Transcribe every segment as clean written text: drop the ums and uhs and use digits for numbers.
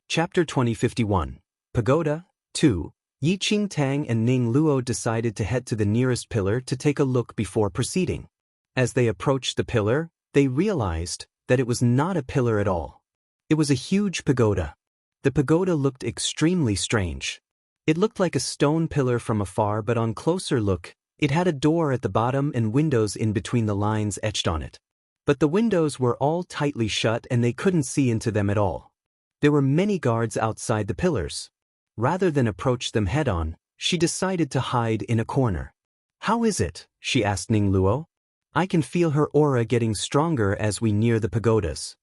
Chapter 2051. Pagoda 2. Yi Qingtang and Ning Luo decided to head to the nearest pillar to take a look before proceeding. As they approached the pillar, they realized that it was not a pillar at all. It was a huge pagoda. The pagoda looked extremely strange. It looked like a stone pillar from afar, but on closer look, it had a door at the bottom and windows in between the lines etched on it. But the windows were all tightly shut and they couldn't see into them at all. There were many guards outside the pillars. Rather than approach them head-on, she decided to hide in a corner. "How is it?" she asked Ning Luo. "I can feel her aura getting stronger as we near the pagodas."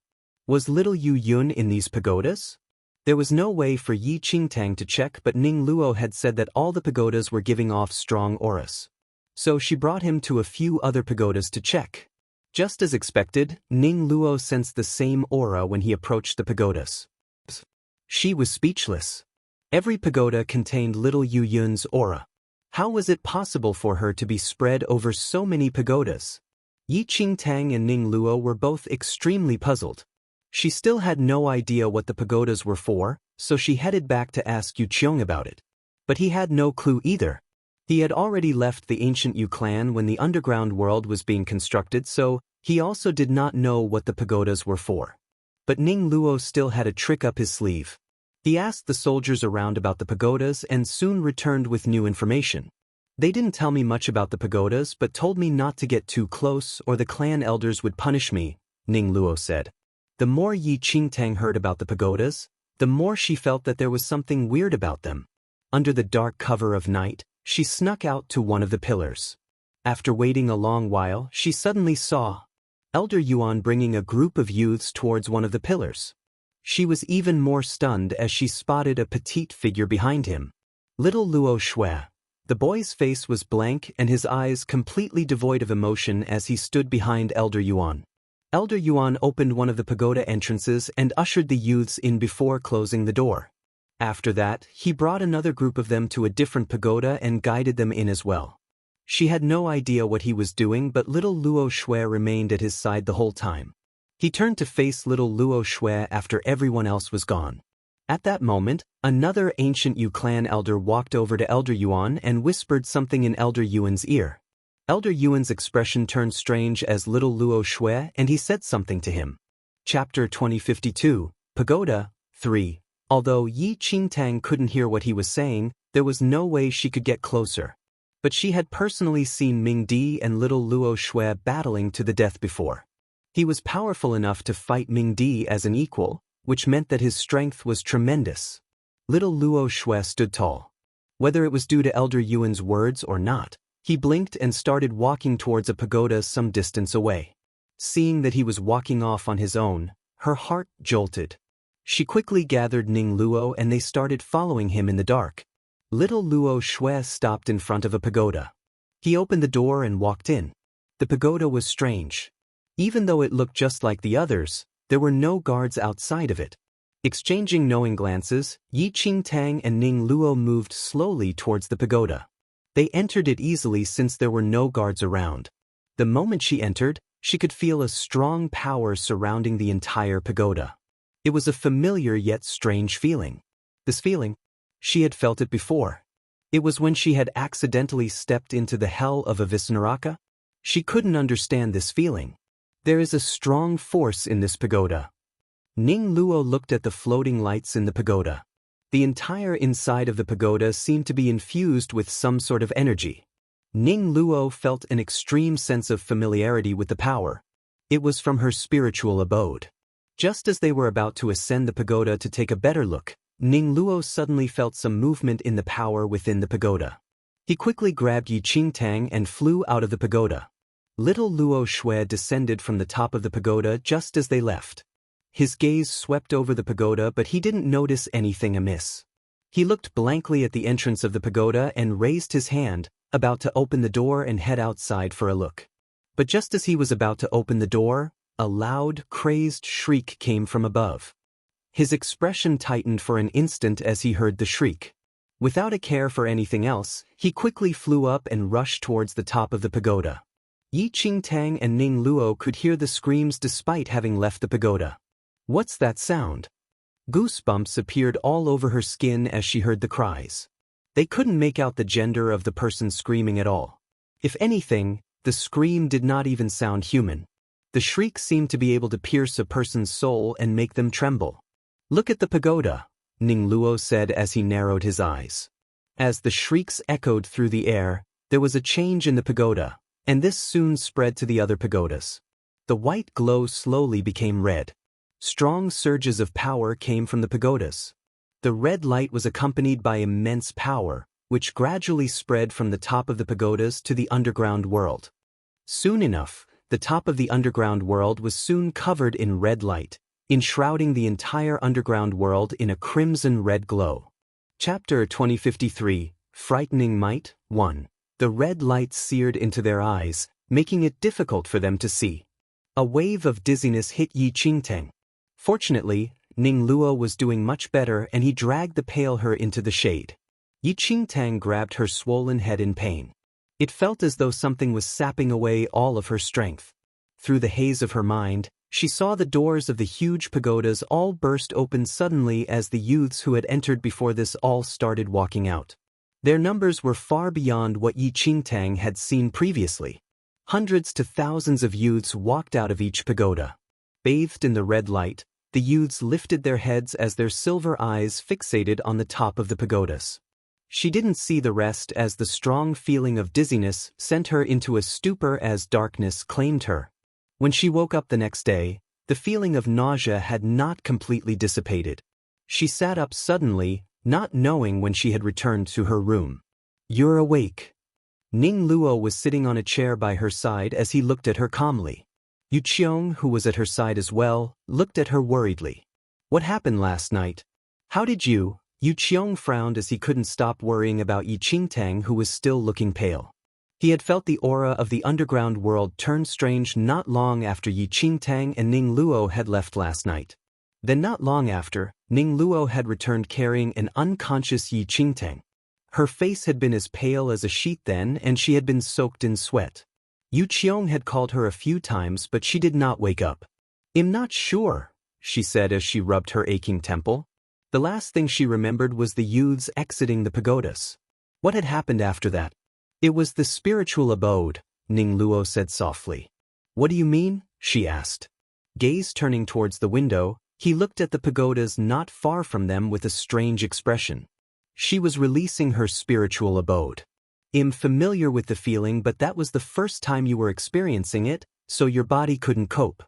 Was little Yu Yun in these pagodas? There was no way for Yi Qingtang to check, but Ning Luo had said that all the pagodas were giving off strong auras. So she brought him to a few other pagodas to check. Just as expected, Ning Luo sensed the same aura when he approached the pagodas. She was speechless. Every pagoda contained little Yu Yun's aura. How was it possible for her to be spread over so many pagodas? Yi Qingtang and Ning Luo were both extremely puzzled. She still had no idea what the pagodas were for, so she headed back to ask Yu Qiong about it. But he had no clue either. He had already left the ancient Yu clan when the underground world was being constructed, so he also did not know what the pagodas were for. But Ning Luo still had a trick up his sleeve. He asked the soldiers around about the pagodas and soon returned with new information. "They didn't tell me much about the pagodas but told me not to get too close or the clan elders would punish me," Ning Luo said. The more Yi Qingtang heard about the pagodas, the more she felt that there was something weird about them. Under the dark cover of night, she snuck out to one of the pillars. After waiting a long while, she suddenly saw Elder Yuan bringing a group of youths towards one of the pillars. She was even more stunned as she spotted a petite figure behind him. Little Luo Shui. The boy's face was blank and his eyes completely devoid of emotion as he stood behind Elder Yuan. Elder Yuan opened one of the pagoda entrances and ushered the youths in before closing the door. After that, he brought another group of them to a different pagoda and guided them in as well. She had no idea what he was doing, but little Luo Shui remained at his side the whole time. He turned to face little Luo Shui after everyone else was gone. At that moment, another ancient Yu clan elder walked over to Elder Yuan and whispered something in Elder Yuan's ear. Elder Yuan's expression turned strange as little Luo Shui and he said something to him. Chapter 2052. Pagoda 3. Although Yi Qingtang couldn't hear what he was saying, there was no way she could get closer. But she had personally seen Ming Di and little Luo Shui battling to the death before. He was powerful enough to fight Ming Di as an equal, which meant that his strength was tremendous. Little Luo Shui stood tall. Whether it was due to Elder Yuan's words or not, he blinked and started walking towards a pagoda some distance away. Seeing that he was walking off on his own, her heart jolted. She quickly gathered Ning Luo and they started following him in the dark. Little Luo Shui stopped in front of a pagoda. He opened the door and walked in. The pagoda was strange. Even though it looked just like the others, there were no guards outside of it. Exchanging knowing glances, Yi Qingtang and Ning Luo moved slowly towards the pagoda. They entered it easily since there were no guards around. The moment she entered, she could feel a strong power surrounding the entire pagoda. It was a familiar yet strange feeling. This feeling, she had felt it before. It was when she had accidentally stepped into the hell of Avisnaraka. She couldn't understand this feeling. There is a strong force in this pagoda. Ning Luo looked at the floating lights in the pagoda. The entire inside of the pagoda seemed to be infused with some sort of energy. Ning Luo felt an extreme sense of familiarity with the power. It was from her spiritual abode. Just as they were about to ascend the pagoda to take a better look, Ning Luo suddenly felt some movement in the power within the pagoda. He quickly grabbed Yi Qingtang and flew out of the pagoda. Little Luo Shui descended from the top of the pagoda just as they left. His gaze swept over the pagoda, but he didn't notice anything amiss. He looked blankly at the entrance of the pagoda and raised his hand, about to open the door and head outside for a look. But just as he was about to open the door, a loud, crazed shriek came from above. His expression tightened for an instant as he heard the shriek. Without a care for anything else, he quickly flew up and rushed towards the top of the pagoda. Yi Qingtang and Ning Luo could hear the screams despite having left the pagoda. "What's that sound?" Goosebumps appeared all over her skin as she heard the cries. They couldn't make out the gender of the person screaming at all. If anything, the scream did not even sound human. The shriek seemed to be able to pierce a person's soul and make them tremble. "Look at the pagoda," Ningluo said as he narrowed his eyes. As the shrieks echoed through the air, there was a change in the pagoda, and this soon spread to the other pagodas. The white glow slowly became red. Strong surges of power came from the pagodas. The red light was accompanied by immense power, which gradually spread from the top of the pagodas to the underground world. Soon enough, the top of the underground world was soon covered in red light, enshrouding the entire underground world in a crimson-red glow. Chapter 2053, Frightening Might 1. The red light seared into their eyes, making it difficult for them to see. A wave of dizziness hit Yi Qingtang. Fortunately, Ningluo was doing much better and he dragged the pale her into the shade. Yi Qingtang grabbed her swollen head in pain. It felt as though something was sapping away all of her strength. Through the haze of her mind, she saw the doors of the huge pagodas all burst open suddenly as the youths who had entered before this all started walking out. Their numbers were far beyond what Yi Qingtang had seen previously. Hundreds to thousands of youths walked out of each pagoda. Bathed in the red light, the youths lifted their heads as their silver eyes fixated on the top of the pagodas. She didn't see the rest as the strong feeling of dizziness sent her into a stupor as darkness claimed her. When she woke up the next day, the feeling of nausea had not completely dissipated. She sat up suddenly, not knowing when she had returned to her room. "You're awake." Ningluo was sitting on a chair by her side as he looked at her calmly. Yu Qiong, who was at her side as well, looked at her worriedly. "What happened last night? How did you?" Yu Qiong frowned as he couldn't stop worrying about Yi Qingtang, who was still looking pale. He had felt the aura of the underground world turn strange not long after Yi Qingtang and Ningluo had left last night. Then not long after, Ningluo had returned carrying an unconscious Yi Qingtang. Her face had been as pale as a sheet then, and she had been soaked in sweat. Yu Qiong had called her a few times, but she did not wake up. "I'm not sure," she said as she rubbed her aching temple. The last thing she remembered was the youths exiting the pagodas. What had happened after that? "It was the spiritual abode," Ningluo said softly. "What do you mean?" she asked. Gaze turning towards the window, he looked at the pagodas not far from them with a strange expression. She was releasing her spiritual abode. "I'm familiar with the feeling, but that was the first time you were experiencing it, so your body couldn't cope.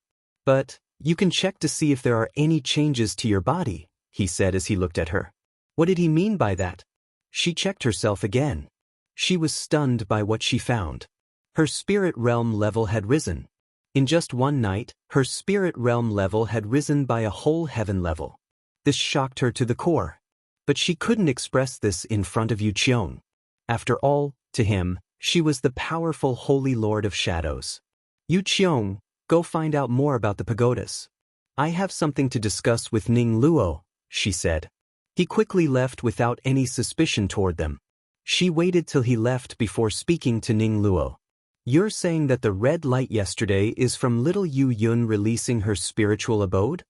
But you can check to see if there are any changes to your body," he said as he looked at her. What did he mean by that? She checked herself again. She was stunned by what she found. Her spirit realm level had risen. In just one night, her spirit realm level had risen by a whole heaven level. This shocked her to the core. But she couldn't express this in front of Yu Qiong. After all, to him, she was the powerful Holy Lord of Shadows. "Yu Qiong, go find out more about the pagodas. I have something to discuss with Ningluo," she said. He quickly left without any suspicion toward them. She waited till he left before speaking to Ningluo. "You're saying that the red light yesterday is from little Yu Yun releasing her spiritual abode?"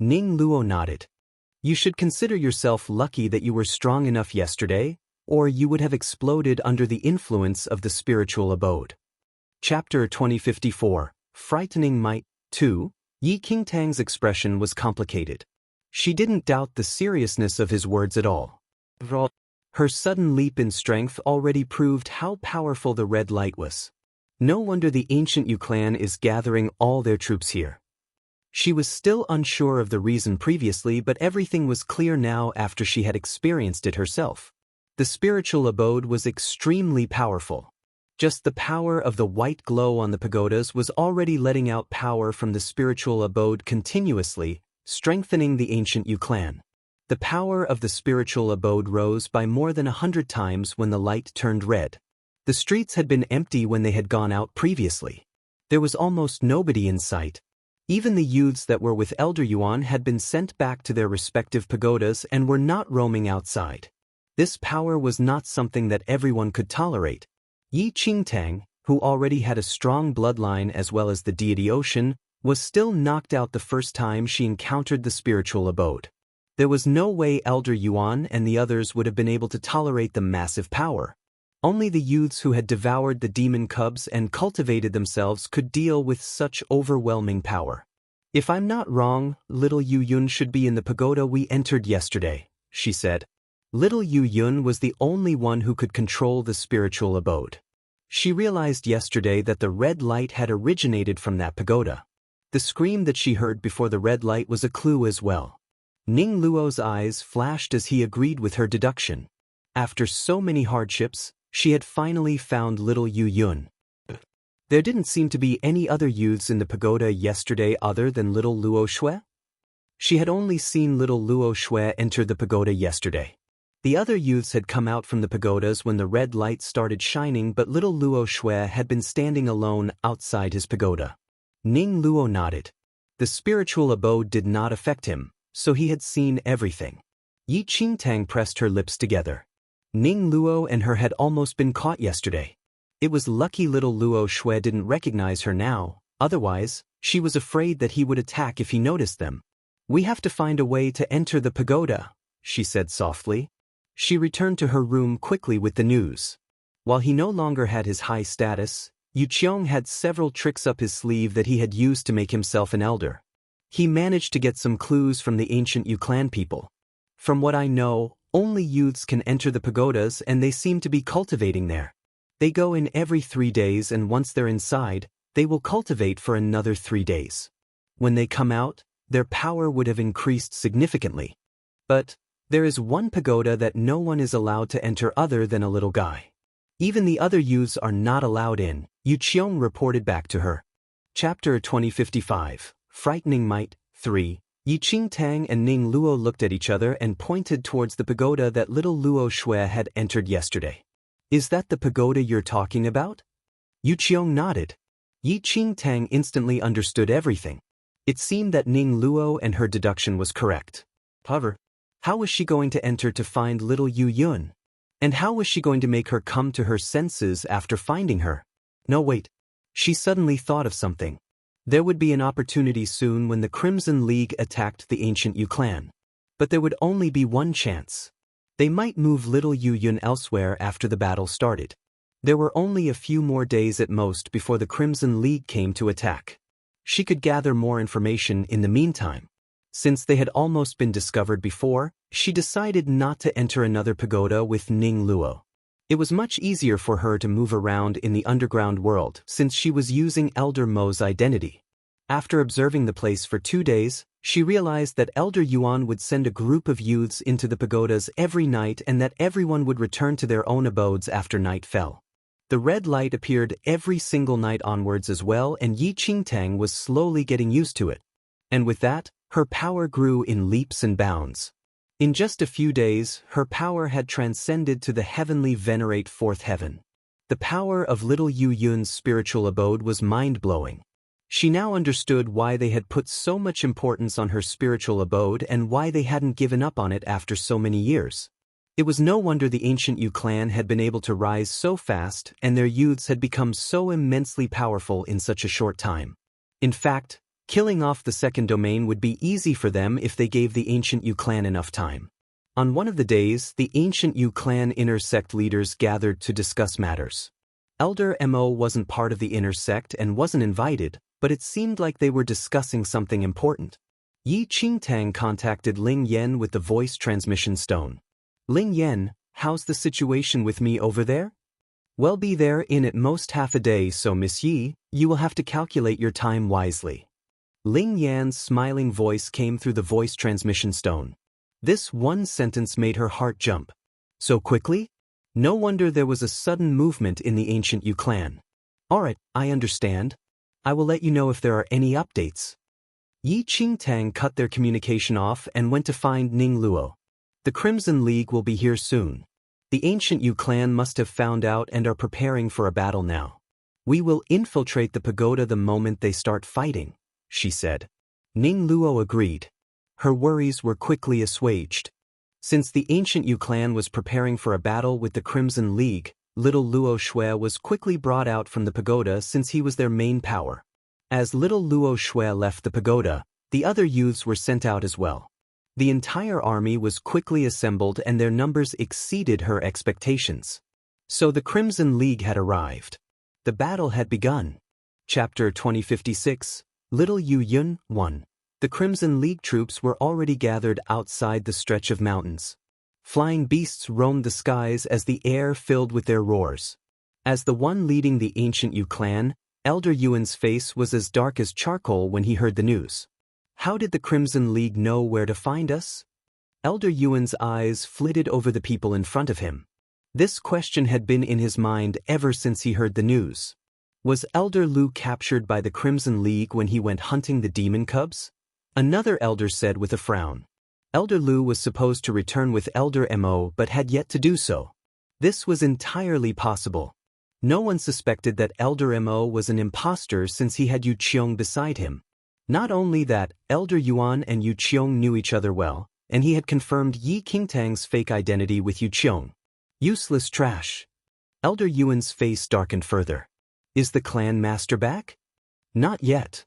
Ningluo nodded. "You should consider yourself lucky that you were strong enough yesterday, or you would have exploded under the influence of the spiritual abode." Chapter 2054, Frightening Might 2. Yi Qingtang's expression was complicated. She didn't doubt the seriousness of his words at all. Her sudden leap in strength already proved how powerful the red light was. No wonder the ancient Yu clan is gathering all their troops here. She was still unsure of the reason previously, but everything was clear now after she had experienced it herself. The spiritual abode was extremely powerful. Just the power of the white glow on the pagodas was already letting out power from the spiritual abode continuously, strengthening the ancient Yu clan. The power of the spiritual abode rose by more than 100 times when the light turned red. The streets had been empty when they had gone out previously. There was almost nobody in sight. Even the youths that were with Elder Yuan had been sent back to their respective pagodas and were not roaming outside. This power was not something that everyone could tolerate. Yi Qingtang, who already had a strong bloodline as well as the deity Ocean, was still knocked out the first time she encountered the spiritual abode. There was no way Elder Yuan and the others would have been able to tolerate the massive power. Only the youths who had devoured the demon cubs and cultivated themselves could deal with such overwhelming power. If I'm not wrong, little Yu Yun should be in the pagoda we entered yesterday, she said. Little Yu Yun was the only one who could control the spiritual abode. She realized yesterday that the red light had originated from that pagoda. The scream that she heard before the red light was a clue as well. Ning Luo's eyes flashed as he agreed with her deduction. After so many hardships, she had finally found little Yu Yun. There didn't seem to be any other youths in the pagoda yesterday other than little Luo Shui. She had only seen little Luo Shui enter the pagoda yesterday. The other youths had come out from the pagodas when the red light started shining, but little Luo Shui had been standing alone outside his pagoda. Ning Luo nodded. The spiritual abode did not affect him, so he had seen everything. Yi Qingtang pressed her lips together. Ning Luo and her had almost been caught yesterday. It was lucky little Luo Shui didn't recognize her now, otherwise, she was afraid that he would attack if he noticed them. We have to find a way to enter the pagoda, she said softly. She returned to her room quickly with the news. While he no longer had his high status, Yu Qiong had several tricks up his sleeve that he had used to make himself an elder. He managed to get some clues from the ancient Yu clan people. From what I know, only youths can enter the pagodas and they seem to be cultivating there. They go in every 3 days and once they're inside, they will cultivate for another 3 days. When they come out, their power would have increased significantly. But there is one pagoda that no one is allowed to enter other than a little guy. Even the other youths are not allowed in, Yu Qiong reported back to her. Chapter 2055, Frightening Might, 3. Yi Qingtang and Ning Luo looked at each other and pointed towards the pagoda that little Luo Shui had entered yesterday. Is that the pagoda you're talking about? Yu Qiong nodded. Yi Qingtang instantly understood everything. It seemed that Ning Luo and her deduction was correct. However, how was she going to enter to find little Yu Yun? And how was she going to make her come to her senses after finding her? No, wait. She suddenly thought of something. There would be an opportunity soon when the Crimson League attacked the ancient Yu clan. But there would only be one chance. They might move little Yu Yun elsewhere after the battle started. There were only a few more days at most before the Crimson League came to attack. She could gather more information in the meantime. Since they had almost been discovered before, she decided not to enter another pagoda with Ning Luo. It was much easier for her to move around in the underground world since she was using Elder Mo's identity. After observing the place for 2 days, she realized that Elder Yuan would send a group of youths into the pagodas every night and that everyone would return to their own abodes after night fell. The red light appeared every single night onwards as well, and Yi Qingtang was slowly getting used to it. And with that, her power grew in leaps and bounds. In just a few days, her power had transcended to the heavenly venerate fourth heaven. The power of little Yu Yun's spiritual abode was mind-blowing. She now understood why they had put so much importance on her spiritual abode and why they hadn't given up on it after so many years. It was no wonder the ancient Yu clan had been able to rise so fast and their youths had become so immensely powerful in such a short time. In fact, killing off the second domain would be easy for them if they gave the ancient Yu clan enough time. On one of the days, the ancient Yu clan inner sect leaders gathered to discuss matters. Elder Mo wasn't part of the inner sect and wasn't invited, but it seemed like they were discussing something important. Yi Qingtang contacted Ling Yan with the voice transmission stone. Ling Yan, how's the situation with me over there? Well, be there in at most half a day, so Miss Yi, you will have to calculate your time wisely. Ling Yan's smiling voice came through the voice transmission stone. This one sentence made her heart jump. So quickly? No wonder there was a sudden movement in the ancient Yu clan. Alright, I understand. I will let you know if there are any updates. Yi Qingtang cut their communication off and went to find Ning Luo. The Crimson League will be here soon. The ancient Yu clan must have found out and are preparing for a battle now. We will infiltrate the pagoda the moment they start fighting, she said. Ning Luo agreed. Her worries were quickly assuaged. Since the ancient Yu clan was preparing for a battle with the Crimson League, little Luo Shui was quickly brought out from the pagoda since he was their main power. As little Luo Shui left the pagoda, the other youths were sent out as well. The entire army was quickly assembled and their numbers exceeded her expectations. So the Crimson League had arrived. The battle had begun. Chapter 2056, Little Yu Yun 1. The Crimson League troops were already gathered outside the stretch of mountains. Flying beasts roamed the skies as the air filled with their roars. As the one leading the ancient Yu clan, Elder Yuan's face was as dark as charcoal when he heard the news. How did the Crimson League know where to find us? Elder Yuan's eyes flitted over the people in front of him. This question had been in his mind ever since he heard the news. Was Elder Lu captured by the Crimson League when he went hunting the demon cubs? Another elder said with a frown. Elder Lu was supposed to return with Elder Mo but had yet to do so. This was entirely possible. No one suspected that Elder Mo was an impostor since he had Yu Qiong beside him. Not only that, Elder Yuan and Yu Qiong knew each other well, and he had confirmed Yi Qingtang's fake identity with Yu Qiong. Useless trash. Elder Yuan's face darkened further. Is the clan master back? Not yet.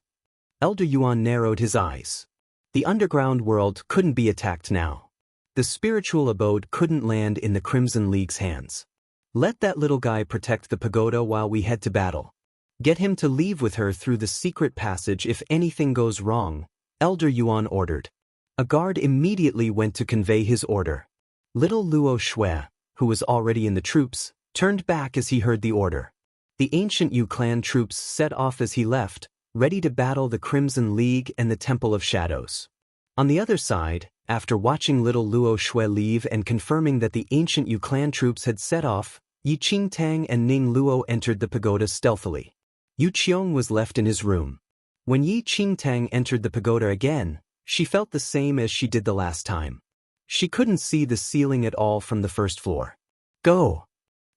Elder Yuan narrowed his eyes. The underground world couldn't be attacked now. The spiritual abode couldn't land in the Crimson League's hands. Let that little guy protect the pagoda while we head to battle. Get him to leave with her through the secret passage if anything goes wrong, Elder Yuan ordered. A guard immediately went to convey his order. Little Luo Shui, who was already in the troops, turned back as he heard the order. The ancient Yu clan troops set off as he left, ready to battle the Crimson League and the Temple of Shadows. On the other side, after watching little Luo Shui leave and confirming that the ancient Yu clan troops had set off, Yi Qingtang and Ning Luo entered the pagoda stealthily. Yu Qiong was left in his room. When Yi Qingtang entered the pagoda again, she felt the same as she did the last time. She couldn't see the ceiling at all from the first floor. Go!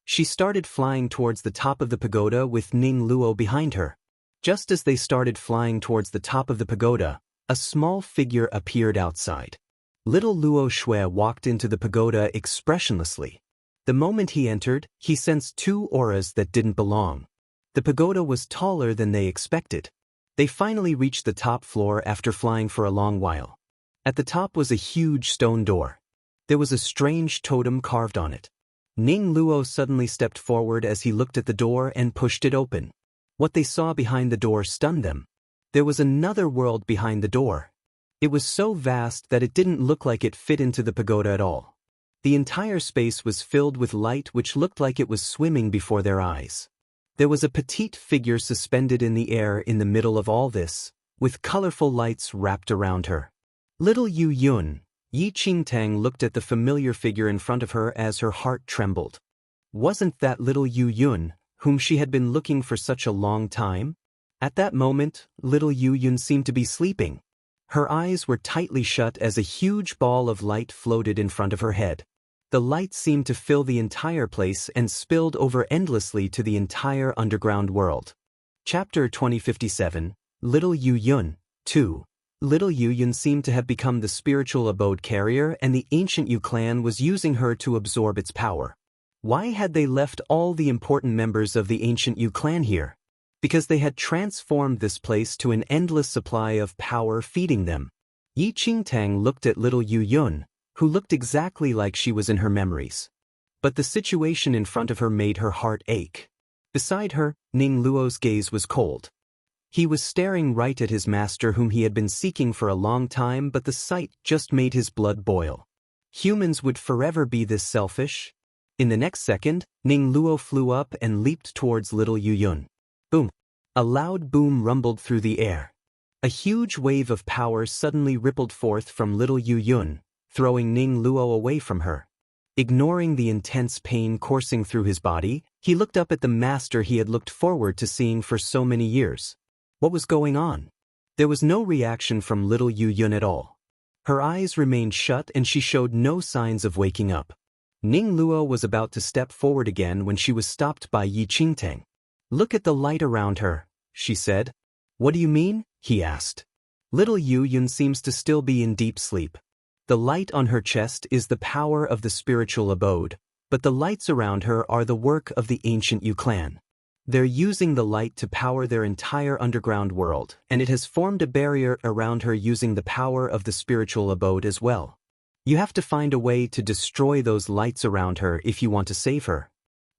She started flying towards the top of the pagoda with Ning Luo behind her. Just as they started flying towards the top of the pagoda, a small figure appeared outside. Little Luo Shui walked into the pagoda expressionlessly. The moment he entered, he sensed two auras that didn't belong. The pagoda was taller than they expected. They finally reached the top floor after flying for a long while. At the top was a huge stone door. There was a strange totem carved on it. Ning Luo suddenly stepped forward as he looked at the door and pushed it open. What they saw behind the door stunned them. There was another world behind the door. It was so vast that it didn't look like it fit into the pagoda at all. The entire space was filled with light which looked like it was swimming before their eyes. There was a petite figure suspended in the air in the middle of all this, with colorful lights wrapped around her. Little Yu Yun, Yi Qingtang looked at the familiar figure in front of her as her heart trembled. Wasn't that little Yu Yun, whom she had been looking for such a long time? At that moment, little Yu Yun seemed to be sleeping. Her eyes were tightly shut as a huge ball of light floated in front of her head. The light seemed to fill the entire place and spilled over endlessly to the entire underground world. Chapter 2057, Little Yu Yun 2. Little Yu Yun seemed to have become the spiritual abode carrier and the ancient Yu clan was using her to absorb its power. Why had they left all the important members of the ancient Yu clan here? Because they had transformed this place to an endless supply of power feeding them. Yi Qingtang looked at little Yu Yun, who looked exactly like she was in her memories. But the situation in front of her made her heart ache. Beside her, Ning Luo's gaze was cold. He was staring right at his master whom he had been seeking for a long time, but the sight just made his blood boil. Humans would forever be this selfish? In the next second, Ning Luo flew up and leaped towards little Yu Yun. Boom! A loud boom rumbled through the air. A huge wave of power suddenly rippled forth from little Yu Yun, throwing Ning Luo away from her. Ignoring the intense pain coursing through his body, he looked up at the master he had looked forward to seeing for so many years. What was going on? There was no reaction from little Yu Yun at all. Her eyes remained shut and she showed no signs of waking up. Ning Luo was about to step forward again when she was stopped by Yi Qingtang. Look at the light around her, she said. What do you mean? He asked. Little Yu Yun seems to still be in deep sleep. The light on her chest is the power of the spiritual abode, but the lights around her are the work of the ancient Yu clan. They're using the light to power their entire underground world, and it has formed a barrier around her using the power of the spiritual abode as well. You have to find a way to destroy those lights around her if you want to save her.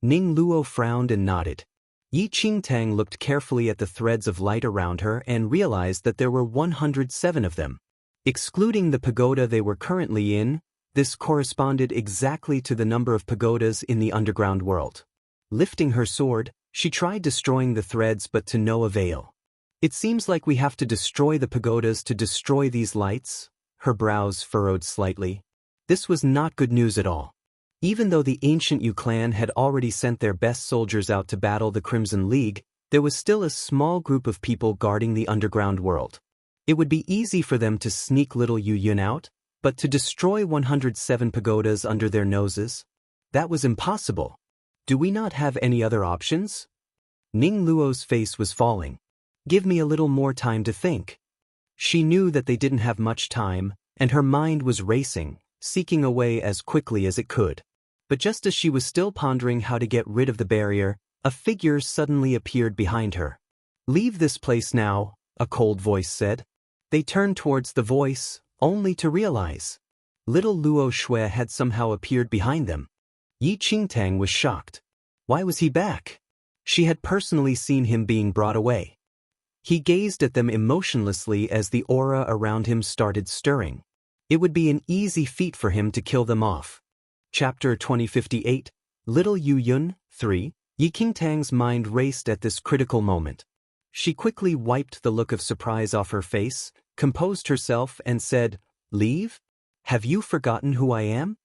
Ning Luo frowned and nodded. Yi Qingtang looked carefully at the threads of light around her and realized that there were 107 of them. Excluding the pagoda they were currently in, this corresponded exactly to the number of pagodas in the underground world. Lifting her sword, she tried destroying the threads but to no avail. It seems like we have to destroy the pagodas to destroy these lights. Her brows furrowed slightly. This was not good news at all. Even though the ancient Yu clan had already sent their best soldiers out to battle the Crimson League, there was still a small group of people guarding the underground world. It would be easy for them to sneak little Yu Yun out, but to destroy 107 pagodas under their noses? That was impossible. Do we not have any other options? Ning Luo's face was falling. Give me a little more time to think. She knew that they didn't have much time, and her mind was racing, seeking a way as quickly as it could. But just as she was still pondering how to get rid of the barrier, a figure suddenly appeared behind her. "Leave this place now," a cold voice said. They turned towards the voice, only to realize little Luo Shui had somehow appeared behind them. Yi Qingtang was shocked. Why was he back? She had personally seen him being brought away. He gazed at them emotionlessly as the aura around him started stirring. It would be an easy feat for him to kill them off. Chapter 2058, Little Yu Yun, 3. Yi Qingtang's mind raced at this critical moment. She quickly wiped the look of surprise off her face, composed herself and said, "Leave? Have you forgotten who I am?"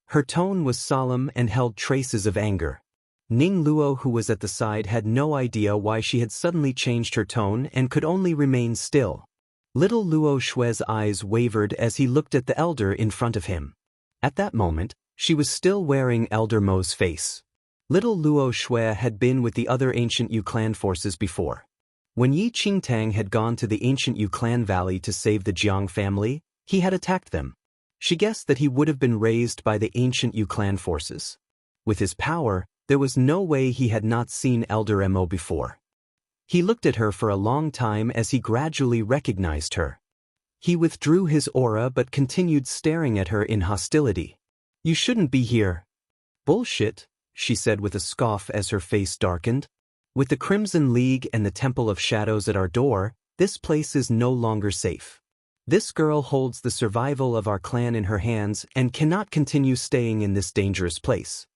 Her tone was solemn and held traces of anger. Ning Luo, who was at the side, had no idea why she had suddenly changed her tone and could only remain still. Little Luo Shui's eyes wavered as he looked at the elder in front of him. At that moment, she was still wearing Elder Mo's face. Little Luo Shui had been with the other ancient Yu clan forces before. When Yi Qingtang had gone to the ancient Yu clan valley to save the Jiang family, he had attacked them. She guessed that he would have been raised by the ancient Yu clan forces. With his power, there was no way he had not seen Elder Mo before. He looked at her for a long time as he gradually recognized her. He withdrew his aura but continued staring at her in hostility. "You shouldn't be here." "Bullshit," she said with a scoff as her face darkened. "With the Crimson League and the Temple of Shadows at our door, this place is no longer safe. This girl holds the survival of our clan in her hands and cannot continue staying in this dangerous place."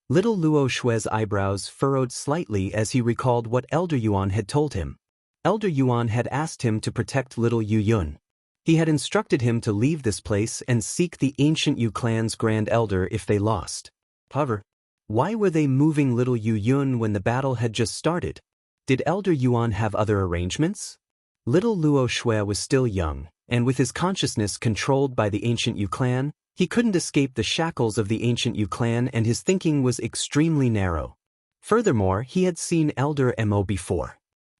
Little Luo Shui's eyebrows furrowed slightly as he recalled what Elder Yuan had told him. Elder Yuan had asked him to protect little Yu Yun. He had instructed him to leave this place and seek the ancient Yu clan's Grand Elder if they lost. However, why were they moving little Yu Yun when the battle had just started? Did Elder Yuan have other arrangements? Little Luo Shui was still young, and with his consciousness controlled by the ancient Yu clan, he couldn't escape the shackles of the ancient Yu clan, and his thinking was extremely narrow. Furthermore, he had seen Elder Mo before.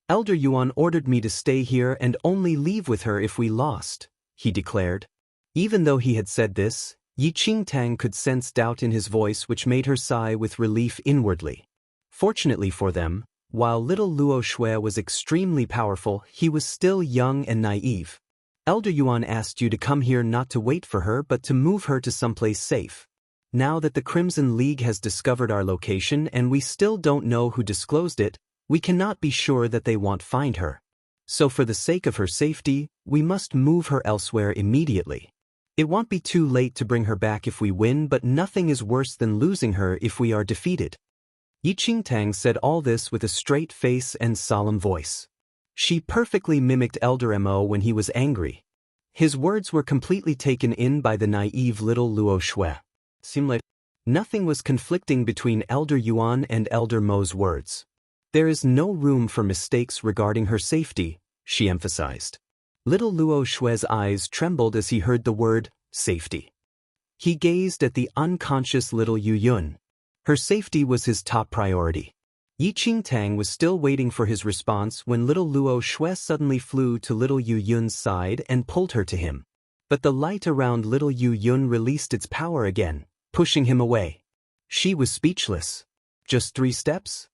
"Elder Yuan ordered me to stay here and only leave with her if we lost," he declared. Even though he had said this, Yi Qingtang could sense doubt in his voice, which made her sigh with relief inwardly. Fortunately for them, while little Luo Shui was extremely powerful, he was still young and naive. "Elder Yuan asked you to come here not to wait for her but to move her to someplace safe. Now that the Crimson League has discovered our location and we still don't know who disclosed it, we cannot be sure that they won't find her. So for the sake of her safety, we must move her elsewhere immediately. It won't be too late to bring her back if we win, but nothing is worse than losing her if we are defeated." Yi Qingtang said all this with a straight face and solemn voice. She perfectly mimicked Elder Mo when he was angry. His words were completely taken in by the naive little Luo Shui. Seemed like nothing was conflicting between Elder Yuan and Elder Mo's words. "There is no room for mistakes regarding her safety," she emphasized. Little Luo Shui's eyes trembled as he heard the word, safety. He gazed at the unconscious little Yu Yun. Her safety was his top priority. Yi Qingtang was still waiting for his response when little Luo Shui suddenly flew to little Yu Yun's side and pulled her to him. But the light around little Yu Yun released its power again, pushing him away. She was speechless. Just 3 steps?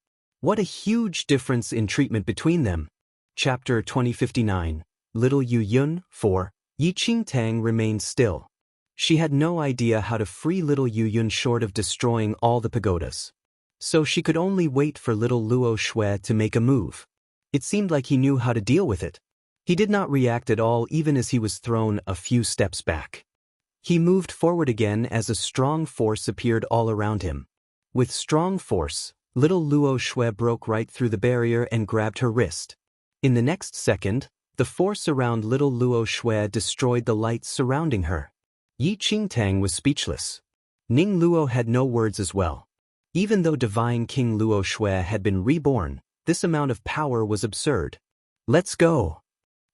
What a huge difference in treatment between them. Chapter 2059. Little Yu Yun. 4. Yi Qingtang remained still. She had no idea how to free little Yu Yun short of destroying all the pagodas. So she could only wait for little Luo Shui to make a move. It seemed like he knew how to deal with it. He did not react at all even as he was thrown a few steps back. He moved forward again as a strong force appeared all around him. With strong force, little Luo Shui broke right through the barrier and grabbed her wrist. In the next second, the force around little Luo Shui destroyed the lights surrounding her. Yi Qingtang was speechless. Ning Luo had no words as well. Even though Divine King Luo Shui had been reborn, this amount of power was absurd. Let's go.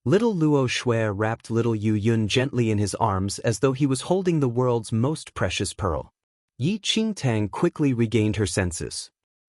Little Luo Shui wrapped little Yu Yun gently in his arms as though he was holding the world's most precious pearl. Yi Qingtang quickly regained her senses.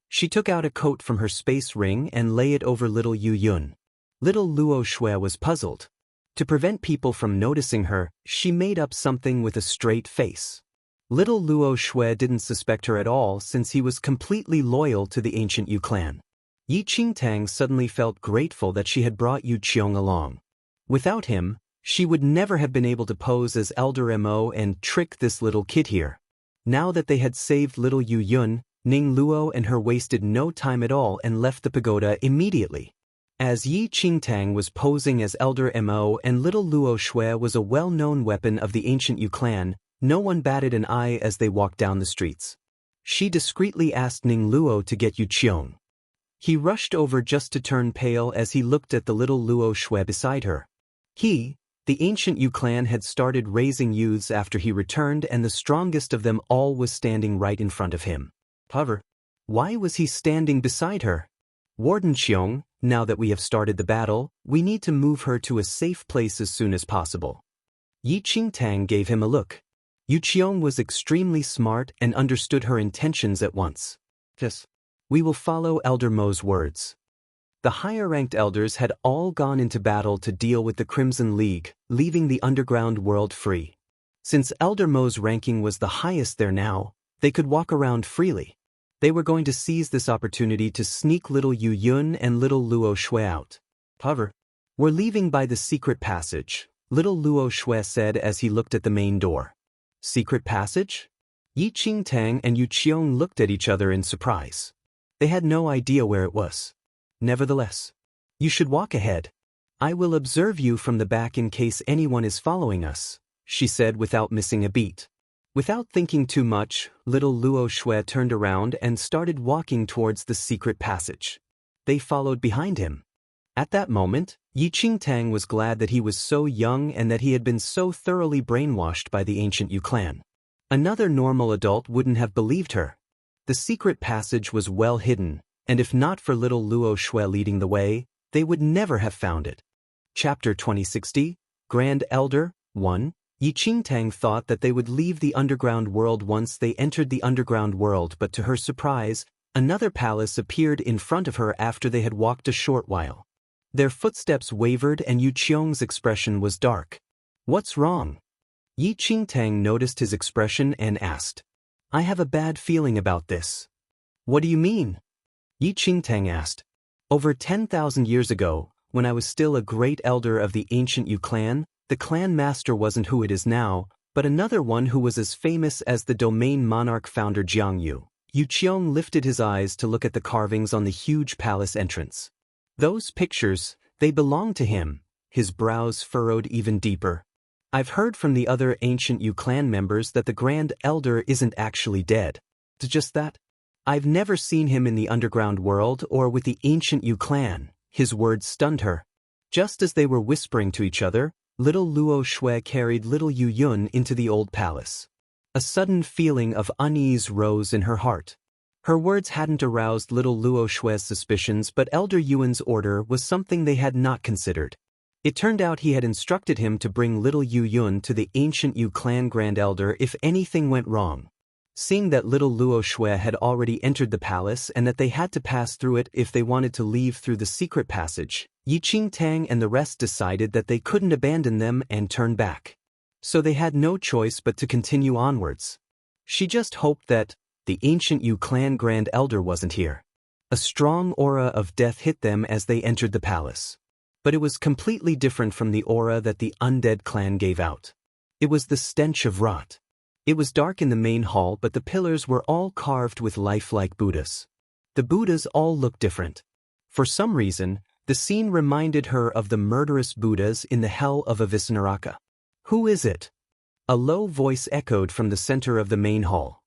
She took out a coat from her space ring and lay it over little Yu Yun. Little Luo Shui was puzzled. To prevent people from noticing her, she made up something with a straight face. Little Luo Shui didn't suspect her at all since he was completely loyal to the ancient Yu clan. Yi Qingtang suddenly felt grateful that she had brought Yu Qiong along. Without him, she would never have been able to pose as Elder Mo and trick this little kid here. Now that they had saved little Yu Yun, Ning Luo and her wasted no time at all and left the pagoda immediately. As Yi Qingtang was posing as Elder Mo and little Luo Shui was a well-known weapon of the ancient Yu clan, no one batted an eye as they walked down the streets. She discreetly asked Ning Luo to get Yu Qiong. He rushed over just to turn pale as he looked at the little Luo Shui beside her. The ancient Yu clan had started raising youths after he returned and the strongest of them all was standing right in front of him. However, why was he standing beside her? Warden Qiong, now that we have started the battle, we need to move her to a safe place as soon as possible. Yi Qingtang gave him a look. Yu Qiong was extremely smart and understood her intentions at once. Yes. We will follow Elder Mo's words. The higher-ranked elders had all gone into battle to deal with the Crimson League, leaving the underground world free. Since Elder Mo's ranking was the highest there now, they could walk around freely. They were going to seize this opportunity to sneak little Yu Yun and little Luo Shui out. However, we're leaving by the secret passage, little Luo Shui said as he looked at the main door. Secret passage? Yi Qingtang and Yu Qiong looked at each other in surprise. They had no idea where it was. Nevertheless, you should walk ahead. I will observe you from the back in case anyone is following us, she said without missing a beat. Without thinking too much, little Luo Shui turned around and started walking towards the secret passage. They followed behind him. At that moment, Yi Qingtang was glad that he was so young and that he had been so thoroughly brainwashed by the ancient Yu clan. Another normal adult wouldn't have believed her. The secret passage was well hidden, and if not for little Luo Shui leading the way, they would never have found it. Chapter 2060, Grand Elder, 1. Yi Qingtang thought that they would leave the underground world once they entered the underground world, but to her surprise, another palace appeared in front of her after they had walked a short while. Their footsteps wavered and Yu Qiong's expression was dark. What's wrong? Yi Qingtang noticed his expression and asked. I have a bad feeling about this. What do you mean? Yi Qingtang asked. Over 10,000 years ago, when I was still a great elder of the ancient Yu clan, the clan master wasn't who it is now, but another one who was as famous as the domain monarch founder Jiang Yu. Yu Qiong lifted his eyes to look at the carvings on the huge palace entrance. Those pictures, they belonged to him. His brows furrowed even deeper. I've heard from the other ancient Yu clan members that the Grand Elder isn't actually dead. It's just that. I've never seen him in the underground world or with the ancient Yu clan. His words stunned her. Just as they were whispering to each other, little Luo Shui carried little Yu Yun into the old palace. A sudden feeling of unease rose in her heart. Her words hadn't aroused little Luo Shui's suspicions, but Elder Yuan's order was something they had not considered. It turned out he had instructed him to bring little Yu Yun to the ancient Yu clan Grand Elder if anything went wrong. Seeing that little Luo Shui had already entered the palace and that they had to pass through it if they wanted to leave through the secret passage, Yi Qingtang and the rest decided that they couldn't abandon them and turn back. So they had no choice but to continue onwards. She just hoped that the ancient Yu clan Grand Elder wasn't here. A strong aura of death hit them as they entered the palace. But it was completely different from the aura that the undead clan gave out. It was the stench of rot. It was dark in the main hall, but the pillars were all carved with lifelike Buddhas. The Buddhas all looked different. For some reason, the scene reminded her of the murderous Buddhas in the hell of Avisnaraka. "Who is it?" A low voice echoed from the center of the main hall.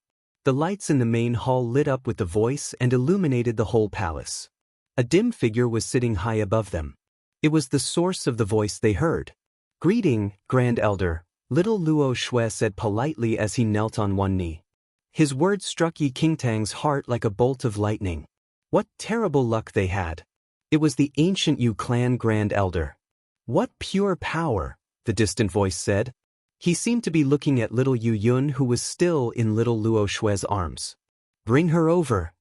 The lights in the main hall lit up with the voice and illuminated the whole palace. A dim figure was sitting high above them. It was the source of the voice they heard. "Greeting, Grand Elder," little Luo Shui said politely as he knelt on one knee. His words struck Yi Qingtang's heart like a bolt of lightning. What terrible luck they had. It was the ancient Yu clan Grand Elder. "What pure power," the distant voice said. He seemed to be looking at little Yu Yun, who was still in little Luo Shui's arms. "Bring her over."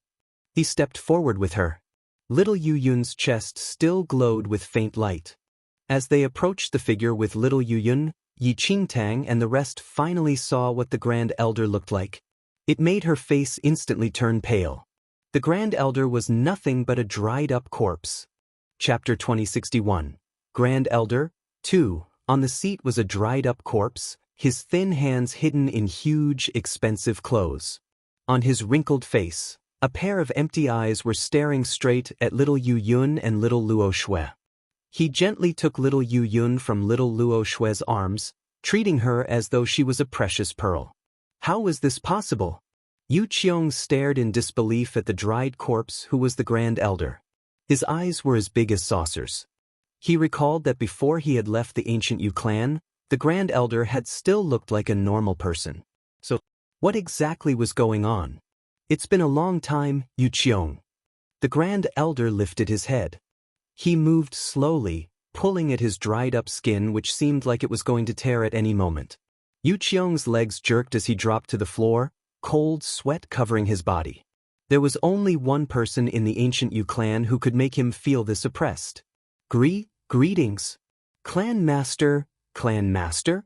He stepped forward with her. Little Yu Yun's chest still glowed with faint light. As they approached the figure with little Yu Yun, Yi Qingtang and the rest finally saw what the Grand Elder looked like. It made her face instantly turn pale. The Grand Elder was nothing but a dried-up corpse. Chapter 2061. Grand Elder, 2. On the seat was a dried-up corpse, his thin hands hidden in huge, expensive clothes. On his wrinkled face, a pair of empty eyes were staring straight at little Yu Yun and little Luo Shui. He gently took little Yu Yun from little Luo Shui's arms, treating her as though she was a precious pearl. How was this possible? Yu Qiong stared in disbelief at the dried corpse who was the Grand Elder. His eyes were as big as saucers. He recalled that before he had left the ancient Yu clan, the Grand Elder had still looked like a normal person. So, what exactly was going on? "It's been a long time, Yu Qiong." The Grand Elder lifted his head. He moved slowly, pulling at his dried-up skin, which seemed like it was going to tear at any moment. Yu Qiong's legs jerked as he dropped to the floor, cold sweat covering his body. There was only one person in the ancient Yu clan who could make him feel this oppressed. Greetings. Clan Master, Clan Master?"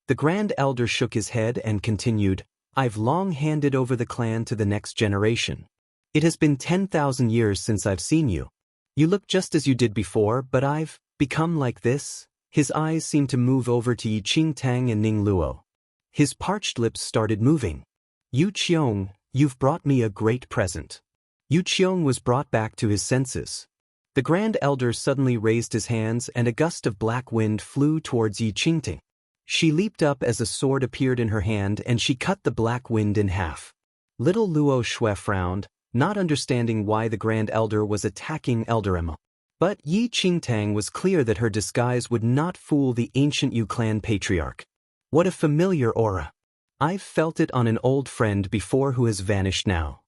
The Grand Elder shook his head and continued, "I've long handed over the clan to the next generation. It has been 10,000 years since I've seen you. You look just as you did before, but I've become like this." His eyes seemed to move over to Yi Qingtang and Ning Luo. His parched lips started moving. "Yu Qiong, you've brought me a great present." Yu Qiong was brought back to his senses. The Grand Elder suddenly raised his hands and a gust of black wind flew towards Yi Qingtang. She leaped up as a sword appeared in her hand and she cut the black wind in half. Little Luo Shui frowned, not understanding why the Grand Elder was attacking Elder Emma. But Yi Qingtang was clear that her disguise would not fool the ancient Yu clan patriarch. What a familiar aura. I've felt it on an old friend before who has vanished now.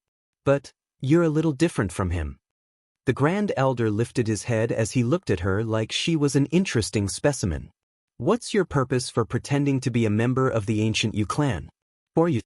But you're a little different from him. The Grand Elder lifted his head as he looked at her like she was an interesting specimen. "What's your purpose for pretending to be a member of the ancient Yu clan?" "For you."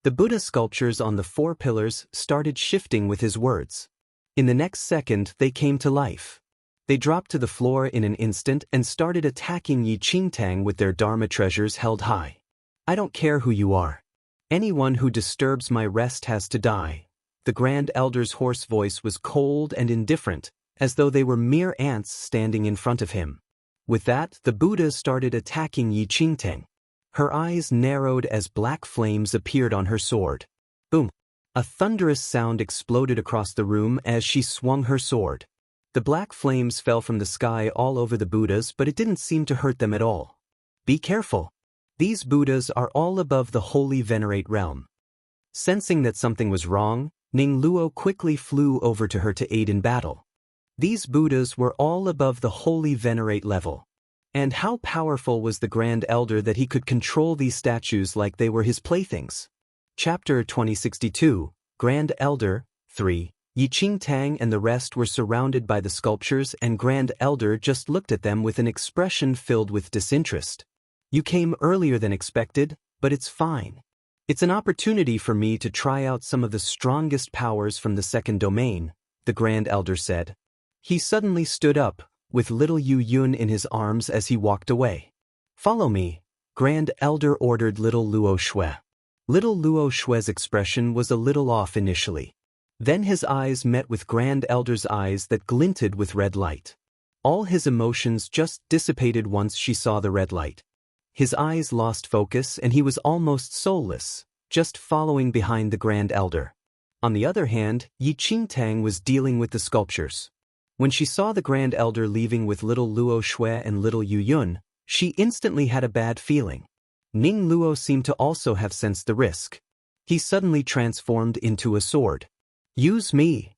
The Buddha sculptures on the 4 pillars started shifting with his words. In the next second they came to life. They dropped to the floor in an instant and started attacking Yi Qingtang with their Dharma treasures held high. "I don't care who you are. Anyone who disturbs my rest has to die." The Grand Elder's hoarse voice was cold and indifferent, as though they were mere ants standing in front of him. With that, the Buddha started attacking Yi Qingtang. Her eyes narrowed as black flames appeared on her sword. Boom! A thunderous sound exploded across the room as she swung her sword. The black flames fell from the sky all over the Buddhas, but it didn't seem to hurt them at all. "Be careful. These Buddhas are all above the holy venerate realm." Sensing that something was wrong, Ning Luo quickly flew over to her to aid in battle. These Buddhas were all above the holy venerate level. And how powerful was the Grand Elder that he could control these statues like they were his playthings? Chapter 2062, Grand Elder, 3. Yi Qingtang and the rest were surrounded by the sculptures and Grand Elder just looked at them with an expression filled with disinterest. "You came earlier than expected, but it's fine. It's an opportunity for me to try out some of the strongest powers from the second domain," the Grand Elder said. He suddenly stood up, with little Yu Yun in his arms as he walked away. "Follow me," Grand Elder ordered little Luo Shui. Little Luo Shui's expression was a little off initially. Then his eyes met with Grand Elder's eyes that glinted with red light. All his emotions just dissipated once she saw the red light. His eyes lost focus and he was almost soulless, just following behind the Grand Elder. On the other hand, Yi Qingtang was dealing with the sculptures. When she saw the Grand Elder leaving with little Luo Shui and little Yu Yun, she instantly had a bad feeling. Ning Luo seemed to also have sensed the risk. He suddenly transformed into a sword. Use me!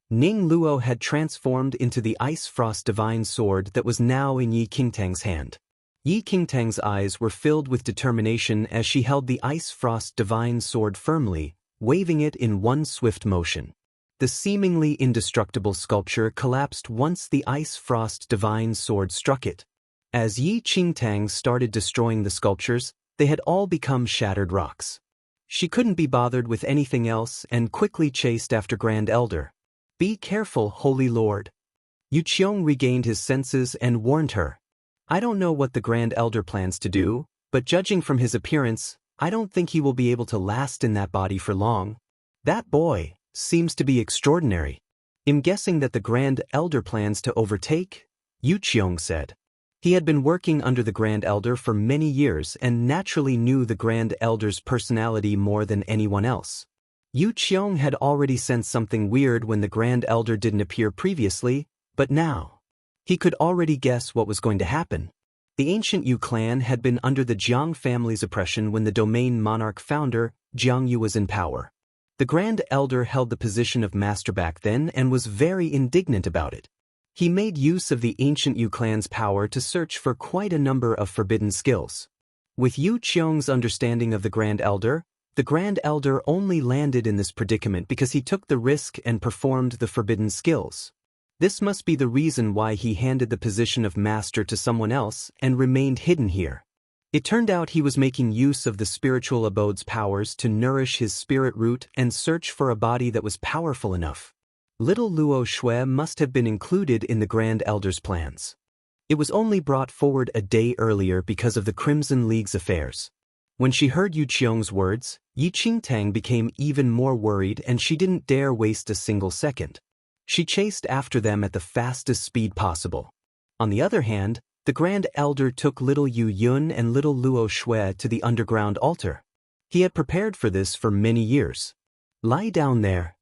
Ning Luo had transformed into the Ice Frost Divine Sword that was now in Yi Qingtang's hand. Yi Qingtang's eyes were filled with determination as she held the Ice Frost Divine Sword firmly, waving it in one swift motion. The seemingly indestructible sculpture collapsed once the Ice Frost Divine Sword struck it. As Yi Qingtang started destroying the sculptures, they had all become shattered rocks. She couldn't be bothered with anything else and quickly chased after Grand Elder. Be careful, Holy Lord. Yu Qiong regained his senses and warned her. I don't know what the Grand Elder plans to do, but judging from his appearance, I don't think he will be able to last in that body for long. That boy seems to be extraordinary. I'm guessing that the Grand Elder plans to overtake, Yu Qiong said. He had been working under the Grand Elder for many years and naturally knew the Grand Elder's personality more than anyone else. Yu Qiong had already sensed something weird when the Grand Elder didn't appear previously, but now he could already guess what was going to happen. The ancient Yu clan had been under the Jiang family's oppression when the domain monarch founder, Jiang Yu, was in power. The Grand Elder held the position of master back then and was very indignant about it. He made use of the ancient Yu clan's power to search for quite a number of forbidden skills. With Yu Qiong's understanding of the Grand Elder only landed in this predicament because he took the risk and performed the forbidden skills. This must be the reason why he handed the position of master to someone else and remained hidden here. It turned out he was making use of the spiritual abode's powers to nourish his spirit root and search for a body that was powerful enough. Little Luo Shui must have been included in the Grand Elder's plans. It was only brought forward a day earlier because of the Crimson League's affairs. When she heard Yu Qiong's words, Yi Qingtang became even more worried and she didn't dare waste a single second. She chased after them at the fastest speed possible. On the other hand, the Grand Elder took little Yu Yun and little Luo Shui to the underground altar. He had prepared for this for many years. Lie down there.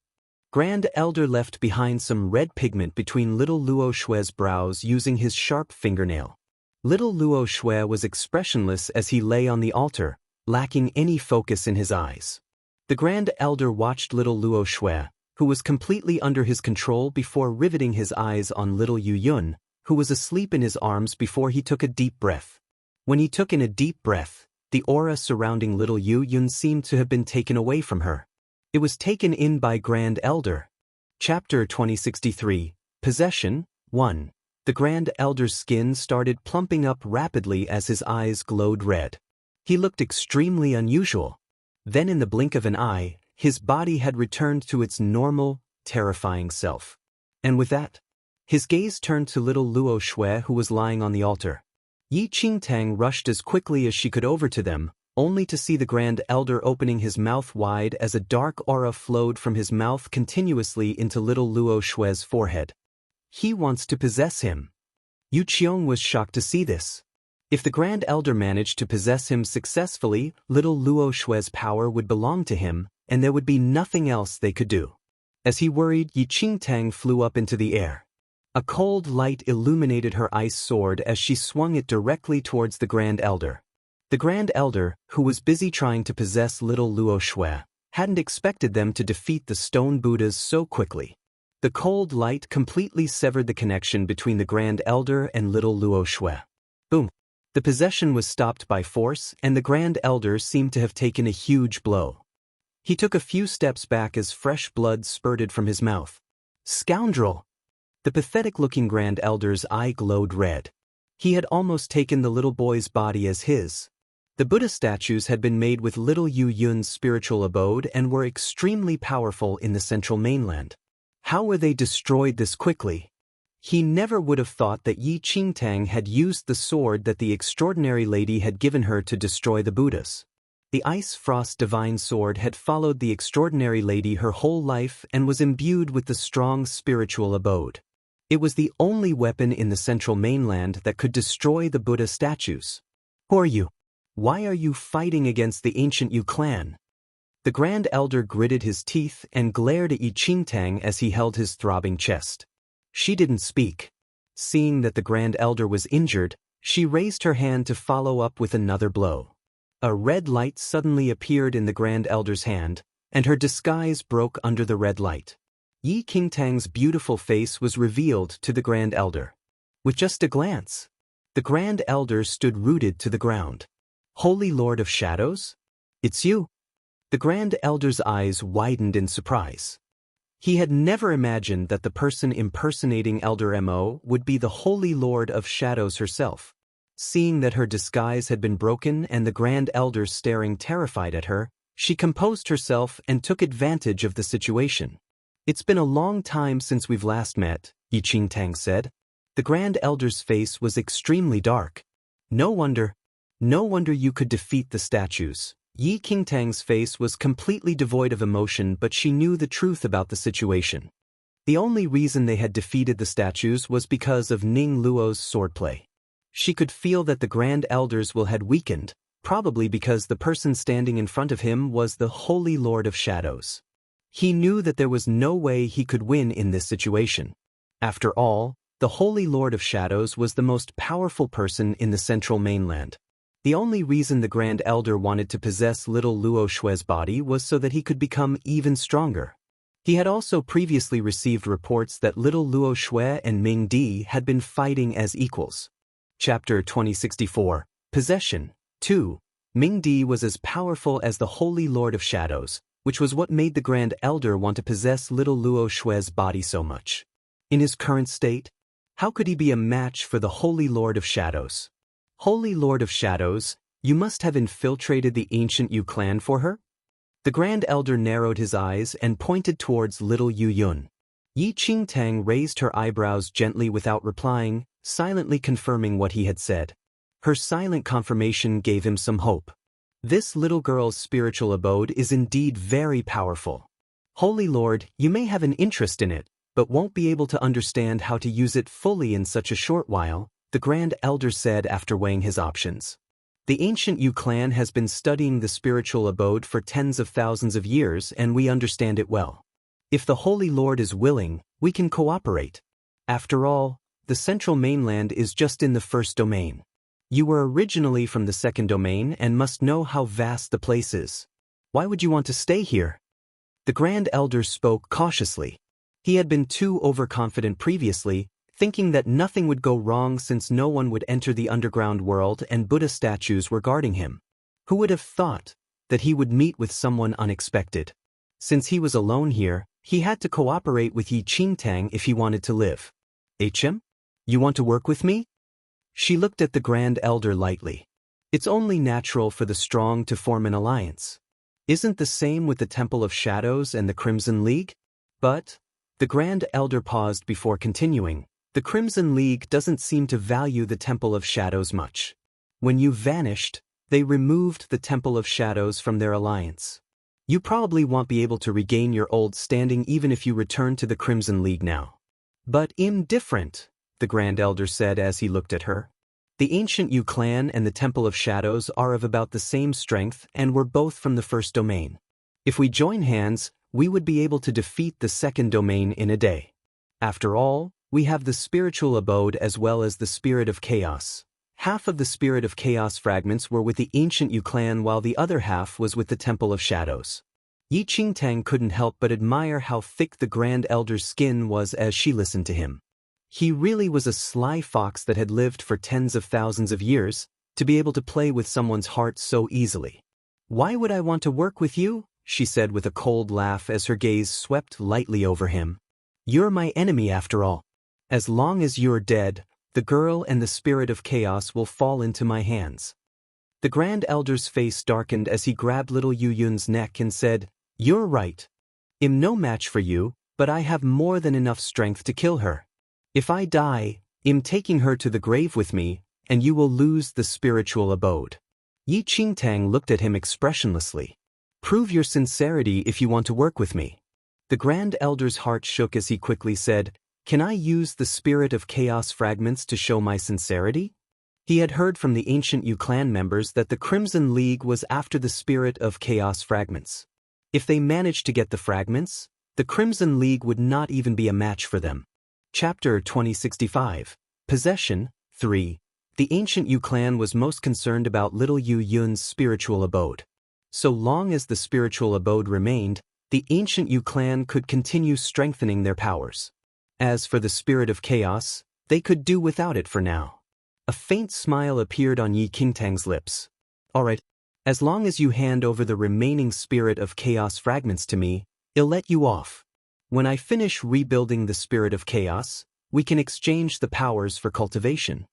Grand Elder left behind some red pigment between little Luo Shui's brows using his sharp fingernail. Little Luo Shui was expressionless as he lay on the altar, lacking any focus in his eyes. The Grand Elder watched little Luo Shui, who was completely under his control, before riveting his eyes on little Yu Yun, who was asleep in his arms, before he took a deep breath. When he took in a deep breath, the aura surrounding little Yu Yun seemed to have been taken away from her. It was taken in by Grand Elder. Chapter 2063, Possession, 1. The Grand Elder's skin started plumping up rapidly as his eyes glowed red. He looked extremely unusual. Then in the blink of an eye, his body had returned to its normal, terrifying self. And with that, his gaze turned to little Luo Shui, who was lying on the altar. Yi Qingtang rushed as quickly as she could over to them, only to see the Grand Elder opening his mouth wide as a dark aura flowed from his mouth continuously into little Luo Shui's forehead. He wants to possess him. Yu Qiong was shocked to see this. If the Grand Elder managed to possess him successfully, little Luo Shui's power would belong to him, and there would be nothing else they could do. As he worried, Yi Qingtang flew up into the air. A cold light illuminated her ice sword as she swung it directly towards the Grand Elder. The Grand Elder, who was busy trying to possess little Luo Shui, hadn't expected them to defeat the stone Buddhas so quickly. The cold light completely severed the connection between the Grand Elder and little Luo Shui. Boom! The possession was stopped by force, and the Grand Elder seemed to have taken a huge blow. He took a few steps back as fresh blood spurted from his mouth. Scoundrel! The pathetic-looking Grand Elder's eye glowed red. He had almost taken the little boy's body as his. The Buddha statues had been made with little Yu Yun's spiritual abode and were extremely powerful in the central mainland. How were they destroyed this quickly? He never would have thought that Yi Qingtang had used the sword that the extraordinary lady had given her to destroy the Buddhas. The Ice Frost Divine Sword had followed the extraordinary lady her whole life and was imbued with the strong spiritual abode. It was the only weapon in the central mainland that could destroy the Buddha statues. Who are you? Why are you fighting against the ancient Yu clan? The Grand Elder gritted his teeth and glared at Yi Qingtang as he held his throbbing chest. She didn't speak. Seeing that the Grand Elder was injured, she raised her hand to follow up with another blow. A red light suddenly appeared in the Grand Elder's hand, and her disguise broke under the red light. Yi Qingtang's beautiful face was revealed to the Grand Elder. With just a glance, the Grand Elder stood rooted to the ground. Holy Lord of Shadows? It's you. The Grand Elder's eyes widened in surprise. He had never imagined that the person impersonating Elder Mo would be the Holy Lord of Shadows herself. Seeing that her disguise had been broken and the Grand Elder staring terrified at her, she composed herself and took advantage of the situation. It's been a long time since we've last met, Yi Qingtang said. The Grand Elder's face was extremely dark. No wonder you could defeat the statues. Yi Qingtang's face was completely devoid of emotion, but she knew the truth about the situation. The only reason they had defeated the statues was because of Ning Luo's swordplay. She could feel that the Grand Elder's will had weakened, probably because the person standing in front of him was the Holy Lord of Shadows. He knew that there was no way he could win in this situation. After all, the Holy Lord of Shadows was the most powerful person in the central mainland. The only reason the Grand Elder wanted to possess little Luo Shue's body was so that he could become even stronger. He had also previously received reports that little Luo Shue and Ming Di had been fighting as equals. Chapter 2064, Possession 2. Ming Di was as powerful as the Holy Lord of Shadows, which was what made the Grand Elder want to possess little Luo Shue's body so much. In his current state, how could he be a match for the Holy Lord of Shadows? Holy Lord of Shadows, you must have infiltrated the ancient Yu clan for her? The Grand Elder narrowed his eyes and pointed towards little Yu Yun. Yi Qingtang raised her eyebrows gently without replying, silently confirming what he had said. Her silent confirmation gave him some hope. This little girl's spiritual abode is indeed very powerful. Holy Lord, you may have an interest in it, but won't be able to understand how to use it fully in such a short while, the Grand Elder said after weighing his options. The ancient Yu clan has been studying the spiritual abode for tens of thousands of years and we understand it well. If the Holy Lord is willing, we can cooperate. After all, the central mainland is just in the first domain. You were originally from the second domain and must know how vast the place is. Why would you want to stay here? The Grand Elder spoke cautiously. He had been too overconfident previously, thinking that nothing would go wrong since no one would enter the underground world and Buddha statues were guarding him. Who would have thought that he would meet with someone unexpected? Since he was alone here, he had to cooperate with Yi Qingtang if he wanted to live. HM? You want to work with me? She looked at the Grand Elder lightly. It's only natural for the strong to form an alliance. Isn't the same with the Temple of Shadows and the Crimson League? But, the Grand Elder paused before continuing. The Crimson League doesn't seem to value the Temple of Shadows much. When you vanished, they removed the Temple of Shadows from their alliance. You probably won't be able to regain your old standing even if you return to the Crimson League now. But indifferent, the Grand Elder said as he looked at her. The ancient Yu clan and the Temple of Shadows are of about the same strength and were both from the first domain. If we join hands, we would be able to defeat the second domain in a day. After all, we have the spiritual abode as well as the spirit of chaos. Half of the spirit of chaos fragments were with the ancient Yu clan while the other half was with the Temple of Shadows. Yi Qingtang couldn't help but admire how thick the Grand Elder's skin was as she listened to him. He really was a sly fox that had lived for tens of thousands of years, to be able to play with someone's heart so easily. Why would I want to work with you? She said with a cold laugh as her gaze swept lightly over him. You're my enemy after all. As long as you're dead, the girl and the spirit of chaos will fall into my hands. The Grand Elder's face darkened as he grabbed little Yu Yun's neck and said, You're right. I'm no match for you, but I have more than enough strength to kill her. If I die, I'm taking her to the grave with me, and you will lose the spiritual abode. Yi Qingtang looked at him expressionlessly. Prove your sincerity if you want to work with me. The Grand Elder's heart shook as he quickly said, Can I use the spirit of chaos fragments to show my sincerity? He had heard from the ancient Yu clan members that the Crimson League was after the spirit of chaos fragments. If they managed to get the fragments, the Crimson League would not even be a match for them. Chapter 2065. Possession 3. The ancient Yu clan was most concerned about little Yu Yun's spiritual abode. So long as the spiritual abode remained, the ancient Yu clan could continue strengthening their powers. As for the spirit of chaos, they could do without it for now. A faint smile appeared on Yi Qingtang's lips. All right, as long as you hand over the remaining spirit of chaos fragments to me, I'll let you off. When I finish rebuilding the spirit of chaos, we can exchange the powers for cultivation.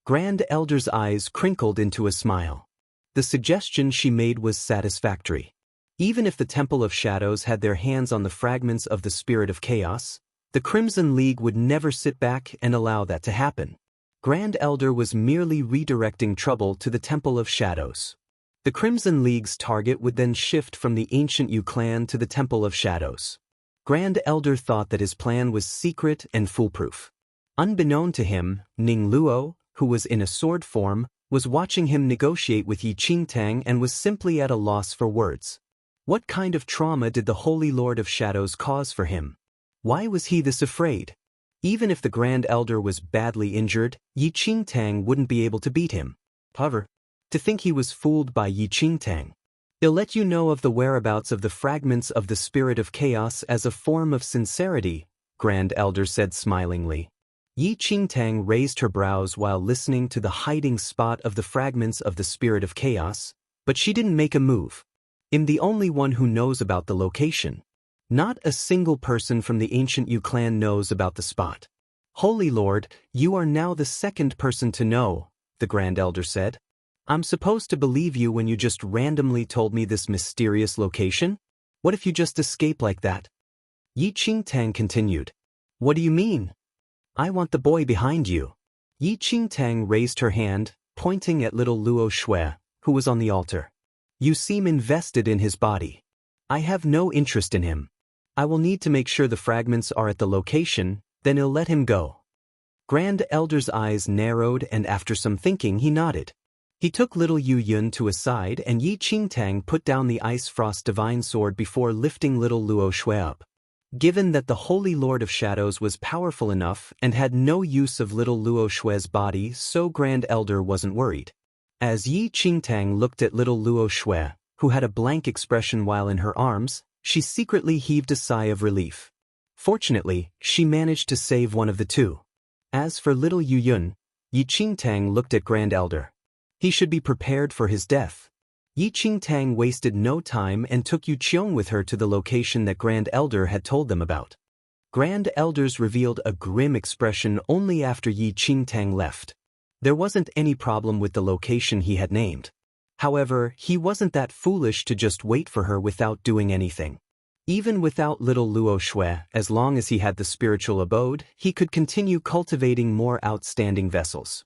Grand Elder's eyes crinkled into a smile. The suggestion she made was satisfactory. Even if the Temple of Shadows had their hands on the fragments of the spirit of chaos, the Crimson League would never sit back and allow that to happen. Grand Elder was merely redirecting trouble to the Temple of Shadows. The Crimson League's target would then shift from the ancient Yu clan to the Temple of Shadows. Grand Elder thought that his plan was secret and foolproof. Unbeknown to him, Ning Luo, who was in a sword form, was watching him negotiate with Yi Qingtang and was simply at a loss for words. What kind of trauma did the Holy Lord of Shadows cause for him? Why was he this afraid? Even if the Grand Elder was badly injured, Yi Qingtang wouldn't be able to beat him. However, to think he was fooled by Yi Qingtang. He'll let you know of the whereabouts of the fragments of the spirit of chaos as a form of sincerity, Grand Elder said smilingly. Yi Qingtang raised her brows while listening to the hiding spot of the fragments of the spirit of chaos, but she didn't make a move. I'm the only one who knows about the location. Not a single person from the ancient Yu clan knows about the spot. Holy Lord, you are now the second person to know, the Grand Elder said. I'm supposed to believe you when you just randomly told me this mysterious location? What if you just escape like that? Yi Qingtang continued. What do you mean? I want the boy behind you. Yi Qingtang raised her hand, pointing at little Luo Shui, who was on the altar. You seem invested in his body. I have no interest in him. I will need to make sure the fragments are at the location, then I'll let him go. Grand Elder's eyes narrowed and after some thinking he nodded. He took little Yu Yun to a side and Yi Qingtang put down the Ice Frost Divine Sword before lifting little Luo Shui up. Given that the Holy Lord of Shadows was powerful enough and had no use of little Luo Shui's body, so Grand Elder wasn't worried. As Yi Qingtang looked at little Luo Shui, who had a blank expression while in her arms, she secretly heaved a sigh of relief. Fortunately, she managed to save one of the two. As for little Yu Yun, Yi Qingtang looked at Grand Elder. He should be prepared for his death. Yi Qingtang wasted no time and took Yu Qiong with her to the location that Grand Elder had told them about. Grand Elders revealed a grim expression only after Yi Qingtang left. There wasn't any problem with the location he had named. However, he wasn't that foolish to just wait for her without doing anything. Even without little Luo Shui, as long as he had the spiritual abode, he could continue cultivating more outstanding vessels.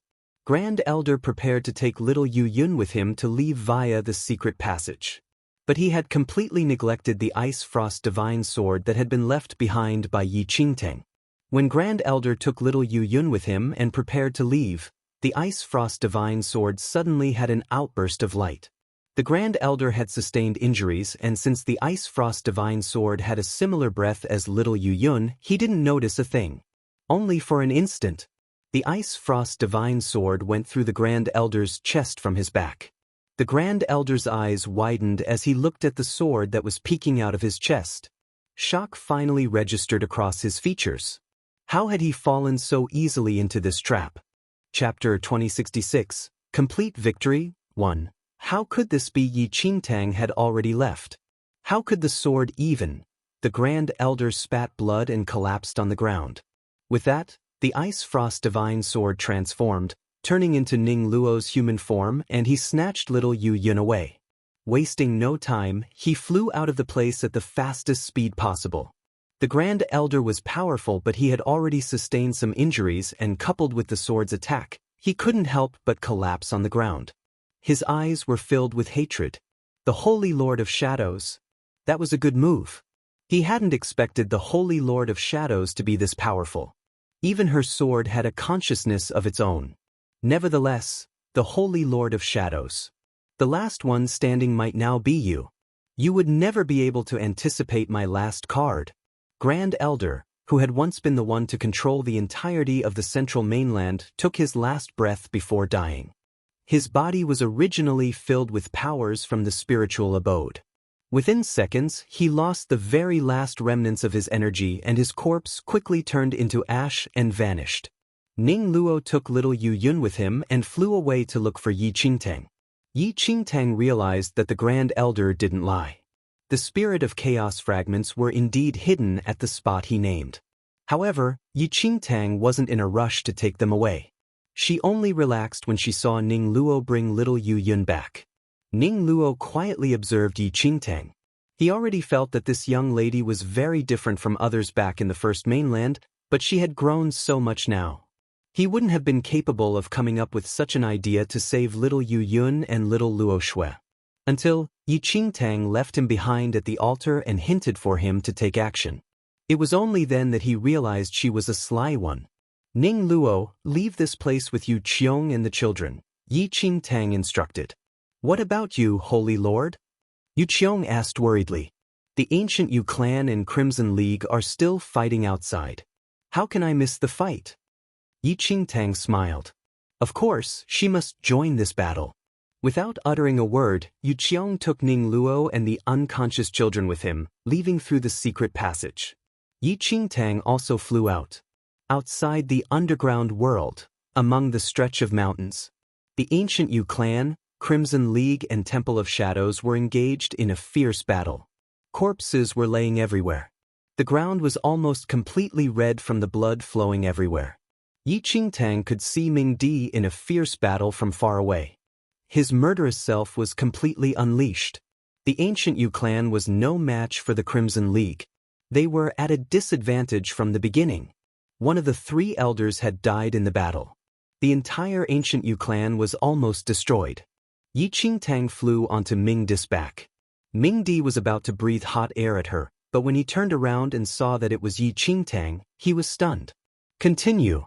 Grand Elder prepared to take little Yu Yun with him to leave via the secret passage. But he had completely neglected the Ice Frost Divine Sword that had been left behind by Yi Qingtang. When Grand Elder took little Yu Yun with him and prepared to leave, the Ice Frost Divine Sword suddenly had an outburst of light. The Grand Elder had sustained injuries, and since the Ice Frost Divine Sword had a similar breath as little Yu Yun, he didn't notice a thing. Only for an instant. The Ice Frost Divine Sword went through the Grand Elder's chest from his back. The Grand Elder's eyes widened as he looked at the sword that was peeking out of his chest. Shock finally registered across his features. How had he fallen so easily into this trap? Chapter 2066, Complete Victory 1. How could this be? Yi Qingtang had already left. How could the sword even? The Grand Elder spat blood and collapsed on the ground. With that, the Ice Frost Divine Sword transformed, turning into Ning Luo's human form, and he snatched little Yu Yun away. Wasting no time, he flew out of the place at the fastest speed possible. The Grand Elder was powerful, but he had already sustained some injuries, and coupled with the sword's attack, he couldn't help but collapse on the ground. His eyes were filled with hatred. The Holy Lord of Shadows. That was a good move. He hadn't expected the Holy Lord of Shadows to be this powerful. Even her sword had a consciousness of its own. Nevertheless, the Holy Lord of Shadows. The last one standing might now be you. You would never be able to anticipate my last card. Grand Elder, who had once been the one to control the entirety of the central mainland, took his last breath before dying. His body was originally filled with powers from the spiritual abode. Within seconds, he lost the very last remnants of his energy and his corpse quickly turned into ash and vanished. Ning Luo took little Yu Yun with him and flew away to look for Yi Qingtang. Yi Qingtang realized that the Grand Elder didn't lie. The spirit of chaos fragments were indeed hidden at the spot he named. However, Yi Qingtang wasn't in a rush to take them away. She only relaxed when she saw Ning Luo bring little Yu Yun back. Ning Luo quietly observed Yi Qingtang. He already felt that this young lady was very different from others back in the first mainland, but she had grown so much now. He wouldn't have been capable of coming up with such an idea to save little Yu Yun and little Luo Shui. Until Yi Qingtang left him behind at the altar and hinted for him to take action. It was only then that he realized she was a sly one. Ning Luo, leave this place with Yu Qiong and the children, Yi Qingtang instructed. What about you, Holy Lord? Yu Qiong asked worriedly. The ancient Yu clan and Crimson League are still fighting outside. How can I miss the fight? Yi Qingtang smiled. Of course, she must join this battle. Without uttering a word, Yu Qiong took Ning Luo and the unconscious children with him, leaving through the secret passage. Yi Qingtang also flew out. Outside the underground world, among the stretch of mountains, the ancient Yu clan, Crimson League and Temple of Shadows were engaged in a fierce battle. Corpses were laying everywhere. The ground was almost completely red from the blood flowing everywhere. Yi Qingtang could see Ming Di in a fierce battle from far away. His murderous self was completely unleashed. The ancient Yu clan was no match for the Crimson League. They were at a disadvantage from the beginning. One of the 3 elders had died in the battle. The entire ancient Yu clan was almost destroyed. Yi Qingtang flew onto Ming Di's back. Ming Di was about to breathe hot air at her, but when he turned around and saw that it was Yi Qingtang, he was stunned. Continue.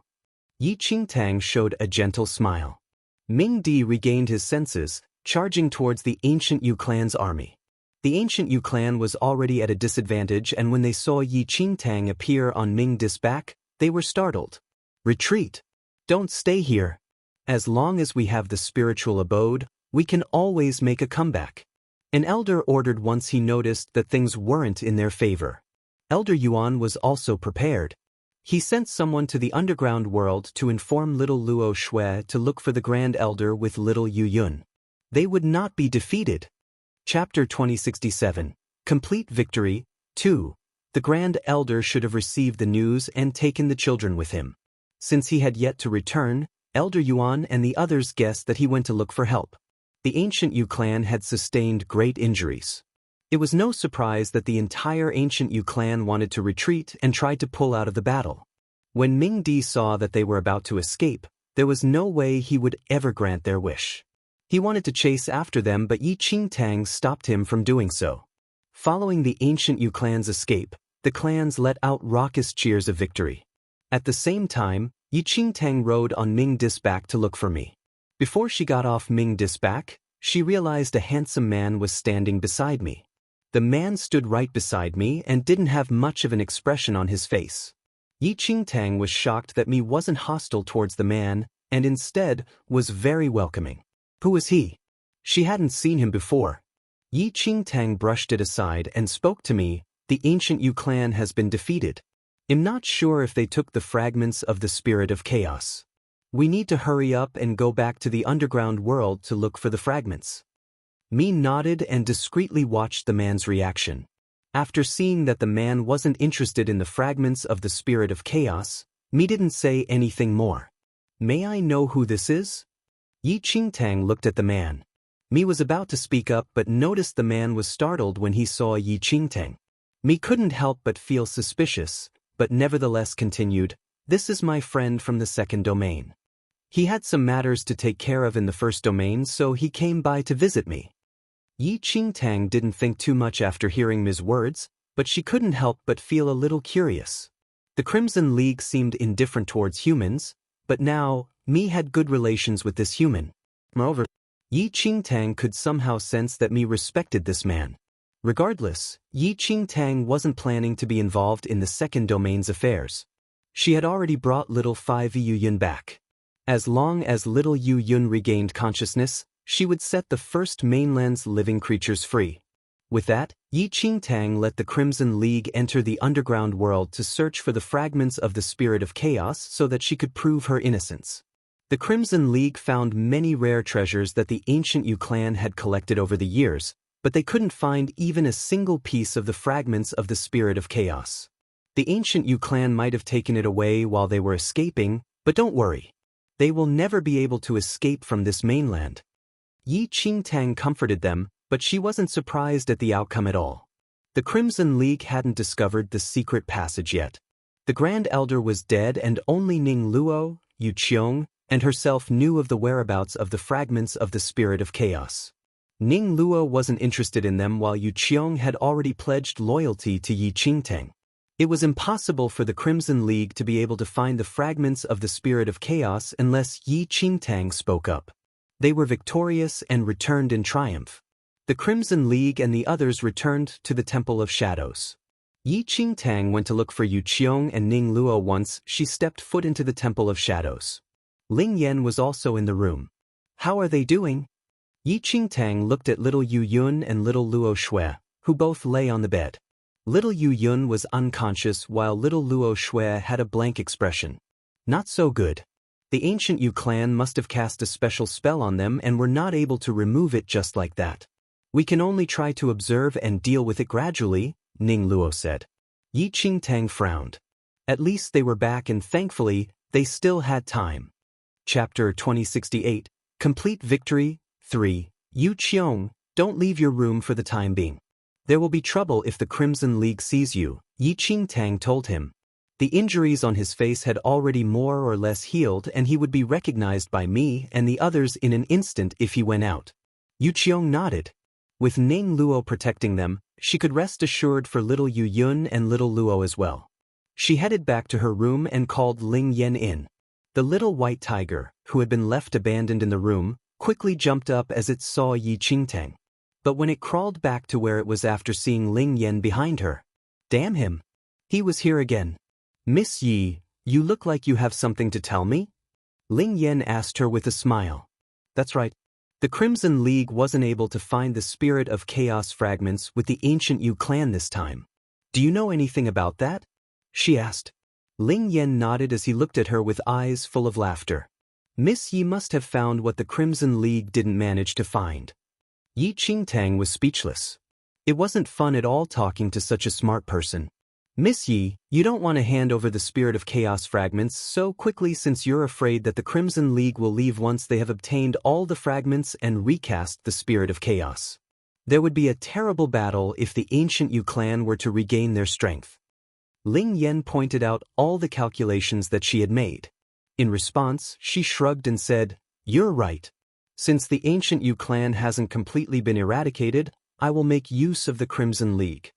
Yi Qingtang showed a gentle smile. Ming Di regained his senses, charging towards the ancient Yu clan's army. The ancient Yu clan was already at a disadvantage, and when they saw Yi Qingtang appear on Ming Di's back, they were startled. Retreat. Don't stay here. As long as we have the spiritual abode, we can always make a comeback. An elder ordered once he noticed that things weren't in their favor. Elder Yuan was also prepared. He sent someone to the underground world to inform little Luo Shui to look for the Grand Elder with little Yu Yun. They would not be defeated. Chapter 2067. Complete Victory. 2. The Grand Elder should have received the news and taken the children with him. Since he had yet to return, Elder Yuan and the others guessed that he went to look for help. The ancient Yu clan had sustained great injuries. It was no surprise that the entire ancient Yu clan wanted to retreat and tried to pull out of the battle. When Ming Di saw that they were about to escape, there was no way he would ever grant their wish. He wanted to chase after them, but Yi Qingtang stopped him from doing so. Following the ancient Yu clan's escape, the clans let out raucous cheers of victory. At the same time, Yi Qingtang rode on Ming Di's back to look for me. Before she got off Ming Di's back, she realized a handsome man was standing beside me. The man stood right beside me and didn't have much of an expression on his face. Yi Qingtang was shocked that me wasn't hostile towards the man, and instead was very welcoming. Who was he? She hadn't seen him before. Yi Qingtang brushed it aside and spoke to me. The ancient Yu clan has been defeated. I'm not sure if they took the fragments of the spirit of chaos. We need to hurry up and go back to the underground world to look for the fragments. Me nodded and discreetly watched the man's reaction. After seeing that the man wasn't interested in the fragments of the spirit of chaos, me didn't say anything more. May I know who this is? Yi Qingtang looked at the man. Me was about to speak up but noticed the man was startled when he saw Yi Qingtang. Me couldn't help but feel suspicious, but nevertheless continued, "This is my friend from the second domain. He had some matters to take care of in the first domain, so he came by to visit me. Yi Qingtang didn't think too much after hearing Mi's words, but she couldn't help but feel a little curious. The Crimson League seemed indifferent towards humans, but now, Mi had good relations with this human. Moreover, Yi Qingtang could somehow sense that Mi respected this man. Regardless, Yi Qingtang wasn't planning to be involved in the second domain's affairs. She had already brought little 5 Yu Yun back. As long as little Yu Yun regained consciousness, she would set the first mainland's living creatures free. With that, Yi Qingtang let the Crimson League enter the underground world to search for the fragments of the spirit of chaos so that she could prove her innocence. The Crimson League found many rare treasures that the ancient Yu clan had collected over the years, but they couldn't find even a single piece of the fragments of the spirit of chaos. The ancient Yu clan might have taken it away while they were escaping, but don't worry. They will never be able to escape from this mainland. Yi Qingtang comforted them, but she wasn't surprised at the outcome at all. The Crimson League hadn't discovered the secret passage yet. The Grand Elder was dead and only Ning Luo, Yu Qiong, and herself knew of the whereabouts of the fragments of the spirit of chaos. Ning Luo wasn't interested in them while Yu Qiong had already pledged loyalty to Yi Qingtang. It was impossible for the Crimson League to be able to find the fragments of the spirit of chaos unless Yi Qingtang spoke up. They were victorious and returned in triumph. The Crimson League and the others returned to the Temple of Shadows. Yi Qingtang went to look for Yu Qiong and Ning Luo once she stepped foot into the Temple of Shadows. Ling Yan was also in the room. How are they doing? Yi Qingtang looked at little Yu Yun and little Luo Shui, who both lay on the bed. Little Yu Yun was unconscious while little Luo Shui had a blank expression. Not so good. The ancient Yu clan must have cast a special spell on them and were not able to remove it just like that. We can only try to observe and deal with it gradually, Ning Luo said. Yi Qingtang frowned. At least they were back and thankfully, they still had time. Chapter 2068, Complete Victory, 3. Yu Qiong, don't leave your room for the time being. There will be trouble if the Crimson League sees you, Yi Qingtang told him. The injuries on his face had already more or less healed and he would be recognized by me and the others in an instant if he went out. Yu Qiong nodded. With Ning Luo protecting them, she could rest assured for little Yu Yun and little Luo as well. She headed back to her room and called Ling Yan in. The little white tiger, who had been left abandoned in the room, quickly jumped up as it saw Yi Qingtang. But when it crawled back to where it was after seeing Ling Yan behind her. Damn him. He was here again. Miss Yi, you look like you have something to tell me? Ling Yan asked her with a smile. That's right. The Crimson League wasn't able to find the spirit of chaos fragments with the ancient Yu clan this time. Do you know anything about that? She asked. Ling Yan nodded as he looked at her with eyes full of laughter. Miss Yi must have found what the Crimson League didn't manage to find. Yi Qingtang was speechless. It wasn't fun at all talking to such a smart person. Miss Yi, you don't want to hand over the spirit of chaos fragments so quickly since you're afraid that the Crimson League will leave once they have obtained all the fragments and recast the spirit of chaos. There would be a terrible battle if the ancient Yu clan were to regain their strength. Ling Yan pointed out all the calculations that she had made. In response, she shrugged and said, You're right. Since the ancient Yu clan hasn't completely been eradicated, I will make use of the Crimson League.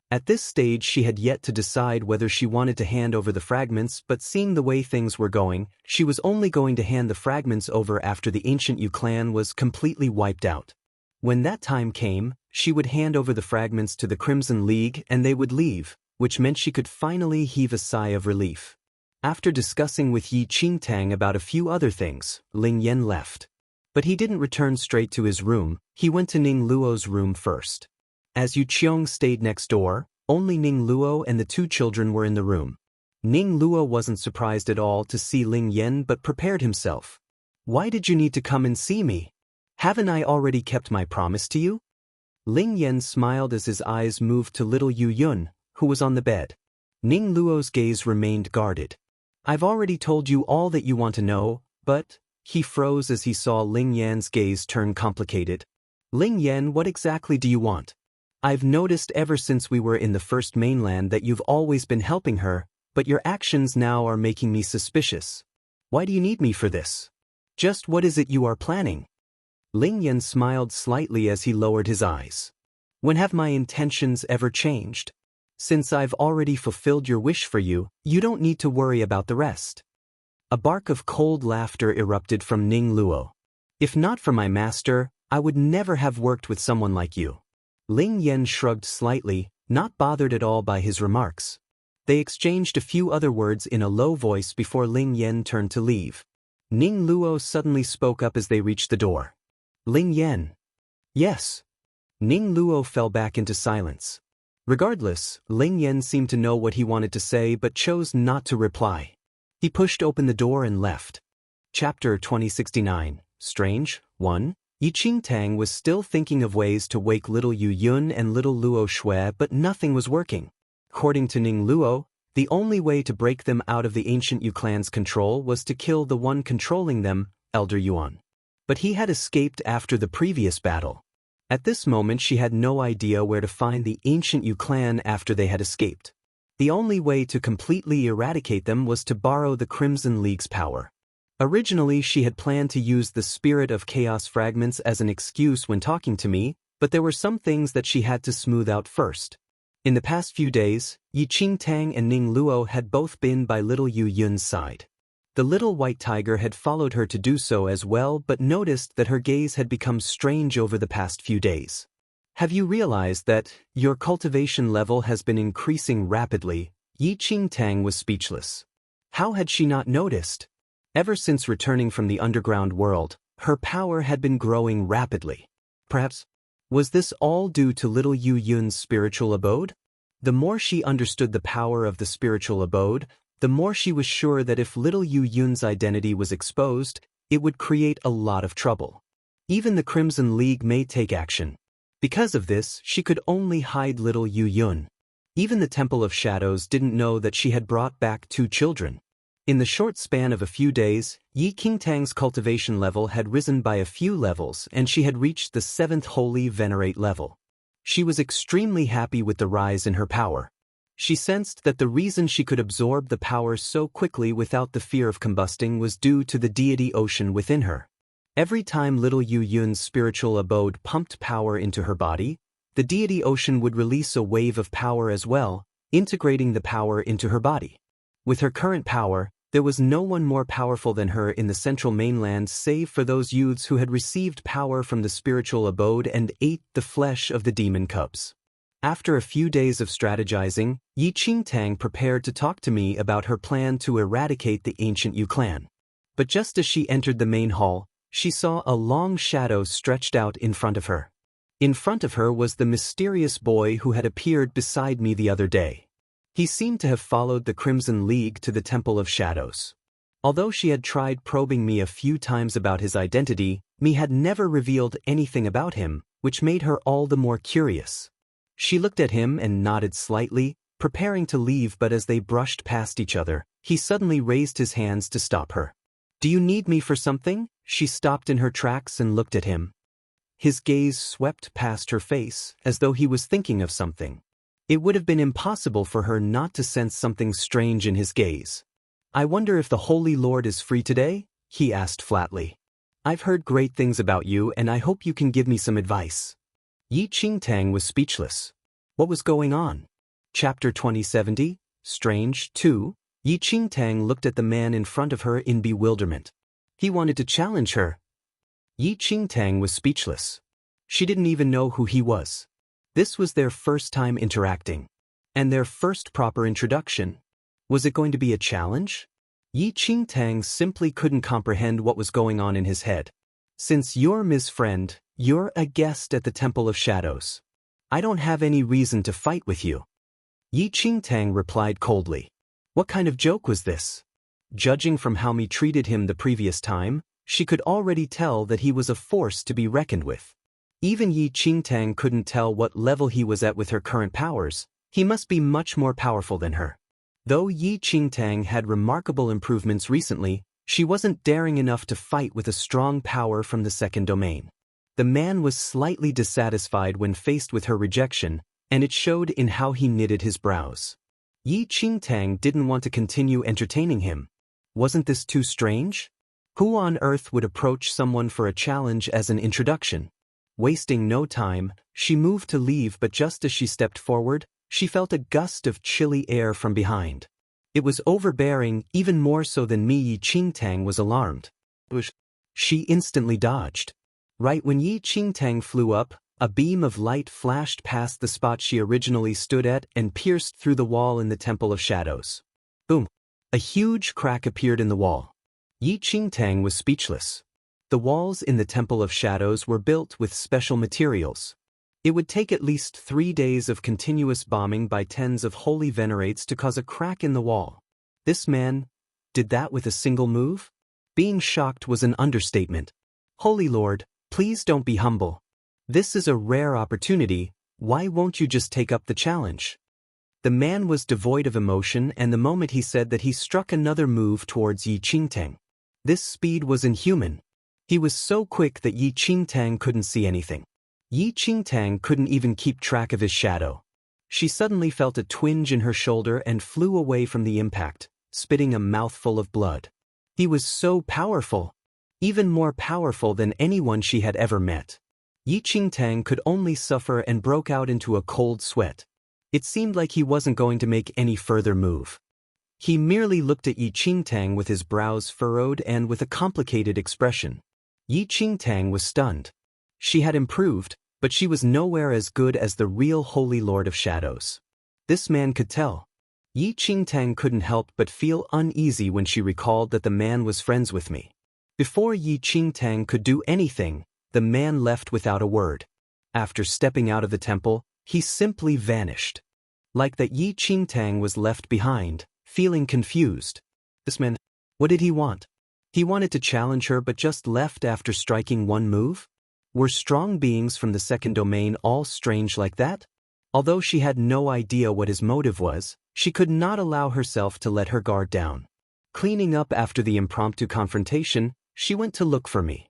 At this stage she had yet to decide whether she wanted to hand over the fragments, but seeing the way things were going, she was only going to hand the fragments over after the ancient Yu clan was completely wiped out. When that time came, she would hand over the fragments to the Crimson League and they would leave, which meant she could finally heave a sigh of relief. After discussing with Yi Qingtang about a few other things, Ling Yan left. But he didn't return straight to his room, he went to Ning Luo's room first. As Yu Qiong stayed next door, only Ning Luo and the 2 children were in the room. Ning Luo wasn't surprised at all to see Ling Yan but prepared himself. Why did you need to come and see me? Haven't I already kept my promise to you? Ling Yan smiled as his eyes moved to little Yu Yun, who was on the bed. Ning Luo's gaze remained guarded. I've already told you all that you want to know, but... He froze as he saw Ling Yan's gaze turn complicated. Ling Yan, what exactly do you want? I've noticed ever since we were in the first mainland that you've always been helping her, but your actions now are making me suspicious. Why do you need me for this? Just what is it you are planning? Ling Yan smiled slightly as he lowered his eyes. When have my intentions ever changed? Since I've already fulfilled your wish for you, you don't need to worry about the rest. A bark of cold laughter erupted from Ning Luo. If not for my master, I would never have worked with someone like you. Ling Yan shrugged slightly, not bothered at all by his remarks. They exchanged a few other words in a low voice before Ling Yan turned to leave. Ning Luo suddenly spoke up as they reached the door. Ling Yan. Yes. Ning Luo fell back into silence. Regardless, Ling Yan seemed to know what he wanted to say but chose not to reply. He pushed open the door and left. Chapter 2069, Strange, 1. Yi Qingtang was still thinking of ways to wake little Yu Yun and little Luo Shui, but nothing was working. According to Ning Luo, the only way to break them out of the ancient Yu clan's control was to kill the one controlling them, Elder Yuan. But he had escaped after the previous battle. At this moment she had no idea where to find the ancient Yu clan after they had escaped. The only way to completely eradicate them was to borrow the Crimson League's power. Originally she had planned to use the Spirit of Chaos fragments as an excuse when talking to me, but there were some things that she had to smooth out first. In the past few days, Yi Qingtang and Ning Luo had both been by little Yu Yun's side. The little white tiger had followed her to do so as well but noticed that her gaze had become strange over the past few days. Have you realized that your cultivation level has been increasing rapidly? Yi Qingtang was speechless. How had she not noticed? Ever since returning from the underground world, her power had been growing rapidly. Perhaps, was this all due to little Yu Yun's spiritual abode? The more she understood the power of the spiritual abode, the more she was sure that if little Yu Yun's identity was exposed, it would create a lot of trouble. Even the Crimson League may take action. Because of this, she could only hide little Yu Yun. Even the Temple of Shadows didn't know that she had brought back 2 children. In the short span of a few days, Yi Qingtang's cultivation level had risen by a few levels and she had reached the 7th Holy Venerate level. She was extremely happy with the rise in her power. She sensed that the reason she could absorb the power so quickly without the fear of combusting was due to the deity ocean within her. Every time little Yu Yun's spiritual abode pumped power into her body, the deity ocean would release a wave of power as well, integrating the power into her body. With her current power, there was no one more powerful than her in the central mainland save for those youths who had received power from the spiritual abode and ate the flesh of the demon cubs. After a few days of strategizing, Yi Qingtang prepared to talk to me about her plan to eradicate the ancient Yu clan. But just as she entered the main hall, she saw a long shadow stretched out in front of her. In front of her was the mysterious boy who had appeared beside me the other day. He seemed to have followed the Crimson League to the Temple of Shadows. Although she had tried probing me a few times about his identity, me had never revealed anything about him, which made her all the more curious. She looked at him and nodded slightly, preparing to leave, but as they brushed past each other, he suddenly raised his hands to stop her. "Do you need me for something?" She stopped in her tracks and looked at him. His gaze swept past her face, as though he was thinking of something. It would have been impossible for her not to sense something strange in his gaze. "I wonder if the Holy Lord is free today?" he asked flatly. "I've heard great things about you and I hope you can give me some advice." Yi Qingtang was speechless. What was going on? Chapter 2070, Strange, 2. Yi Qingtang looked at the man in front of her in bewilderment. He wanted to challenge her. Yi Qingtang was speechless. She didn't even know who he was. This was their first time interacting. And their first proper introduction. Was it going to be a challenge? Yi Qingtang simply couldn't comprehend what was going on in his head. "Since you're Ms. Friend, you're a guest at the Temple of Shadows. I don't have any reason to fight with you." Yi Qingtang replied coldly. What kind of joke was this? Judging from how me treated him the previous time, she could already tell that he was a force to be reckoned with. Even Yi Qingtang couldn't tell what level he was at with her current powers. He must be much more powerful than her. Though Yi Qingtang had remarkable improvements recently, she wasn't daring enough to fight with a strong power from the second domain. The man was slightly dissatisfied when faced with her rejection, and it showed in how he knitted his brows. Yi Qingtang didn't want to continue entertaining him. Wasn't this too strange? Who on earth would approach someone for a challenge as an introduction? Wasting no time, she moved to leave, but just as she stepped forward, she felt a gust of chilly air from behind. It was overbearing, even more so than Yi Qingtang was alarmed. She instantly dodged. Right when Yi Qingtang flew up, a beam of light flashed past the spot she originally stood at and pierced through the wall in the Temple of Shadows. Boom! A huge crack appeared in the wall. Yi Qingtang was speechless. The walls in the Temple of Shadows were built with special materials. It would take at least 3 days of continuous bombing by tens of holy venerates to cause a crack in the wall. This man did that with a single move? Being shocked was an understatement. Holy Lord, please don't be humble. This is a rare opportunity, why won't you just take up the challenge? The man was devoid of emotion, and the moment he said that, he struck another move towards Yi Qingtang. This speed was inhuman. He was so quick that Yi Qingtang couldn't see anything. Yi Qingtang couldn't even keep track of his shadow. She suddenly felt a twinge in her shoulder and flew away from the impact, spitting a mouthful of blood. He was so powerful. Even more powerful than anyone she had ever met. Yi Qingtang could only suffer and broke out into a cold sweat. It seemed like he wasn't going to make any further move. He merely looked at Yi Qingtang with his brows furrowed and with a complicated expression. Yi Qingtang was stunned. She had improved, but she was nowhere as good as the real Holy Lord of Shadows. This man could tell. Yi Qingtang couldn't help but feel uneasy when she recalled that the man was friends with me. Before Yi Qingtang could do anything, the man left without a word. After stepping out of the temple, he simply vanished. Like that, Yi Qingtang was left behind, feeling confused. This man, what did he want? He wanted to challenge her but just left after striking one move? Were strong beings from the second domain all strange like that? Although she had no idea what his motive was, she could not allow herself to let her guard down. Cleaning up after the impromptu confrontation, she went to look for me.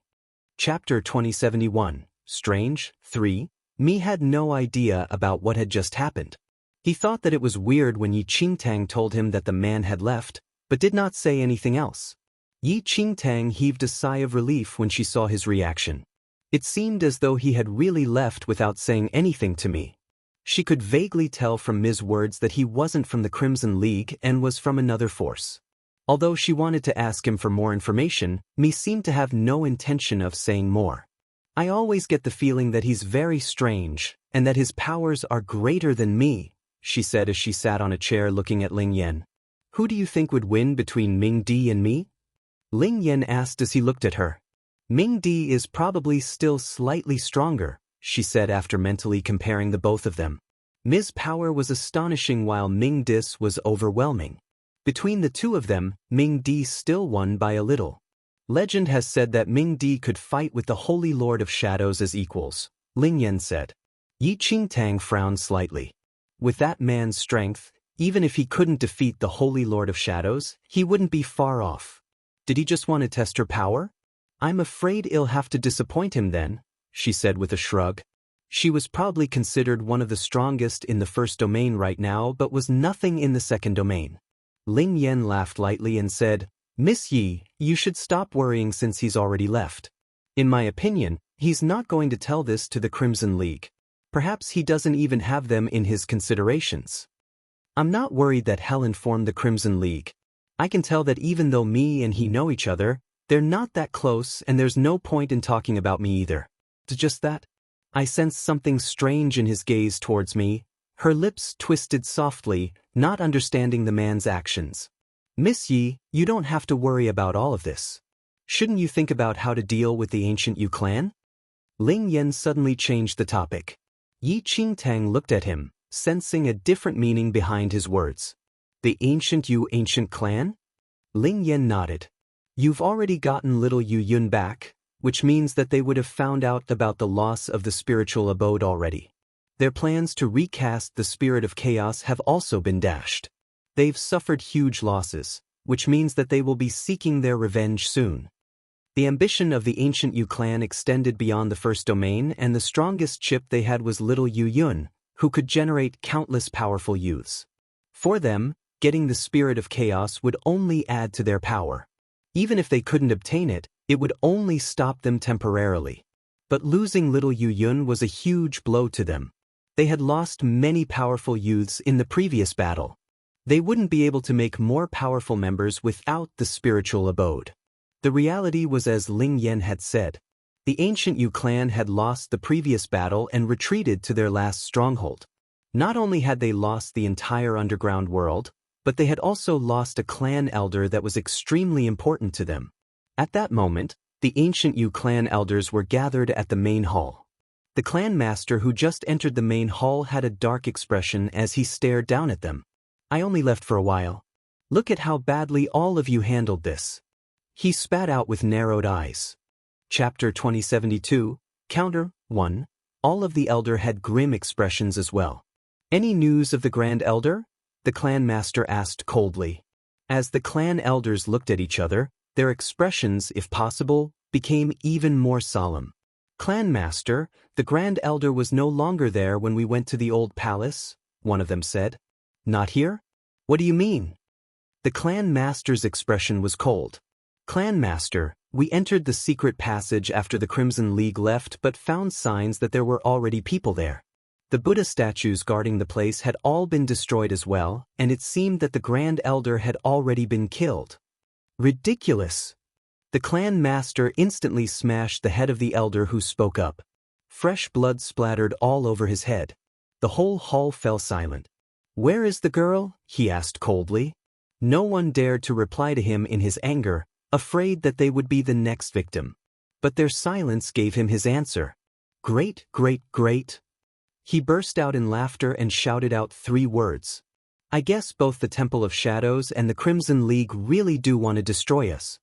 Chapter 2071, Strange, 3. Mi had no idea about what had just happened. He thought that it was weird when Yi Qingtang told him that the man had left, but did not say anything else. Yi Qingtang heaved a sigh of relief when she saw his reaction. It seemed as though he had really left without saying anything to me. She could vaguely tell from Mi's words that he wasn't from the Crimson League and was from another force. Although she wanted to ask him for more information, Mi seemed to have no intention of saying more. I always get the feeling that he's very strange, and that his powers are greater than me, she said as she sat on a chair looking at Ling Yan. Who do you think would win between Ming Di and me? Ling Yan asked as he looked at her. Ming Di is probably still slightly stronger, she said after mentally comparing the both of them. Mi's power was astonishing while Ming Dis was overwhelming. Between the two of them, Ming Di still won by a little. Legend has said that Ming Di could fight with the Holy Lord of Shadows as equals, Ling Yan said. Yi Qingtang frowned slightly. With that man's strength, even if he couldn't defeat the Holy Lord of Shadows, he wouldn't be far off. Did he just want to test her power? I'm afraid I'll have to disappoint him then, she said with a shrug. She was probably considered one of the strongest in the first domain right now but was nothing in the second domain. Ling Yan laughed lightly and said, Miss Yi, you should stop worrying since he's already left. In my opinion, he's not going to tell this to the Crimson League. Perhaps he doesn't even have them in his considerations. I'm not worried that he'll inform the Crimson League. I can tell that even though me and he know each other, they're not that close and there's no point in talking about me either. It's just that. I sensed something strange in his gaze towards me. Her lips twisted softly, not understanding the man's actions. Miss Yi, you don't have to worry about all of this. Shouldn't you think about how to deal with the ancient Yu clan? Ling Yan suddenly changed the topic. Yi Qingtang looked at him, sensing a different meaning behind his words. The ancient clan? Ling Yan nodded. You've already gotten little Yu Yun back, which means that they would have found out about the loss of the spiritual abode already. Their plans to recast the spirit of chaos have also been dashed. They've suffered huge losses, which means that they will be seeking their revenge soon. The ambition of the ancient Yu clan extended beyond the first domain, and the strongest chip they had was little Yu Yun, who could generate countless powerful youths. For them, getting the spirit of chaos would only add to their power. Even if they couldn't obtain it, it would only stop them temporarily. But losing little Yu Yun was a huge blow to them. They had lost many powerful youths in the previous battle. They wouldn't be able to make more powerful members without the spiritual abode. The reality was as Ling Yan had said. The ancient Yu clan had lost the previous battle and retreated to their last stronghold. Not only had they lost the entire underground world, but they had also lost a clan elder that was extremely important to them. At that moment, the ancient Yu clan elders were gathered at the main hall. The clan master who just entered the main hall had a dark expression as he stared down at them. I only left for a while. Look at how badly all of you handled this. He spat out with narrowed eyes. Chapter 2072, Counter 1. All of the elder had grim expressions as well. Any news of the Grand Elder? The clan master asked coldly. As the clan elders looked at each other, their expressions, if possible, became even more solemn. Clan master, the Grand Elder was no longer there when we went to the old palace, one of them said. Not here? What do you mean? The clan master's expression was cold. Clan master, we entered the secret passage after the Crimson League left but found signs that there were already people there. The Buddha statues guarding the place had all been destroyed as well, and it seemed that the Grand Elder had already been killed. Ridiculous! The clan master instantly smashed the head of the elder who spoke up. Fresh blood splattered all over his head. The whole hall fell silent. Where is the girl? He asked coldly. No one dared to reply to him in his anger, afraid that they would be the next victim. But their silence gave him his answer. Great, great, great. He burst out in laughter and shouted out 3 words. I guess both the Temple of Shadows and the Crimson League really do want to destroy us.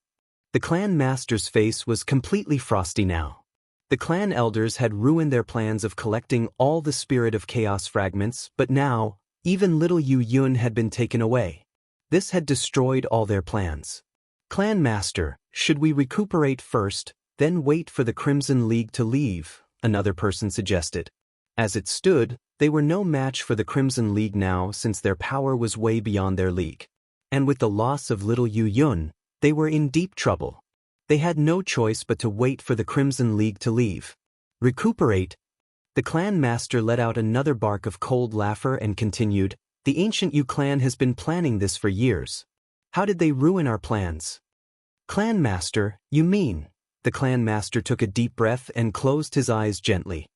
The clan master's face was completely frosty now. The clan elders had ruined their plans of collecting all the Spirit of Chaos fragments, but now, even little Yu Yun had been taken away. This had destroyed all their plans. Clan master, should we recuperate first, then wait for the Crimson League to leave? Another person suggested. As it stood, they were no match for the Crimson League now since their power was way beyond their league. And with the loss of little Yu Yun, they were in deep trouble. They had no choice but to wait for the Crimson League to leave. Recuperate? The clan master let out another bark of cold laughter and continued, the ancient Yu clan has been planning this for years. How did they ruin our plans? Clan master, you mean? The clan master took a deep breath and closed his eyes gently.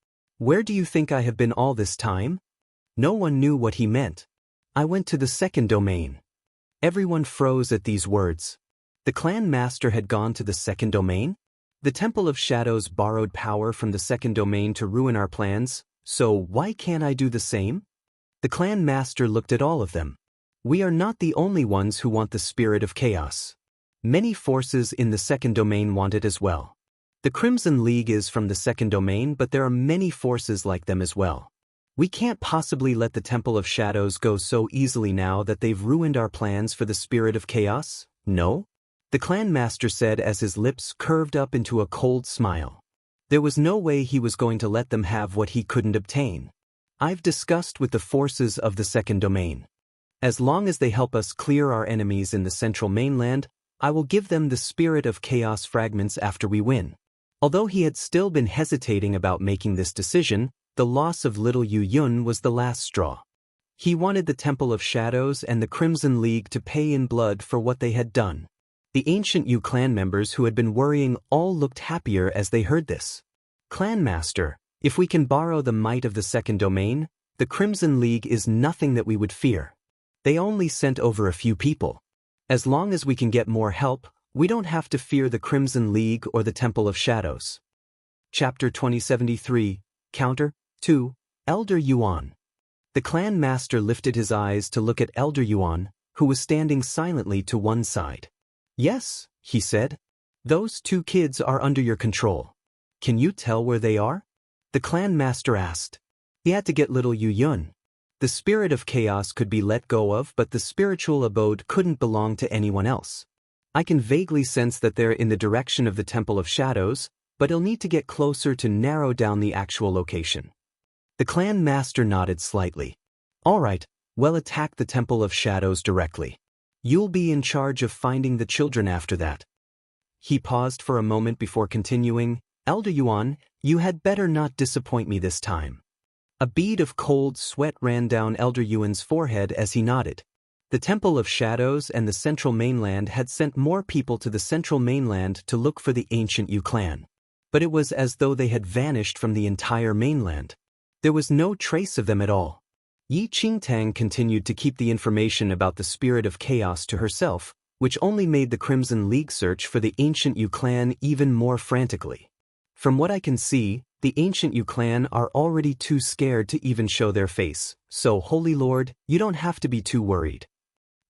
Where do you think I have been all this time? No one knew what he meant. I went to the second domain. Everyone froze at these words. The clan master had gone to the second domain? The Temple of Shadows borrowed power from the second domain to ruin our plans, so why can't I do the same? The clan master looked at all of them. We are not the only ones who want the Spirit of Chaos. Many forces in the second domain want it as well. The Crimson League is from the second domain, but there are many forces like them as well. We can't possibly let the Temple of Shadows go so easily now that they've ruined our plans for the Spirit of Chaos, no? The clan master said as his lips curved up into a cold smile. There was no way he was going to let them have what he couldn't obtain. I've discussed with the forces of the second domain. As long as they help us clear our enemies in the central mainland, I will give them the Spirit of Chaos fragments after we win. Although he had still been hesitating about making this decision, the loss of little Yu Yun was the last straw. He wanted the Temple of Shadows and the Crimson League to pay in blood for what they had done. The ancient Yu clan members who had been worrying all looked happier as they heard this. Clan master, if we can borrow the might of the second domain, the Crimson League is nothing that we would fear. They only sent over a few people. As long as we can get more help, we don't have to fear the Crimson League or the Temple of Shadows. Chapter 2073, Counter 2, Elder Yuan. The clan master lifted his eyes to look at Elder Yuan, who was standing silently to one side. Yes, he said. Those 2 kids are under your control. Can you tell where they are? The clan master asked. He had to get little Yu Yun. The Spirit of Chaos could be let go of, but the spiritual abode couldn't belong to anyone else. I can vaguely sense that they're in the direction of the Temple of Shadows, but he'll need to get closer to narrow down the actual location. The clan master nodded slightly. All right, well, attack the Temple of Shadows directly. You'll be in charge of finding the children after that. He paused for a moment before continuing, Elder Yuan, you had better not disappoint me this time. A bead of cold sweat ran down Elder Yuan's forehead as he nodded. The Temple of Shadows and the Central Mainland had sent more people to the Central Mainland to look for the ancient Yu clan. But it was as though they had vanished from the entire mainland. There was no trace of them at all. Yi Qingtang continued to keep the information about the spirit of chaos to herself, which only made the Crimson League search for the ancient Yu clan even more frantically. From what I can see, the ancient Yu clan are already too scared to even show their face, so Holy Lord, you don't have to be too worried.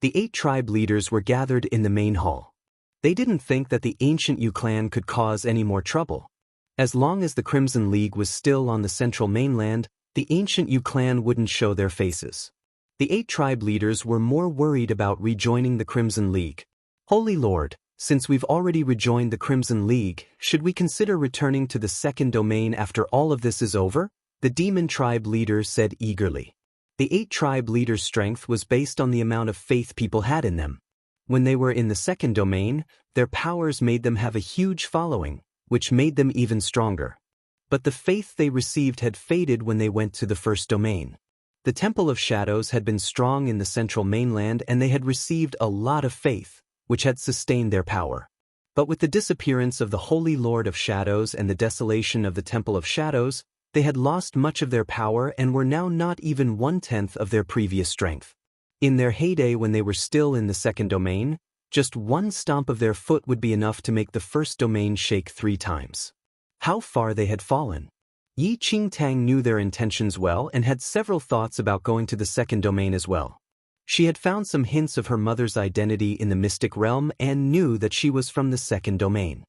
The 8 tribe leaders were gathered in the main hall. They didn't think that the ancient Yu clan could cause any more trouble. As long as the Crimson League was still on the central mainland, the ancient Yu clan wouldn't show their faces. The 8 tribe leaders were more worried about rejoining the Crimson League. Holy Lord, since we've already rejoined the Crimson League, should we consider returning to the second domain after all of this is over? The demon tribe leader said eagerly. The 8 tribe leaders' strength was based on the amount of faith people had in them. When they were in the second domain, their powers made them have a huge following, which made them even stronger. But the faith they received had faded when they went to the first domain. The Temple of Shadows had been strong in the central mainland and they had received a lot of faith, which had sustained their power. But with the disappearance of the Holy Lord of Shadows and the desolation of the Temple of Shadows, they had lost much of their power and were now not even 1/10 of their previous strength. In their heyday when they were still in the second domain, just one stomp of their foot would be enough to make the first domain shake 3 times. How far they had fallen. Yi Qingtang knew their intentions well and had several thoughts about going to the second domain as well. She had found some hints of her mother's identity in the mystic realm and knew that she was from the second domain.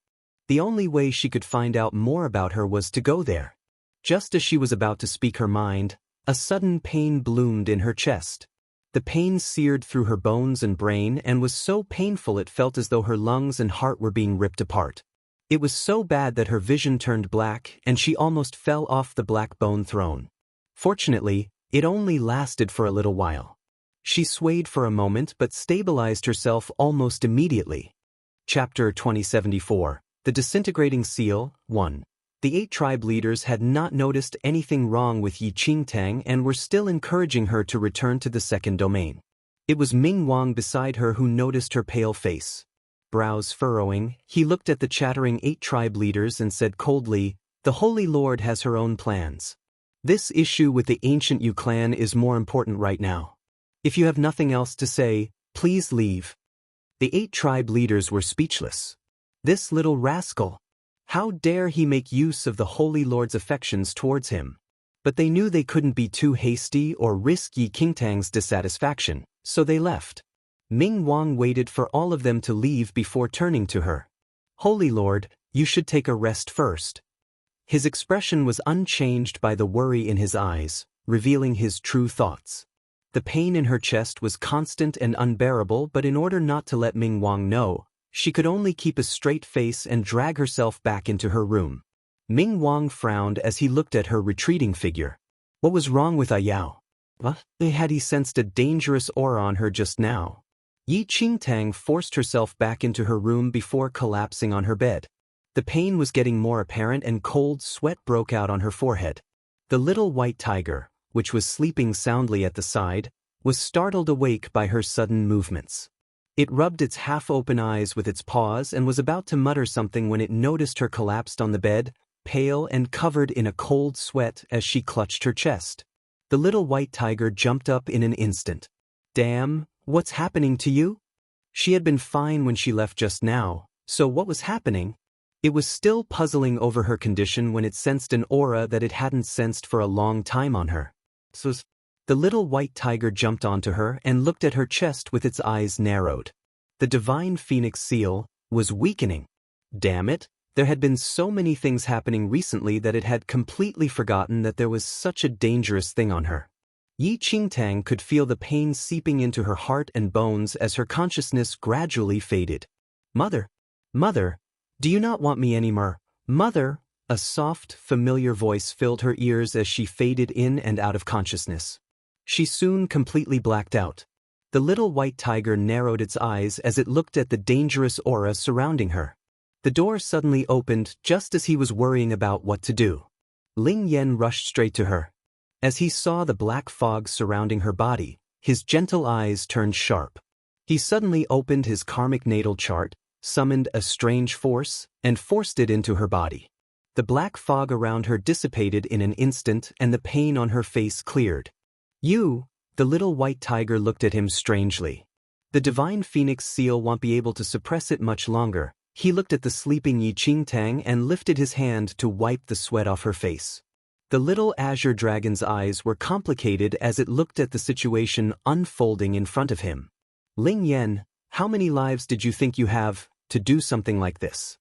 The only way she could find out more about her was to go there. Just as she was about to speak her mind, a sudden pain bloomed in her chest. The pain seared through her bones and brain and was so painful it felt as though her lungs and heart were being ripped apart. It was so bad that her vision turned black and she almost fell off the black bone throne. Fortunately, it only lasted for a little while. She swayed for a moment but stabilized herself almost immediately. Chapter 2074, The Disintegrating Seal, 1. The 8 tribe leaders had not noticed anything wrong with Yi Qingtang and were still encouraging her to return to the second domain. It was Ming Wang beside her who noticed her pale face. Brows furrowing, he looked at the chattering 8 tribe leaders and said coldly, "The Holy Lord has her own plans. This issue with the ancient Yu clan is more important right now. If you have nothing else to say, please leave." The 8 tribe leaders were speechless. This little rascal! How dare he make use of the Holy Lord's affections towards him? But they knew they couldn't be too hasty or risk Yi Qingtang's dissatisfaction, so they left. Ming Wang waited for all of them to leave before turning to her. "Holy Lord, you should take a rest first." His expression was unchanged by the worry in his eyes, revealing his true thoughts. The pain in her chest was constant and unbearable, but in order not to let Ming Wang know, she could only keep a straight face and drag herself back into her room. Ming Wang frowned as he looked at her retreating figure. What was wrong with Ayao? Had he sensed a dangerous aura on her just now? Yi Qingtang forced herself back into her room before collapsing on her bed. The pain was getting more apparent and cold sweat broke out on her forehead. The little white tiger, which was sleeping soundly at the side, was startled awake by her sudden movements. It rubbed its half-open eyes with its paws and was about to mutter something when it noticed her collapsed on the bed, pale and covered in a cold sweat as she clutched her chest. The little white tiger jumped up in an instant. "Damn, what's happening to you?" She had been fine when she left just now, so what was happening? It was still puzzling over her condition when it sensed an aura that it hadn't sensed for a long time on her. The little white tiger jumped onto her and looked at her chest with its eyes narrowed. The divine phoenix seal was weakening. Damn it, there had been so many things happening recently that it had completely forgotten that there was such a dangerous thing on her. Yi Qingtang could feel the pain seeping into her heart and bones as her consciousness gradually faded. "Mother, Mother, do you not want me anymore? Mother!" A soft, familiar voice filled her ears as she faded in and out of consciousness. She soon completely blacked out. The little white tiger narrowed its eyes as it looked at the dangerous aura surrounding her. The door suddenly opened just as he was worrying about what to do. Ling Yan rushed straight to her. As he saw the black fog surrounding her body, his gentle eyes turned sharp. He suddenly opened his karmic natal chart, summoned a strange force, and forced it into her body. The black fog around her dissipated in an instant and the pain on her face cleared. "You," the little white tiger looked at him strangely. "The divine phoenix seal won't be able to suppress it much longer." He looked at the sleeping Yi Qingtang and lifted his hand to wipe the sweat off her face. The little azure dragon's eyes were complicated as it looked at the situation unfolding in front of him. "Ling Yan, how many lives did you think you have to do something like this?"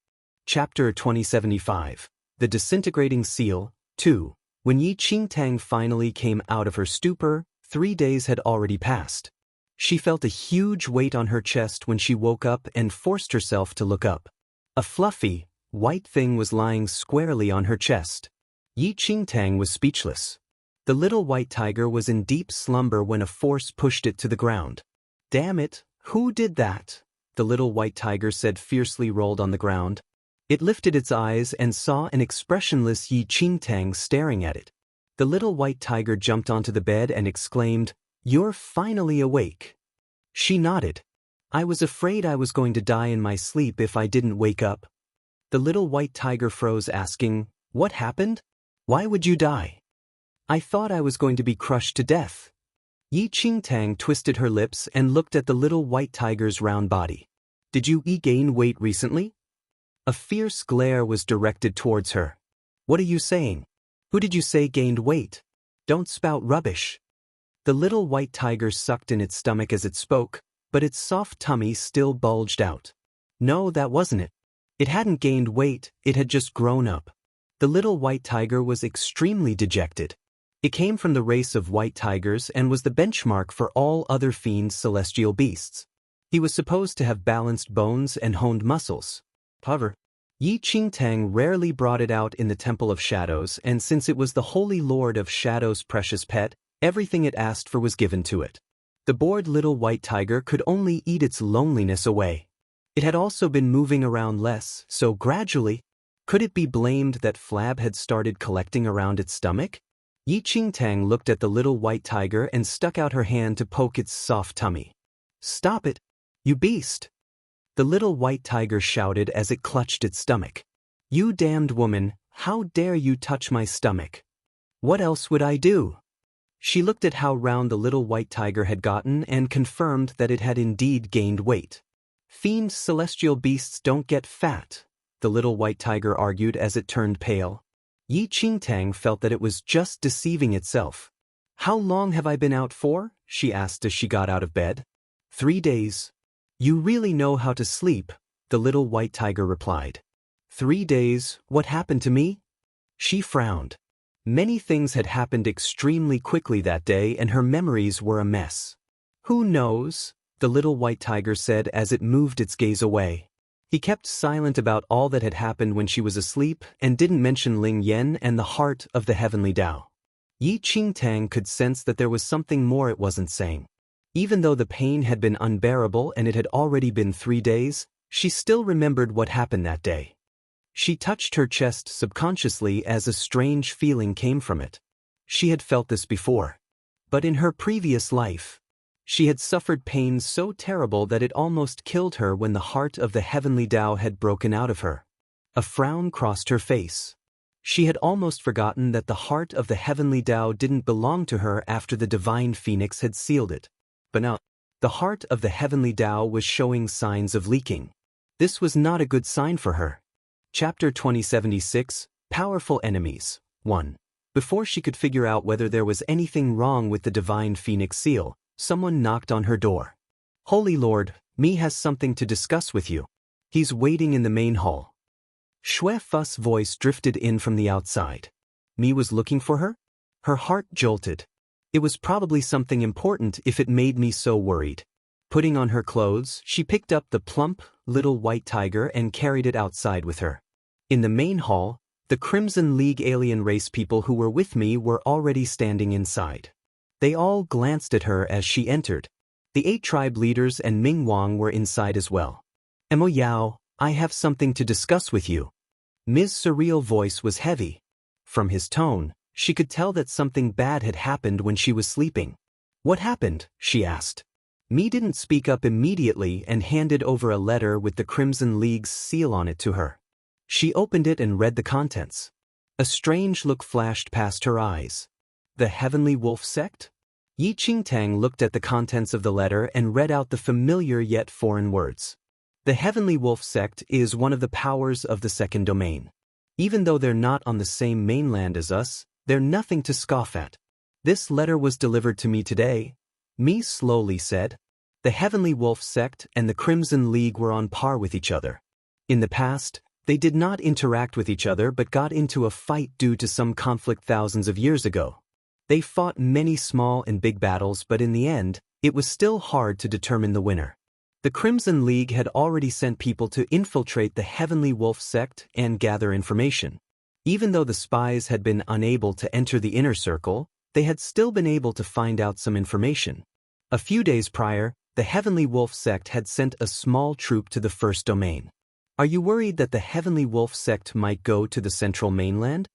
Chapter 2075. The Disintegrating Seal, 2. When Yi Qingtang finally came out of her stupor, 3 days had already passed. She felt a huge weight on her chest when she woke up and forced herself to look up. A fluffy, white thing was lying squarely on her chest. Yi Qingtang was speechless. The little white tiger was in deep slumber when a force pushed it to the ground. "Damn it, who did that?" the little white tiger said, fiercely rolled on the ground. It lifted its eyes and saw an expressionless Yi Qingtang staring at it. The little white tiger jumped onto the bed and exclaimed, "You're finally awake." She nodded. "I was afraid I was going to die in my sleep if I didn't wake up." The little white tiger froze, asking, "What happened? Why would you die?" "I thought I was going to be crushed to death." Yi Qingtang twisted her lips and looked at the little white tiger's round body. "Did you gain weight recently?" A fierce glare was directed towards her. "What are you saying? Who did you say gained weight? Don't spout rubbish." The little white tiger sucked in its stomach as it spoke, but its soft tummy still bulged out. "No, that wasn't it. It hadn't gained weight, it had just grown up." The little white tiger was extremely dejected. It came from the race of white tigers and was the benchmark for all other fiend celestial beasts. He was supposed to have balanced bones and honed muscles. However, Yi Qingtang rarely brought it out in the Temple of Shadows, and since it was the Holy Lord of Shadow's precious pet, everything it asked for was given to it. The bored little white tiger could only eat its loneliness away. It had also been moving around less, so gradually, could it be blamed that flab had started collecting around its stomach? Yi Qingtang looked at the little white tiger and stuck out her hand to poke its soft tummy. "Stop it, you beast!" the little white tiger shouted as it clutched its stomach. "You damned woman, how dare you touch my stomach? What else would I do?" She looked at how round the little white tiger had gotten and confirmed that it had indeed gained weight. "Fiend celestial beasts don't get fat," the little white tiger argued as it turned pale. Yi Qingtang felt that it was just deceiving itself. "How long have I been out for?" she asked as she got out of bed. 3 days. "You really know how to sleep," the little white tiger replied. 3 days, what happened to me?" She frowned. Many things had happened extremely quickly that day and her memories were a mess. "Who knows?" the little white tiger said as it moved its gaze away. He kept silent about all that had happened when she was asleep and didn't mention Ling Yan and the heart of the heavenly Tao. Yi Qingtang could sense that there was something more it wasn't saying. Even though the pain had been unbearable and it had already been 3 days, she still remembered what happened that day. She touched her chest subconsciously as a strange feeling came from it. She had felt this before. But in her previous life, she had suffered pain so terrible that it almost killed her when the heart of the heavenly Tao had broken out of her. A frown crossed her face. She had almost forgotten that the heart of the heavenly Tao didn't belong to her after the divine phoenix had sealed it. But now, the heart of the heavenly Tao was showing signs of leaking. This was not a good sign for her. Chapter 2076, Powerful Enemies, 1. Before she could figure out whether there was anything wrong with the divine phoenix seal, someone knocked on her door. "Holy Lord, Mi has something to discuss with you. He's waiting in the main hall." Shui Fu's voice drifted in from the outside. Mi was looking for her? Her heart jolted. It was probably something important if it made me so worried. Putting on her clothes, she picked up the plump, little white tiger and carried it outside with her. In the main hall, the Crimson League alien race people who were with me were already standing inside. They all glanced at her as she entered. The 8 tribe leaders and Ming Wang were inside as well. Emo Yao, I have something to discuss with you. Ms. Surreal voice was heavy. From his tone, she could tell that something bad had happened when she was sleeping. What happened? She asked. Mi didn't speak up immediately and handed over a letter with the Crimson League's seal on it to her. She opened it and read the contents. A strange look flashed past her eyes. The Heavenly Wolf Sect? Yi Qingtang looked at the contents of the letter and read out the familiar yet foreign words. The Heavenly Wolf Sect is one of the powers of the second domain. Even though they're not on the same mainland as us, they're nothing to scoff at. This letter was delivered to me today, Mi slowly said. The Heavenly Wolf Sect and the Crimson League were on par with each other. In the past, they did not interact with each other but got into a fight due to some conflict thousands of years ago. They fought many small and big battles, but in the end, it was still hard to determine the winner. The Crimson League had already sent people to infiltrate the Heavenly Wolf Sect and gather information. Even though the spies had been unable to enter the inner circle, they had still been able to find out some information. A few days prior, the Heavenly Wolf Sect had sent a small troop to the first domain. Are you worried that the Heavenly Wolf Sect might go to the central mainland?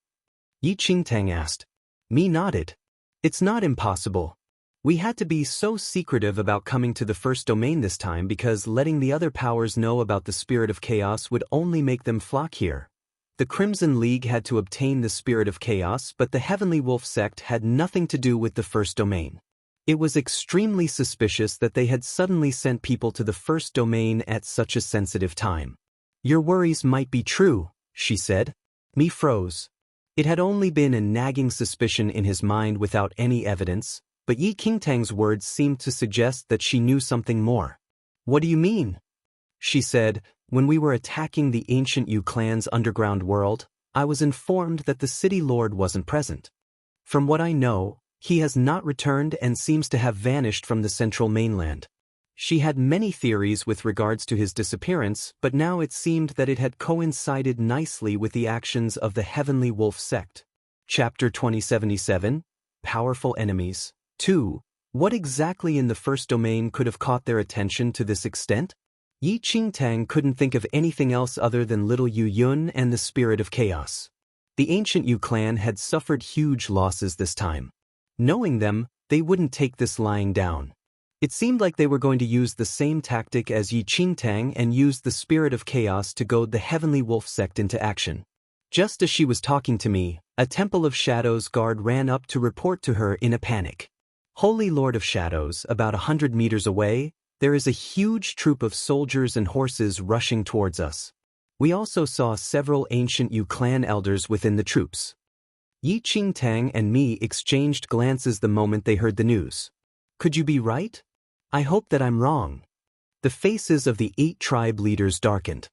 Yi Qingtang asked. Mi nodded. It's not impossible. We had to be so secretive about coming to the first domain this time because letting the other powers know about the Spirit of Chaos would only make them flock here. The Crimson League had to obtain the Spirit of Chaos, but the Heavenly Wolf Sect had nothing to do with the first domain. It was extremely suspicious that they had suddenly sent people to the first domain at such a sensitive time. Your worries might be true, she said. Mi froze. It had only been a nagging suspicion in his mind without any evidence, but Yi Qingtang's words seemed to suggest that she knew something more. What do you mean? She said, when we were attacking the ancient Yu clan's underground world, I was informed that the city lord wasn't present. From what I know, he has not returned and seems to have vanished from the central mainland. She had many theories with regards to his disappearance, but now it seemed that it had coincided nicely with the actions of the Heavenly Wolf Sect. Chapter 2077, Powerful Enemies. 2. What exactly in the first domain could have caught their attention to this extent? Yi Qingtang couldn't think of anything else other than Little Yu Yun and the Spirit of Chaos. The ancient Yu clan had suffered huge losses this time. Knowing them, they wouldn't take this lying down. It seemed like they were going to use the same tactic as Yi Qingtang and use the Spirit of Chaos to goad the Heavenly Wolf Sect into action. Just as she was talking to me, a Temple of Shadows guard ran up to report to her in a panic. Holy Lord of Shadows, about 100 meters away, there is a huge troop of soldiers and horses rushing towards us. We also saw several ancient Yu clan elders within the troops. Yi Qingtang and Mi exchanged glances the moment they heard the news. Could you be right? I hope that I'm wrong. The faces of the 8 tribe leaders darkened.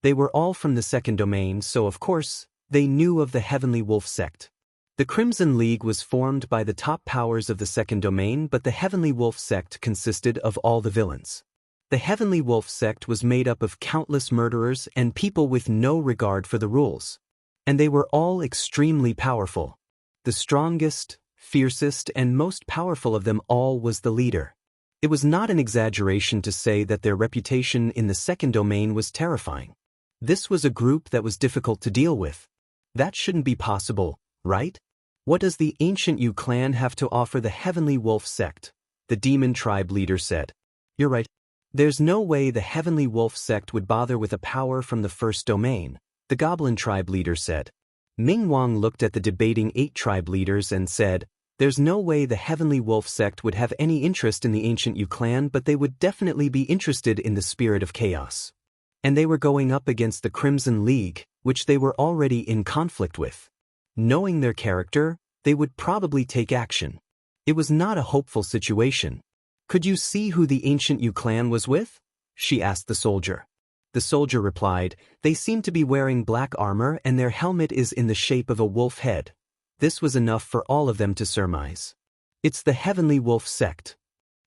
They were all from the second domain, so of course, they knew of the Heavenly Wolf Sect. The Crimson League was formed by the top powers of the second domain, but the Heavenly Wolf Sect consisted of all the villains. The Heavenly Wolf Sect was made up of countless murderers and people with no regard for the rules. And they were all extremely powerful. The strongest, fiercest, and most powerful of them all was the leader. It was not an exaggeration to say that their reputation in the second domain was terrifying. This was a group that was difficult to deal with. That shouldn't be possible, right? What does the ancient Yu clan have to offer the Heavenly Wolf Sect? The demon tribe leader said. You're right. There's no way the Heavenly Wolf Sect would bother with a power from the first domain, the goblin tribe leader said. Ming Wang looked at the debating 8 tribe leaders and said, there's no way the Heavenly Wolf Sect would have any interest in the ancient Yu clan, but they would definitely be interested in the Spirit of Chaos. And they were going up against the Crimson League, which they were already in conflict with. Knowing their character, they would probably take action. It was not a hopeful situation. Could you see who the ancient Yu clan was with? She asked the soldier. The soldier replied, they seem to be wearing black armor and their helmet is in the shape of a wolf head. This was enough for all of them to surmise. It's the Heavenly Wolf Sect.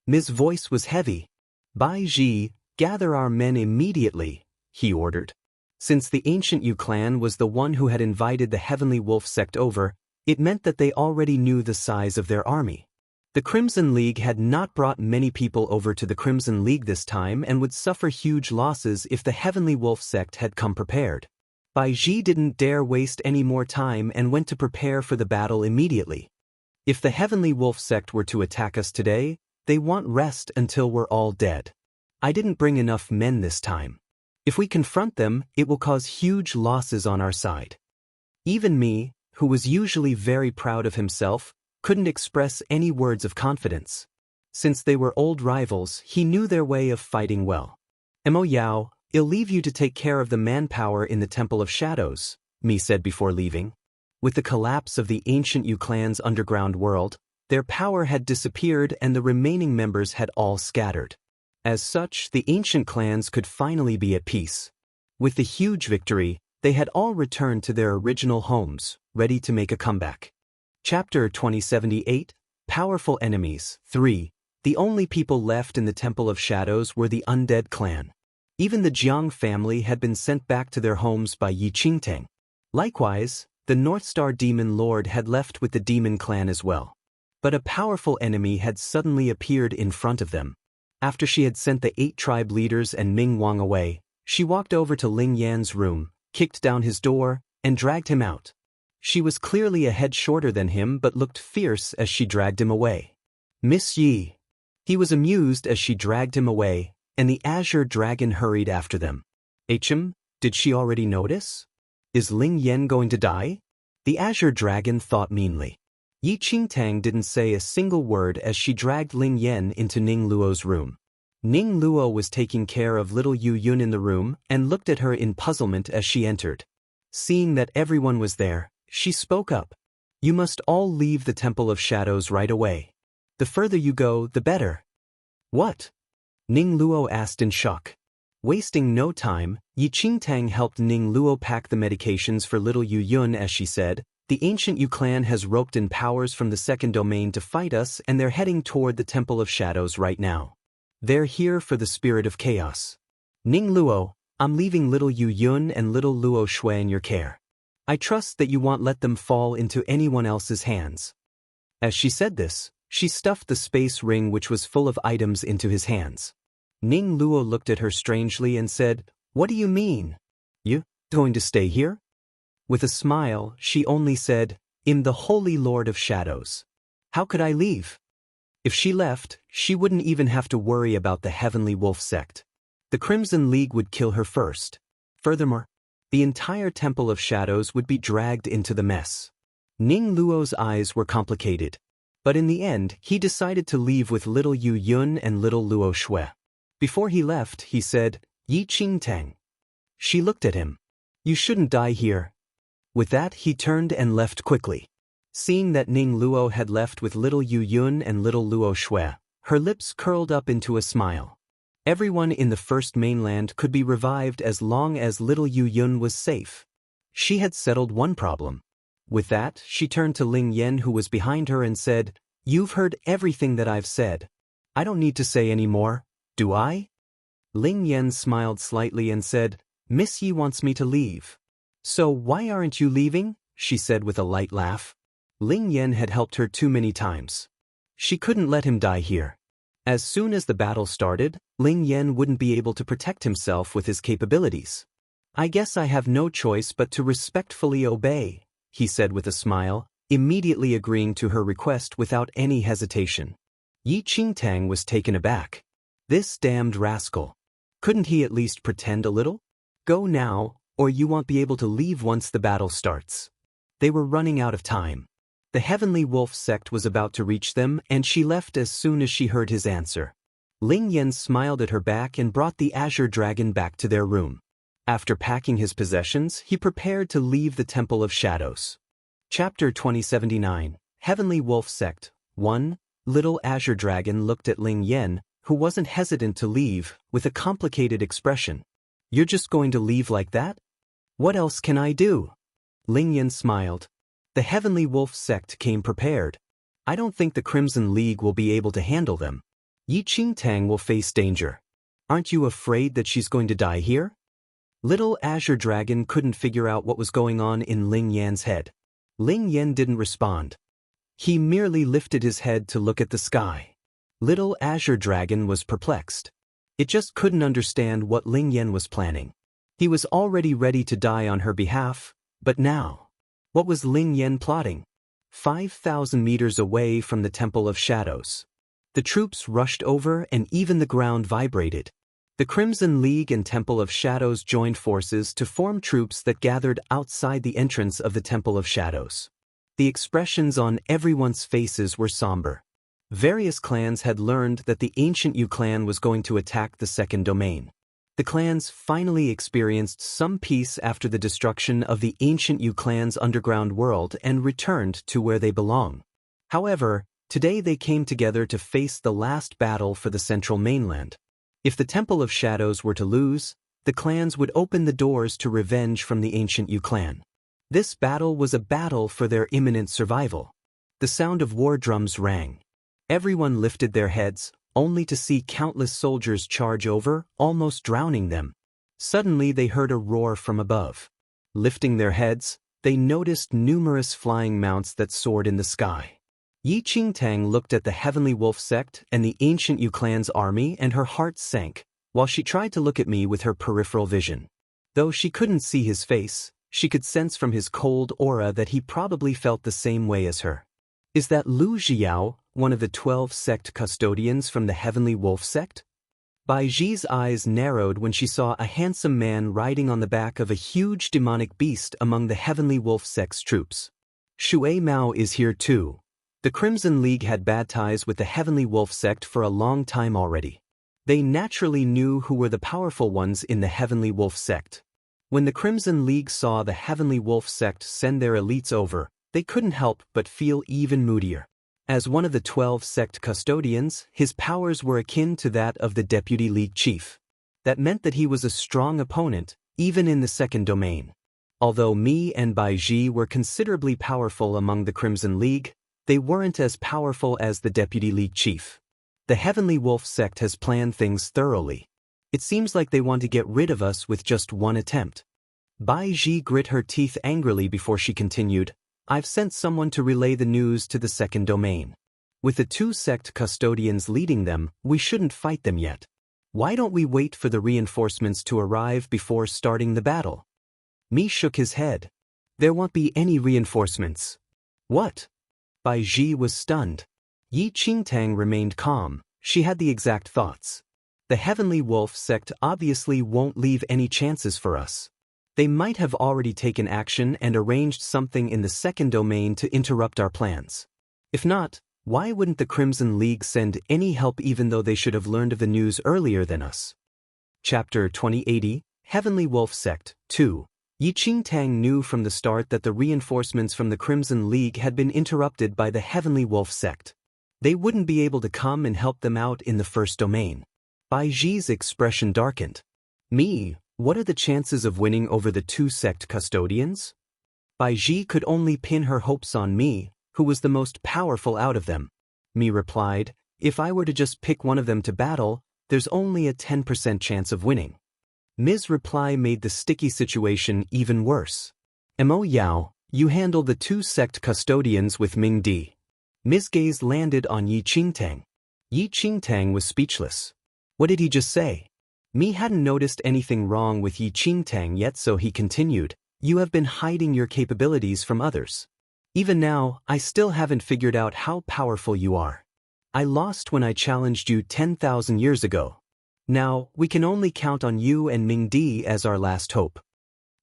Mi's voice was heavy. Bai Ji, gather our men immediately, he ordered. Since the ancient Yu clan was the one who had invited the Heavenly Wolf Sect over, it meant that they already knew the size of their army. The Crimson League had not brought many people over to the Crimson League this time and would suffer huge losses if the Heavenly Wolf Sect had come prepared. Bai Ji didn't dare waste any more time and went to prepare for the battle immediately. If the Heavenly Wolf Sect were to attack us today, they want rest until we're all dead. I didn't bring enough men this time. If we confront them, it will cause huge losses on our side. Even me, who was usually very proud of himself, couldn't express any words of confidence. Since they were old rivals, he knew their way of fighting well. Mo Yao, I'll leave you to take care of the manpower in the Temple of Shadows, Mi said before leaving. With the collapse of the ancient Yu clan's underground world, their power had disappeared and the remaining members had all scattered. As such, the ancient clans could finally be at peace. With the huge victory, they had all returned to their original homes, ready to make a comeback. Chapter 2078, Powerful Enemies, 3. The only people left in the Temple of Shadows were the Undead clan. Even the Jiang family had been sent back to their homes by Yi Qingtang. Likewise, the North Star Demon Lord had left with the Demon clan as well. But a powerful enemy had suddenly appeared in front of them. After she had sent the 8 tribe leaders and Ming Wang away, she walked over to Ling Yan's room, kicked down his door, and dragged him out. She was clearly a head shorter than him but looked fierce as she dragged him away. Miss Yi. He was amused as she dragged him away, and the Azure Dragon hurried after them. Did she already notice? Is Ling Yan going to die? The Azure Dragon thought meanly. Yi Qingtang didn't say a single word as she dragged Ling Yan into Ning Luo's room. Ning Luo was taking care of little Yu Yun in the room and looked at her in puzzlement as she entered. Seeing that everyone was there, she spoke up. You must all leave the Temple of Shadows right away. The further you go, the better. What? Ning Luo asked in shock. Wasting no time, Yi Qingtang helped Ning Luo pack the medications for little Yu Yun as she said, the ancient Yu clan has roped in powers from the second domain to fight us and they're heading toward the Temple of Shadows right now. They're here for the spirit of chaos. Ning Luo, I'm leaving little Yu Yun and little Luo Shui in your care. I trust that you won't let them fall into anyone else's hands. As she said this, she stuffed the space ring which was full of items into his hands. Ning Luo looked at her strangely and said, What do you mean? You going to stay here? With a smile, she only said, I'm the Holy Lord of Shadows. How could I leave? If she left, she wouldn't even have to worry about the Heavenly Wolf Sect. The Crimson League would kill her first. Furthermore, the entire Temple of Shadows would be dragged into the mess. Ning Luo's eyes were complicated. But in the end, he decided to leave with little Yu Yun and little Luo Shui. Before he left, he said, Yi Qingtang. She looked at him. You shouldn't die here. With that, he turned and left quickly. Seeing that Ning Luo had left with little Yu Yun and little Luo Shui, her lips curled up into a smile. Everyone in the First Mainland could be revived as long as little Yu Yun was safe. She had settled one problem. With that, she turned to Ling Yan who was behind her and said, You've heard everything that I've said. I don't need to say any more. Do I? Ling Yan smiled slightly and said, Miss Yi wants me to leave. So why aren't you leaving? She said with a light laugh. Ling Yan had helped her too many times. She couldn't let him die here. As soon as the battle started, Ling Yan wouldn't be able to protect himself with his capabilities. I guess I have no choice but to respectfully obey, he said with a smile, immediately agreeing to her request without any hesitation. Yi Qingtang was taken aback. This damned rascal. Couldn't he at least pretend a little? Go now, or you won't be able to leave once the battle starts. They were running out of time. The Heavenly Wolf Sect was about to reach them, and she left as soon as she heard his answer. Ling Yan smiled at her back and brought the Azure Dragon back to their room. After packing his possessions, he prepared to leave the Temple of Shadows. Chapter 2079, Heavenly Wolf Sect, 1. Little Azure Dragon looked at Ling Yan, who wasn't hesitant to leave, with a complicated expression. You're just going to leave like that? What else can I do? Ling Yan smiled. The Heavenly Wolf Sect came prepared. I don't think the Crimson League will be able to handle them. Yi Qingtang will face danger. Aren't you afraid that she's going to die here? Little Azure Dragon couldn't figure out what was going on in Ling Yan's head. Ling Yan didn't respond. He merely lifted his head to look at the sky. Little Azure Dragon was perplexed. It just couldn't understand what Ling Yan was planning. He was already ready to die on her behalf, but now, what was Ling Yan plotting? 5,000 meters away from the Temple of Shadows. The troops rushed over and even the ground vibrated. The Crimson League and Temple of Shadows joined forces to form troops that gathered outside the entrance of the Temple of Shadows. The expressions on everyone's faces were somber. Various clans had learned that the ancient Yu clan was going to attack the second domain. The clans finally experienced some peace after the destruction of the ancient Yu clan's underground world and returned to where they belong. However, today they came together to face the last battle for the central mainland. If the Temple of Shadows were to lose, the clans would open the doors to revenge from the ancient Yu clan. This battle was a battle for their imminent survival. The sound of war drums rang. Everyone lifted their heads, only to see countless soldiers charge over, almost drowning them. Suddenly they heard a roar from above. Lifting their heads, they noticed numerous flying mounts that soared in the sky. Yi Qingtang looked at the Heavenly Wolf Sect and the ancient Yu clan's army and her heart sank, while she tried to look at me with her peripheral vision. Though she couldn't see his face, she could sense from his cold aura that he probably felt the same way as her. Is that Lu Jiao, one of the 12 sect custodians from the Heavenly Wolf Sect? Bai Ji's eyes narrowed when she saw a handsome man riding on the back of a huge demonic beast among the Heavenly Wolf Sect's troops. Shui Mao is here too. The Crimson League had bad ties with the Heavenly Wolf Sect for a long time already. They naturally knew who were the powerful ones in the Heavenly Wolf Sect. When the Crimson League saw the Heavenly Wolf Sect send their elites over, they couldn't help but feel even moodier. As one of the 12 sect custodians, his powers were akin to that of the Deputy League Chief. That meant that he was a strong opponent, even in the second domain. Although me and Bai Ji were considerably powerful among the Crimson League, they weren't as powerful as the Deputy League Chief. The Heavenly Wolf Sect has planned things thoroughly. It seems like they want to get rid of us with just one attempt. Bai Ji grit her teeth angrily before she continued, I've sent someone to relay the news to the second domain. With the 2 sect custodians leading them, we shouldn't fight them yet. Why don't we wait for the reinforcements to arrive before starting the battle? Mi shook his head. There won't be any reinforcements. What? Bai Ji was stunned. Yi Qingtang remained calm. She had the exact thoughts. The Heavenly Wolf Sect obviously won't leave any chances for us. They might have already taken action and arranged something in the second domain to interrupt our plans. If not, why wouldn't the Crimson League send any help even though they should have learned of the news earlier than us? Chapter 2080, Heavenly Wolf Sect, 2. Yi Qingtang knew from the start that the reinforcements from the Crimson League had been interrupted by the Heavenly Wolf Sect. They wouldn't be able to come and help them out in the first domain. Bai Ji's expression darkened. Me, what are the chances of winning over the 2 sect custodians? Bai Ji could only pin her hopes on me, who was the most powerful out of them. Mi replied, if I were to just pick one of them to battle, there's only a 10% chance of winning. Mi's reply made the sticky situation even worse. Mo Yao, you handle the 2 sect custodians with Ming Di. Mi's gaze landed on Yi Qingtang. Yi Qingtang was speechless. What did he just say? Mi hadn't noticed anything wrong with Yi Qingtang yet, so he continued, you have been hiding your capabilities from others. Even now, I still haven't figured out how powerful you are. I lost when I challenged you 10,000 years ago. Now, we can only count on you and Ming Di as our last hope.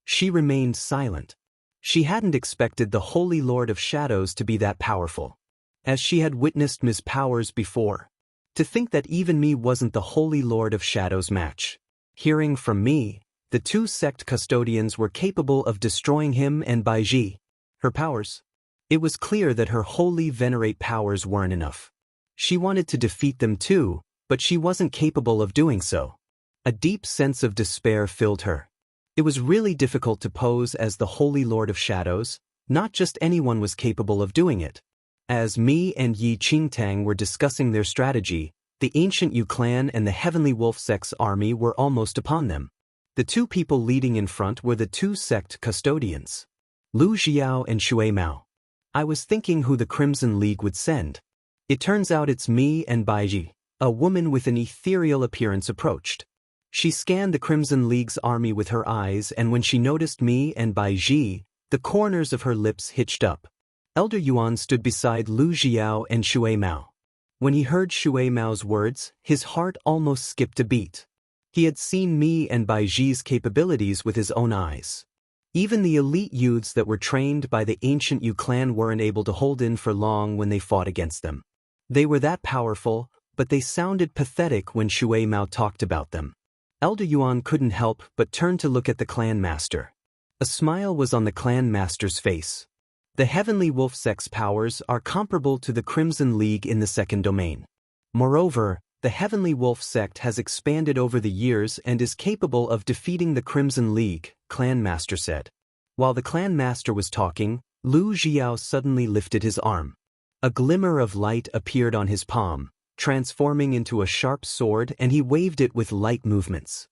She remained silent. She hadn't expected the Holy Lord of Shadows to be that powerful. As she had witnessed Mi's powers before. To think that even Mi wasn't the Holy Lord of Shadows match. Hearing from Mi, the 2 sect custodians were capable of destroying him and Bai Ji. Her powers. It was clear that her holy venerate powers weren't enough. She wanted to defeat them too, but she wasn't capable of doing so. A deep sense of despair filled her. It was really difficult to pose as the Holy Lord of Shadows, not just anyone was capable of doing it. As Mi and Yi Qingtang were discussing their strategy, the ancient Yu clan and the Heavenly Wolf Sect's army were almost upon them. The 2 people leading in front were the 2 sect custodians. Lu Xiao and Shui Mao. I was thinking who the Crimson League would send. It turns out it's me and Baiji." A woman with an ethereal appearance approached. She scanned the Crimson League's army with her eyes, and when she noticed me and Baiji, the corners of her lips hitched up. Elder Yuan stood beside Lu Jiao and Shui Mao. When he heard Shui Mao's words, his heart almost skipped a beat. He had seen me and Baiji's capabilities with his own eyes. Even the elite youths that were trained by the ancient Yu clan weren't able to hold in for long when they fought against them. They were that powerful, but they sounded pathetic when Shui Mao talked about them. Elder Yuan couldn't help but turn to look at the clan master. A smile was on the clan master's face. The Heavenly Wolf Sect's powers are comparable to the Crimson League in the second domain. Moreover, the Heavenly Wolf Sect has expanded over the years and is capable of defeating the Crimson League, Clan Master said. While the Clan Master was talking, Lu Jiao suddenly lifted his arm. A glimmer of light appeared on his palm, transforming into a sharp sword, and he waved it with light movements.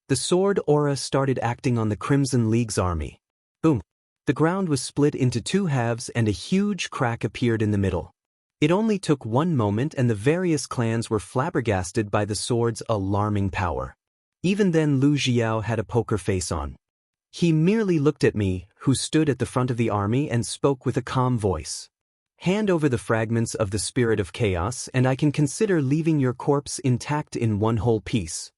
The sword aura started acting on the Crimson League's army. Boom! The ground was split into two halves and a huge crack appeared in the middle. It only took one moment and the various clans were flabbergasted by the sword's alarming power. Even then Lu Jiao had a poker face on. He merely looked at me, who stood at the front of the army, and spoke with a calm voice. "Hand over the fragments of the spirit of chaos and I can consider leaving your corpse intact in one whole piece."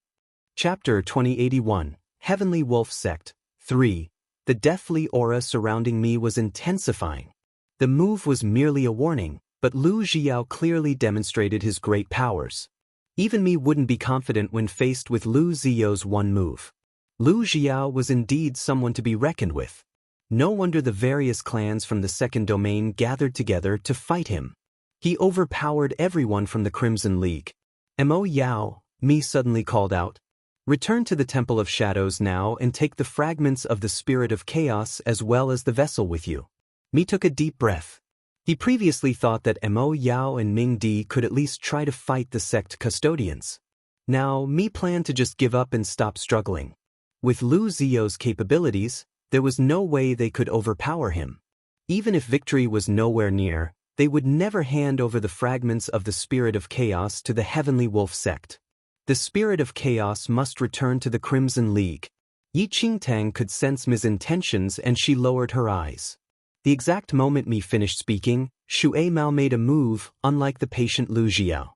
Chapter 2081, Heavenly Wolf Sect, 3. The deathly aura surrounding me was intensifying. The move was merely a warning, but Lu Jiao clearly demonstrated his great powers. Even me wouldn't be confident when faced with Lu Zio's one move. Lu Jiao was indeed someone to be reckoned with. No wonder the various clans from the second domain gathered together to fight him. He overpowered everyone from the Crimson League. "Mo Yao," Mi suddenly called out. "Return to the Temple of Shadows now and take the fragments of the Spirit of Chaos as well as the vessel with you." Mi took a deep breath. He previously thought that Mo Yao and Ming Di could at least try to fight the sect custodians. Now, Mi planned to just give up and stop struggling. With Lu Zio's capabilities, there was no way they could overpower him. Even if victory was nowhere near, they would never hand over the fragments of the Spirit of Chaos to the Heavenly Wolf Sect. The Spirit of Chaos must return to the Crimson League. Yi Qingtang could sense Mi's intentions and she lowered her eyes. The exact moment Mi finished speaking, Shui Mao made a move, unlike the patient Lu Jiao.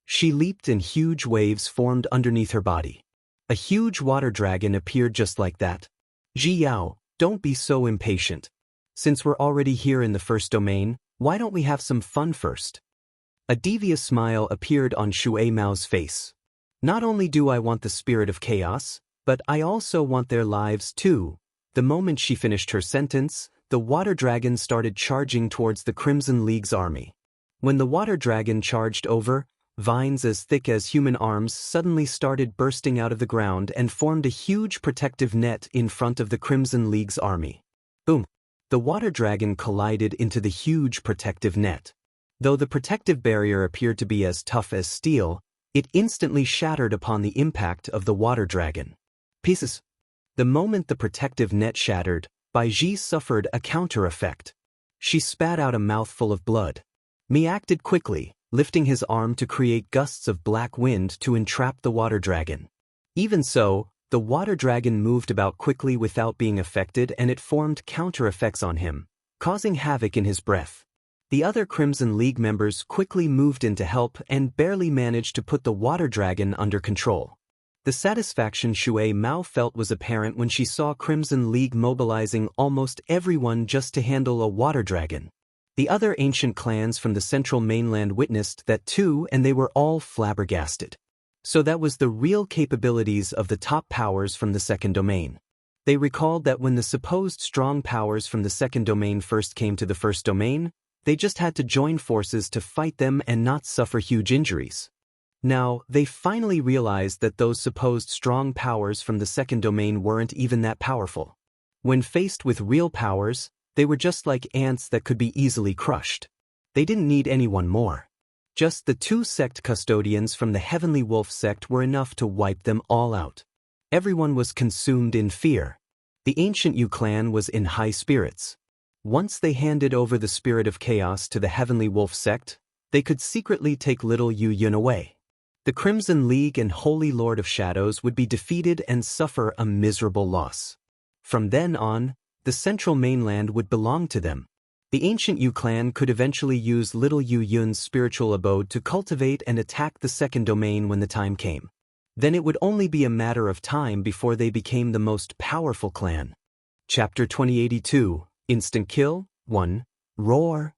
She leaped and huge waves formed underneath her body. A huge water dragon appeared just like that. "Jiao, don't be so impatient. Since we're already here in the first domain, why don't we have some fun first?" A devious smile appeared on Shui Mao's face. "Not only do I want the Spirit of Chaos, but I also want their lives too." The moment she finished her sentence, the water dragon started charging towards the Crimson League's army. When the water dragon charged over, vines as thick as human arms suddenly started bursting out of the ground and formed a huge protective net in front of the Crimson League's army. Boom! The water dragon collided into the huge protective net. Though the protective barrier appeared to be as tough as steel, it instantly shattered upon the impact of the water dragon. Pieces. The moment the protective net shattered, Baiji suffered a counter-effect. She spat out a mouthful of blood. Mi acted quickly, lifting his arm to create gusts of black wind to entrap the water dragon. Even so, the water dragon moved about quickly without being affected, and it formed counter-effects on him, causing havoc in his breath. The other Crimson League members quickly moved in to help and barely managed to put the water dragon under control. The satisfaction Shui Mao felt was apparent when she saw Crimson League mobilizing almost everyone just to handle a water dragon. The other ancient clans from the central mainland witnessed that too, and they were all flabbergasted. So that was the real capabilities of the top powers from the second domain. They recalled that when the supposed strong powers from the second domain first came to the first domain, they just had to join forces to fight them and not suffer huge injuries. Now, they finally realized that those supposed strong powers from the second domain weren't even that powerful. When faced with real powers, they were just like ants that could be easily crushed. They didn't need anyone more. Just the two sect custodians from the Heavenly Wolf Sect were enough to wipe them all out. Everyone was consumed in fear. The ancient Yu clan was in high spirits. Once they handed over the spirit of chaos to the Heavenly Wolf Sect, they could secretly take little Yu Yun away. The Crimson League and Holy Lord of Shadows would be defeated and suffer a miserable loss. From then on, the central mainland would belong to them. The ancient Yu clan could eventually use little Yu Yun's spiritual abode to cultivate and attack the second domain when the time came. Then it would only be a matter of time before they became the most powerful clan. Chapter 2082, Instant Kill, 1, Roar.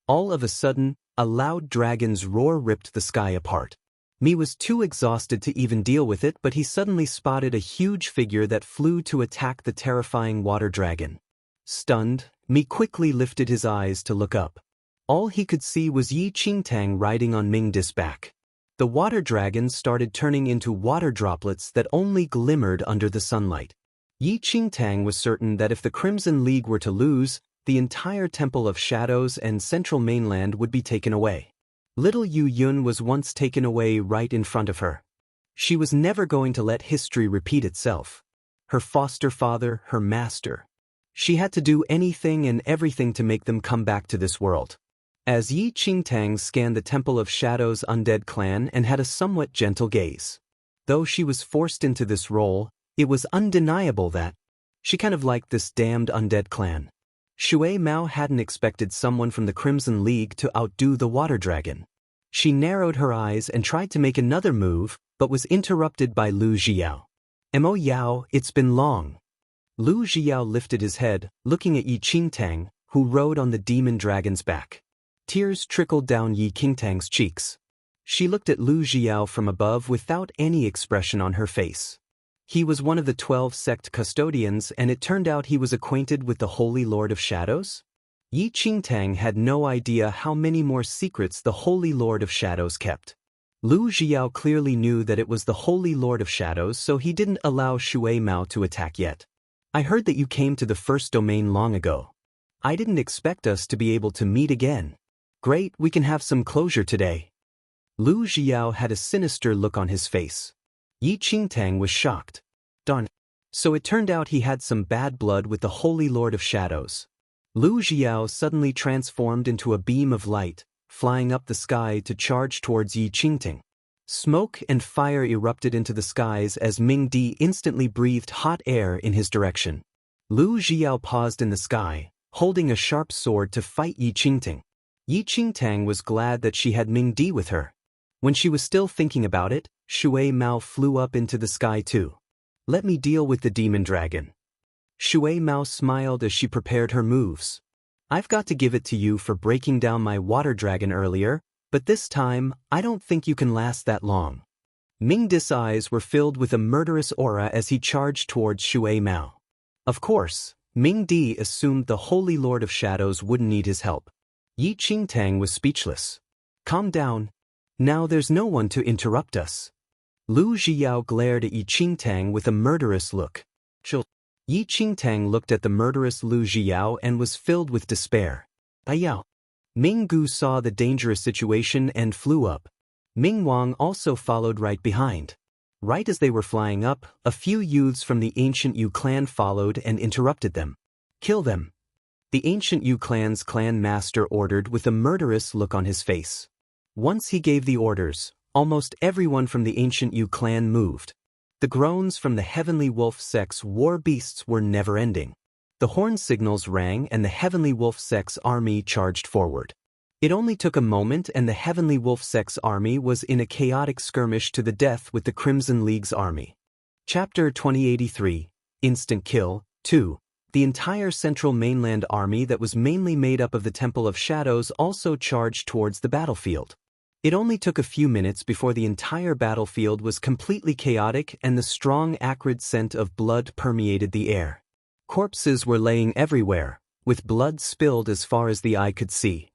All of a sudden, a loud dragon's roar ripped the sky apart. Mi was too exhausted to even deal with it, but he suddenly spotted a huge figure that flew to attack the terrifying water dragon. Stunned, Mi quickly lifted his eyes to look up. All he could see was Yi Qingtang riding on Mingdi's back. The water dragon started turning into water droplets that only glimmered under the sunlight. Yi Qingtang was certain that if the Crimson League were to lose, the entire Temple of Shadows and Central Mainland would be taken away. Little Yu Yun was once taken away right in front of her. She was never going to let history repeat itself. Her foster father, her master. She had to do anything and everything to make them come back to this world. As Yi Qingtang scanned the Temple of Shadows' undead clan and had a somewhat gentle gaze. Though she was forced into this role, it was undeniable that she kind of liked this damned undead clan. Shui Mao hadn't expected someone from the Crimson League to outdo the water dragon. She narrowed her eyes and tried to make another move, but was interrupted by Lu Zhiyao. "Mo Yao, it's been long." Lu Zhiyao lifted his head, looking at Yi Qingtang, who rode on the demon dragon's back. Tears trickled down Yi Qingtang's cheeks. She looked at Lu Zhiyao from above without any expression on her face. He was one of the 12 sect custodians, and it turned out he was acquainted with the Holy Lord of Shadows? Yi Qingtang had no idea how many more secrets the Holy Lord of Shadows kept. Lu Zhiyao clearly knew that it was the Holy Lord of Shadows, so he didn't allow Shui Mao to attack yet. "I heard that you came to the first domain long ago. I didn't expect us to be able to meet again. Great, we can have some closure today." Lu Zhiyao had a sinister look on his face. Yi Qingtang was shocked. Darn. So it turned out he had some bad blood with the Holy Lord of Shadows. Lu Zhiyao suddenly transformed into a beam of light, flying up the sky to charge towards Yi Qingtang. Smoke and fire erupted into the skies as Mingdi instantly breathed hot air in his direction. Lu Zhiyao paused in the sky, holding a sharp sword to fight Yi Qingtang. Yi Qingtang was glad that she had Mingdi with her. When she was still thinking about it, Shui Mao flew up into the sky too. "Let me deal with the demon dragon." Shui Mao smiled as she prepared her moves. "I've got to give it to you for breaking down my water dragon earlier, but this time, I don't think you can last that long." Mingdi's eyes were filled with a murderous aura as he charged towards Shui Mao. Of course, Mingdi assumed the Holy Lord of Shadows wouldn't need his help. Yi Qingtang was speechless. "Calm down. Now there's no one to interrupt us." Lu Zhiyao glared at Yi Qingtang with a murderous look. Chill. Yi Qingtang looked at the murderous Lu Zhiyao and was filled with despair. "Ayao." Ming Gu saw the dangerous situation and flew up. Ming Wang also followed right behind. Right as they were flying up, a few youths from the ancient Yu clan followed and interrupted them. "Kill them." The ancient Yu clan's clan master ordered with a murderous look on his face. Once he gave the orders, almost everyone from the ancient Yu clan moved. The groans from the Heavenly Wolf Sect's war beasts were never-ending. The horn signals rang and the Heavenly Wolf Sect's army charged forward. It only took a moment and the Heavenly Wolf Sect's army was in a chaotic skirmish to the death with the Crimson League's army. Chapter 2083, Instant Kill, 2. The entire Central Mainland army that was mainly made up of the Temple of Shadows also charged towards the battlefield. It only took a few minutes before the entire battlefield was completely chaotic and the strong acrid scent of blood permeated the air. Corpses were laying everywhere, with blood spilled as far as the eye could see.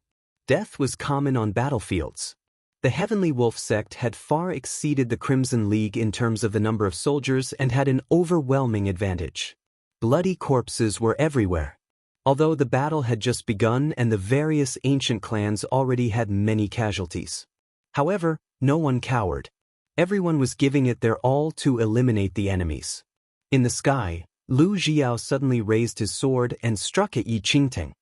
Death was common on battlefields. The Heavenly Wolf Sect had far exceeded the Crimson League in terms of the number of soldiers and had an overwhelming advantage. Bloody corpses were everywhere. Although the battle had just begun and the various ancient clans already had many casualties. However, no one cowered. Everyone was giving it their all to eliminate the enemies. In the sky, Lu Zhiyao suddenly raised his sword and struck at Yi Qingtang.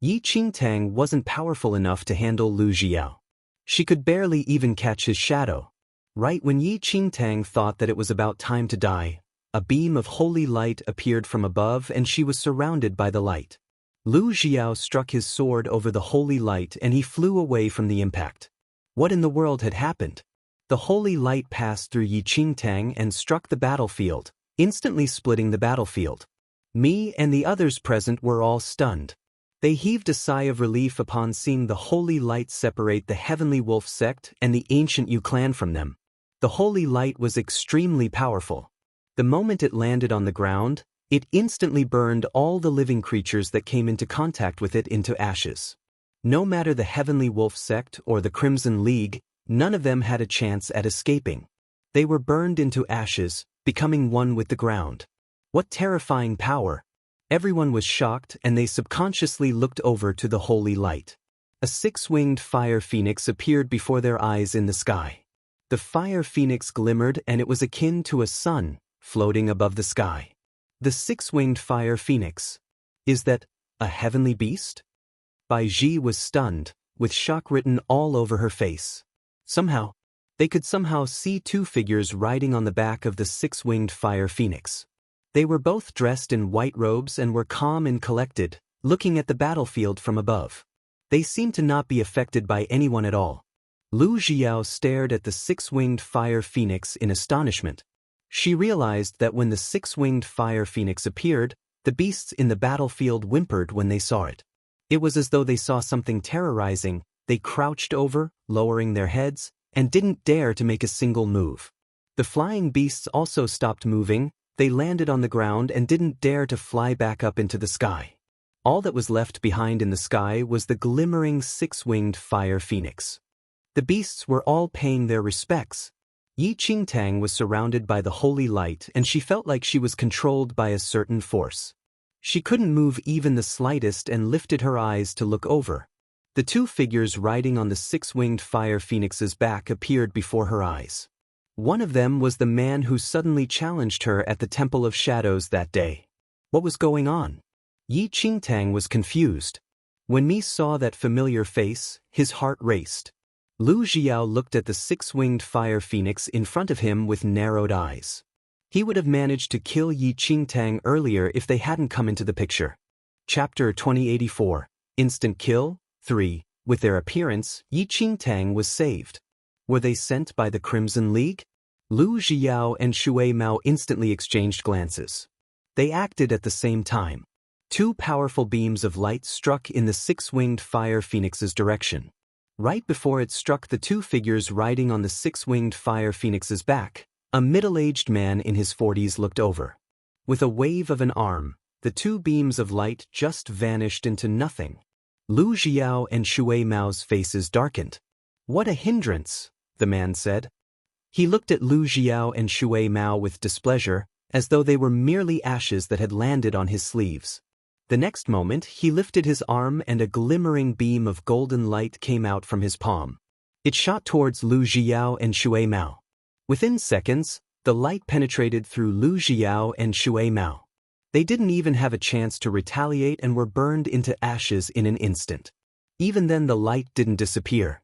Yi Qingtang wasn't powerful enough to handle Lu Xiao. She could barely even catch his shadow. Right when Yi Qingtang thought that it was about time to die, a beam of holy light appeared from above and she was surrounded by the light. Lu Xiao struck his sword over the holy light and he flew away from the impact. What in the world had happened? The holy light passed through Yi Qingtang and struck the battlefield, instantly splitting the battlefield. Me and the others present were all stunned. They heaved a sigh of relief upon seeing the holy light separate the Heavenly Wolf Sect and the ancient Yu clan from them. The holy light was extremely powerful. The moment it landed on the ground, it instantly burned all the living creatures that came into contact with it into ashes. No matter the Heavenly Wolf Sect or the Crimson League, none of them had a chance at escaping. They were burned into ashes, becoming one with the ground. What terrifying power! Everyone was shocked and they subconsciously looked over to the holy light. A six-winged fire phoenix appeared before their eyes in the sky. The fire phoenix glimmered and it was akin to a sun, floating above the sky. The six-winged fire phoenix. Is that a heavenly beast? Bai Ji was stunned, with shock written all over her face. They could somehow see two figures riding on the back of the six-winged fire phoenix. They were both dressed in white robes and were calm and collected, looking at the battlefield from above. They seemed to not be affected by anyone at all. Lu Xiao stared at the six-winged fire phoenix in astonishment. She realized that when the six-winged fire phoenix appeared, the beasts in the battlefield whimpered when they saw it. It was as though they saw something terrorizing. They crouched over, lowering their heads, and didn't dare to make a single move. The flying beasts also stopped moving. They landed on the ground and didn't dare to fly back up into the sky. All that was left behind in the sky was the glimmering six-winged fire phoenix. The beasts were all paying their respects. Yi Qingtang was surrounded by the holy light and she felt like she was controlled by a certain force. She couldn't move even the slightest and lifted her eyes to look over. The two figures riding on the six-winged fire phoenix's back appeared before her eyes. One of them was the man who suddenly challenged her at the Temple of Shadows that day. What was going on? Yi Qingtang was confused. When Mi saw that familiar face, his heart raced. Lu Xiao looked at the six-winged fire phoenix in front of him with narrowed eyes. He would have managed to kill Yi Qingtang earlier if they hadn't come into the picture. Chapter 2084. Instant Kill 3. With their appearance, Yi Qingtang was saved. Were they sent by the Crimson League? Lu Xiao and Shui Mao instantly exchanged glances. They acted at the same time. Two powerful beams of light struck in the six-winged fire phoenix's direction. Right before it struck the two figures riding on the six-winged fire phoenix's back, a middle-aged man in his 40s looked over. With a wave of an arm, the two beams of light just vanished into nothing. Lu Xiao and Shui Mao's faces darkened. What a hindrance, the man said. He looked at Lu Xiao and Shui Mao with displeasure, as though they were merely ashes that had landed on his sleeves. The next moment, he lifted his arm and a glimmering beam of golden light came out from his palm. It shot towards Lu Xiao and Shui Mao. Within seconds, the light penetrated through Lu Xiao and Shui Mao. They didn't even have a chance to retaliate and were burned into ashes in an instant. Even then the light didn't disappear.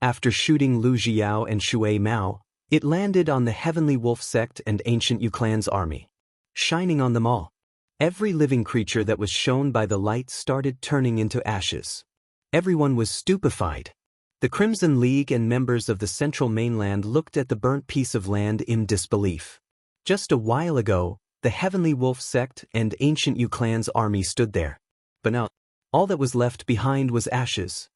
After shooting Lu Xiao and Shui Mao, it landed on the Heavenly Wolf Sect and Ancient Yu Clan's army, shining on them all. Every living creature that was shown by the light started turning into ashes. Everyone was stupefied. The Crimson League and members of the Central Mainland looked at the burnt piece of land in disbelief. Just a while ago, the Heavenly Wolf Sect and Ancient Yu Clan's army stood there. But now, all that was left behind was ashes.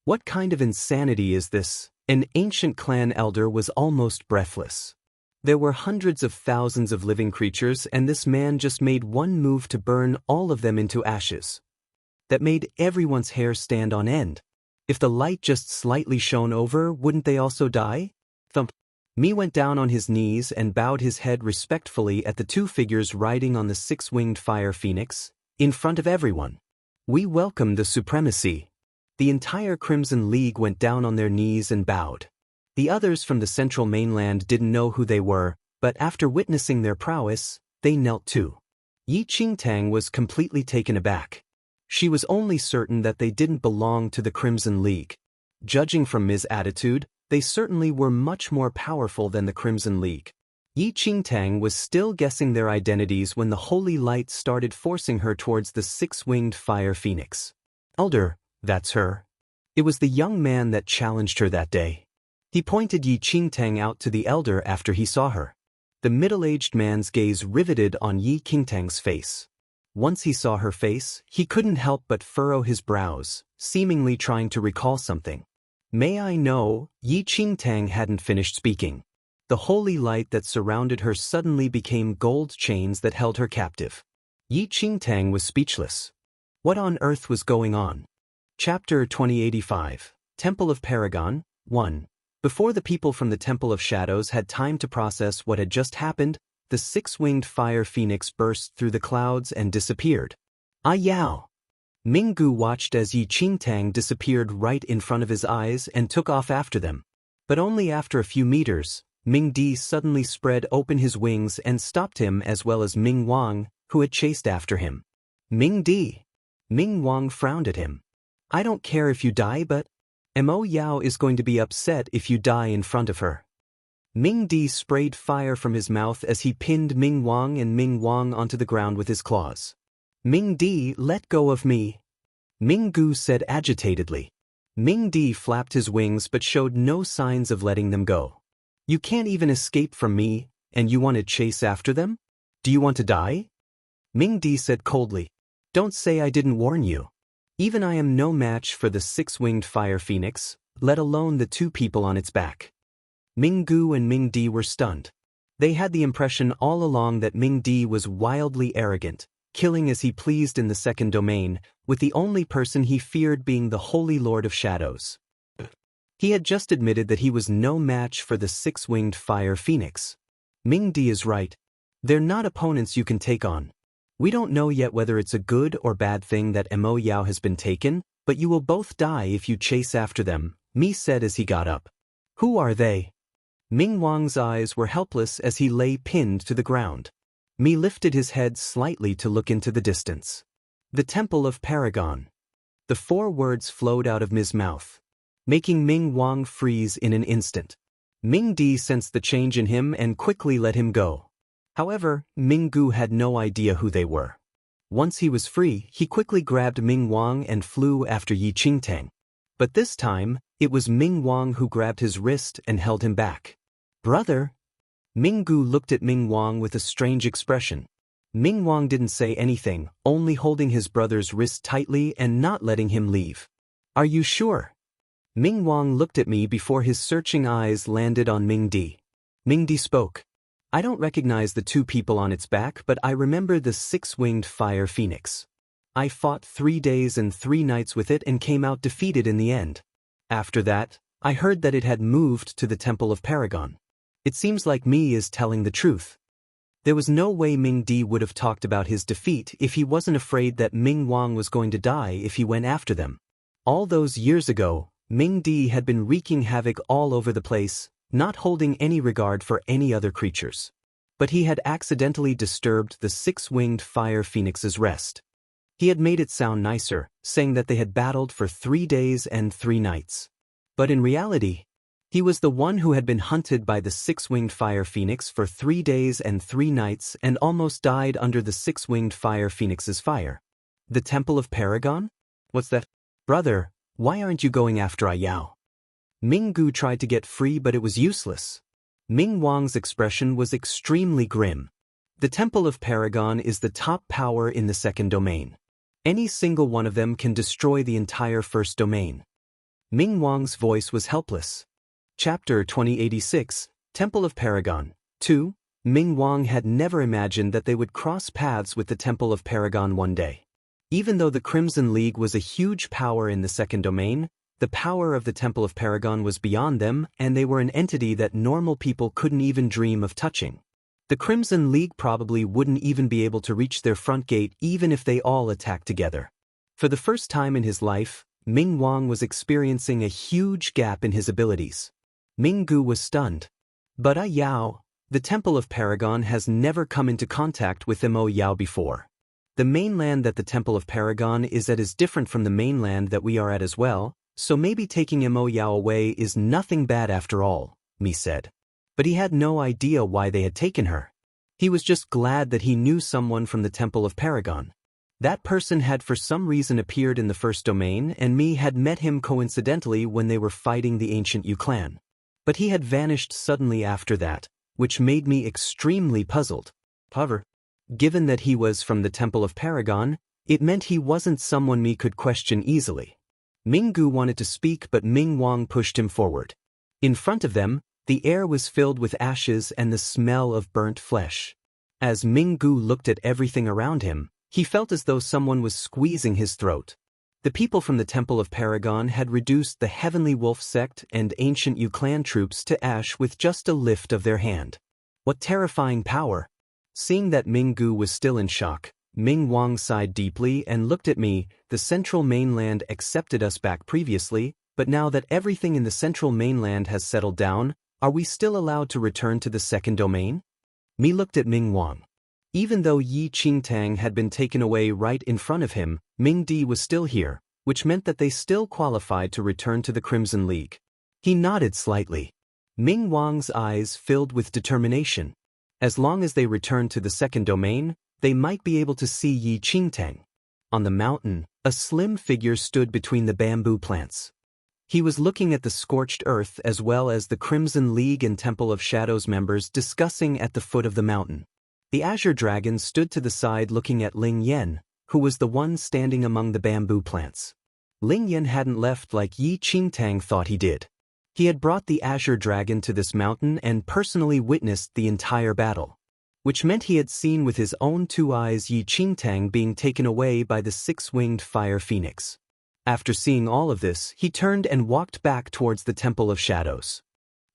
What kind of insanity is this? An ancient clan elder was almost breathless. There were hundreds of thousands of living creatures and this man just made one move to burn all of them into ashes. That made everyone's hair stand on end. If the light just slightly shone over, wouldn't they also die? Thump. Mi went down on his knees and bowed his head respectfully at the two figures riding on the six-winged fire phoenix, in front of everyone. We welcome the supremacy. The entire Crimson League went down on their knees and bowed. The others from the Central Mainland didn't know who they were, but after witnessing their prowess, they knelt too. Yi Qingtang was completely taken aback. She was only certain that they didn't belong to the Crimson League. Judging from Ms. attitude, they certainly were much more powerful than the Crimson League. Yi Qingtang was still guessing their identities when the holy light started forcing her towards the six-winged fire phoenix. Elder, that's her. It was the young man that challenged her that day. He pointed Yi Qingtang out to the elder after he saw her. The middle-aged man's gaze riveted on Yi Qingtang's face. Once he saw her face, he couldn't help but furrow his brows, seemingly trying to recall something. May I know? Yi Qingtang hadn't finished speaking. The holy light that surrounded her suddenly became gold chains that held her captive. Yi Qingtang was speechless. What on earth was going on? Chapter 2085, Temple of Paragon, 1. Before the people from the Temple of Shadows had time to process what had just happened, the six-winged fire phoenix burst through the clouds and disappeared. Ah Yao! Minggu watched as Yi Qingtang disappeared right in front of his eyes and took off after them. But only after a few meters, Ming Di suddenly spread open his wings and stopped him, as well as Ming Wang, who had chased after him. Ming Di! Ming Wang frowned at him. I don't care if you die, but Mo Yao is going to be upset if you die in front of her. Ming Di sprayed fire from his mouth as he pinned Ming Wang and Ming Wang onto the ground with his claws. Ming Di, let go of me. Ming Gu said agitatedly. Ming Di flapped his wings but showed no signs of letting them go. You can't even escape from me, and you want to chase after them? Do you want to die? Ming Di said coldly. Don't say I didn't warn you. Even I am no match for the six-winged fire phoenix, let alone the two people on its back. Ming Gu and Ming Di were stunned. They had the impression all along that Ming Di was wildly arrogant, killing as he pleased in the second domain, with the only person he feared being the Holy Lord of Shadows. He had just admitted that he was no match for the six-winged fire phoenix. Ming Di is right. They're not opponents you can take on. We don't know yet whether it's a good or bad thing that Mo Yao has been taken, but you will both die if you chase after them, Mi said as he got up. Who are they? Ming Wang's eyes were helpless as he lay pinned to the ground. Mi lifted his head slightly to look into the distance. The Temple of Paragon. The 4 words flowed out of Mi's mouth, making Ming Wang freeze in an instant. Ming Di sensed the change in him and quickly let him go. However, Ming Gu had no idea who they were. Once he was free, he quickly grabbed Ming Wang and flew after Yi Qingtang. But this time, it was Ming Wang who grabbed his wrist and held him back. Brother! Ming Gu looked at Ming Wang with a strange expression. Ming Wang didn't say anything, only holding his brother's wrist tightly and not letting him leave. Are you sure? Ming Wang looked at me before his searching eyes landed on Ming Di. Ming Di spoke. I don't recognize the 2 people on its back, but I remember the 6-winged fire phoenix. I fought 3 days and 3 nights with it and came out defeated in the end. After that, I heard that it had moved to the Temple of Paragon. It seems like Mi is telling the truth. There was no way Ming Di would have talked about his defeat if he wasn't afraid that Ming Wang was going to die if he went after them. All those years ago, Ming Di had been wreaking havoc all over the place, not holding any regard for any other creatures. But he had accidentally disturbed the 6-winged fire phoenix's rest. He had made it sound nicer, saying that they had battled for 3 days and 3 nights. But in reality, he was the one who had been hunted by the 6-winged fire phoenix for 3 days and 3 nights and almost died under the 6-winged fire phoenix's fire. The Temple of Paragon? What's that? Brother, why aren't you going after Ayao? Ming Gu tried to get free, but it was useless. Ming Wang's expression was extremely grim. The Temple of Paragon is the top power in the second domain. Any single one of them can destroy the entire first domain. Ming Wang's voice was helpless. Chapter 2086, Temple of Paragon, 2. Ming Wang had never imagined that they would cross paths with the Temple of Paragon one day. Even though the Crimson League was a huge power in the second domain, the power of the Temple of Paragon was beyond them, and they were an entity that normal people couldn't even dream of touching. The Crimson League probably wouldn't even be able to reach their front gate even if they all attacked together. For the first time in his life, Ming Wang was experiencing a huge gap in his abilities. Ming Gu was stunned. But Yao, the Temple of Paragon has never come into contact with Mo Yao before. The mainland that the Temple of Paragon is at is different from the mainland that we are at as well, so maybe taking Mo Yao away is nothing bad after all, Mi said. But he had no idea why they had taken her. He was just glad that he knew someone from the Temple of Paragon. That person had for some reason appeared in the first domain, and Mi had met him coincidentally when they were fighting the ancient Yu clan. But he had vanished suddenly after that, which made me extremely puzzled. However, given that he was from the Temple of Paragon, it meant he wasn't someone Mi could question easily. Minggu wanted to speak, but Ming Wang pushed him forward. In front of them, the air was filled with ashes and the smell of burnt flesh. As Minggu looked at everything around him, he felt as though someone was squeezing his throat. The people from the Temple of Paragon had reduced the Heavenly Wolf Sect and ancient Yu clan troops to ash with just a lift of their hand. What terrifying power! Seeing that Minggu was still in shock, Ming Wang sighed deeply and looked at me. The central mainland accepted us back previously, but now that everything in the central mainland has settled down, are we still allowed to return to the second domain? Mi looked at Ming Wang. Even though Yi Qingtang had been taken away right in front of him, Ming Di was still here, which meant that they still qualified to return to the Crimson League. He nodded slightly. Ming Wang's eyes filled with determination. As long as they returned to the second domain, they might be able to see Yi Qingtang. On the mountain, a slim figure stood between the bamboo plants. He was looking at the scorched earth as well as the Crimson League and Temple of Shadows members discussing at the foot of the mountain. The Azure Dragon stood to the side looking at Ling Yan, who was the one standing among the bamboo plants. Ling Yan hadn't left like Yi Qingtang thought he did. He had brought the Azure Dragon to this mountain and personally witnessed the entire battle, which meant he had seen with his own two eyes Yi Qingtang being taken away by the six-winged fire phoenix. After seeing all of this, he turned and walked back towards the Temple of Shadows.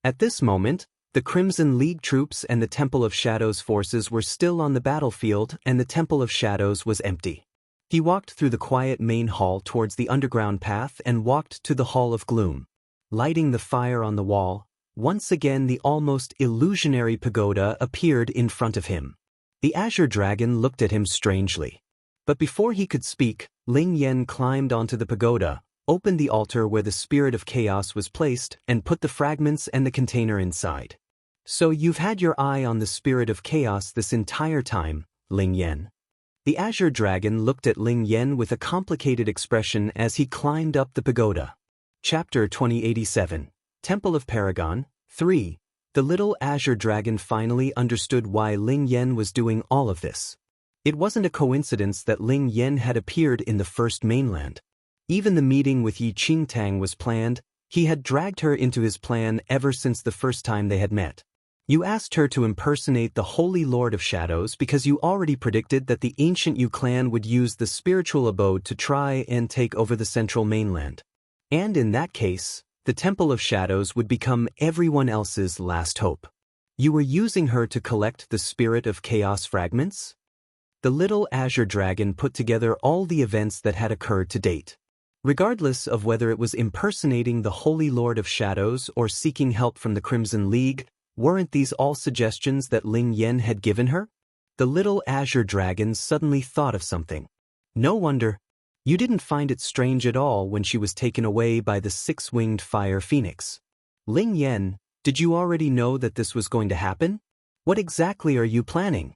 At this moment, the Crimson League troops and the Temple of Shadows forces were still on the battlefield and the Temple of Shadows was empty. He walked through the quiet main hall towards the underground path and walked to the Hall of Gloom. Lighting the fire on the wall, once again the almost illusionary pagoda appeared in front of him. The Azure Dragon looked at him strangely. But before he could speak, Ling Yan climbed onto the pagoda, opened the altar where the Spirit of Chaos was placed, and put the fragments and the container inside. So you've had your eye on the Spirit of Chaos this entire time, Ling Yan. The Azure Dragon looked at Ling Yan with a complicated expression as he climbed up the pagoda. Chapter 2087, Temple of Paragon, 3. The little Azure Dragon finally understood why Ling Yan was doing all of this. It wasn't a coincidence that Ling Yan had appeared in the first mainland. Even the meeting with Yi Qingtang was planned. He had dragged her into his plan ever since the first time they had met. You asked her to impersonate the Holy Lord of Shadows because you already predicted that the ancient Yu clan would use the spiritual abode to try and take over the central mainland. And in that case, the Temple of Shadows would become everyone else's last hope. You were using her to collect the Spirit of Chaos fragments? The little Azure Dragon put together all the events that had occurred to date. Regardless of whether it was impersonating the Holy Lord of Shadows or seeking help from the Crimson League, weren't these all suggestions that Ling Yan had given her? The little Azure Dragon suddenly thought of something. No wonder. You didn't find it strange at all when she was taken away by the six-winged fire phoenix. Ling Yan, did you already know that this was going to happen? What exactly are you planning?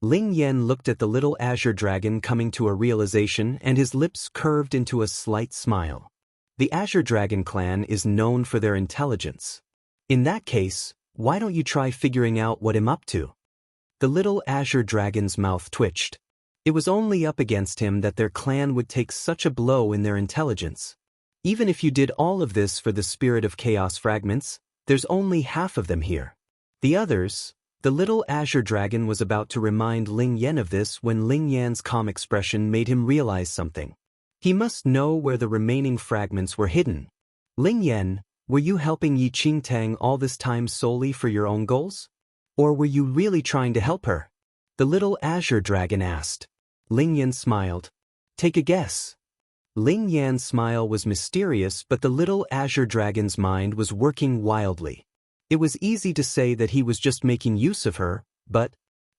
Ling Yan looked at the little Azure Dragon coming to a realization and his lips curved into a slight smile. The Azure Dragon clan is known for their intelligence. In that case, why don't you try figuring out what I'm up to? The little Azure Dragon's mouth twitched. It was only up against him that their clan would take such a blow in their intelligence. Even if you did all of this for the Spirit of Chaos fragments, there's only half of them here. The others... The little Azure Dragon was about to remind Ling Yan of this when Ling Yan's calm expression made him realize something. He must know where the remaining fragments were hidden. Ling Yan, were you helping Yi Qingtang all this time solely for your own goals? Or were you really trying to help her? The little Azure Dragon asked. Ling Yan smiled. Take a guess. Ling Yan's smile was mysterious, but the little Azure Dragon's mind was working wildly. It was easy to say that he was just making use of her, but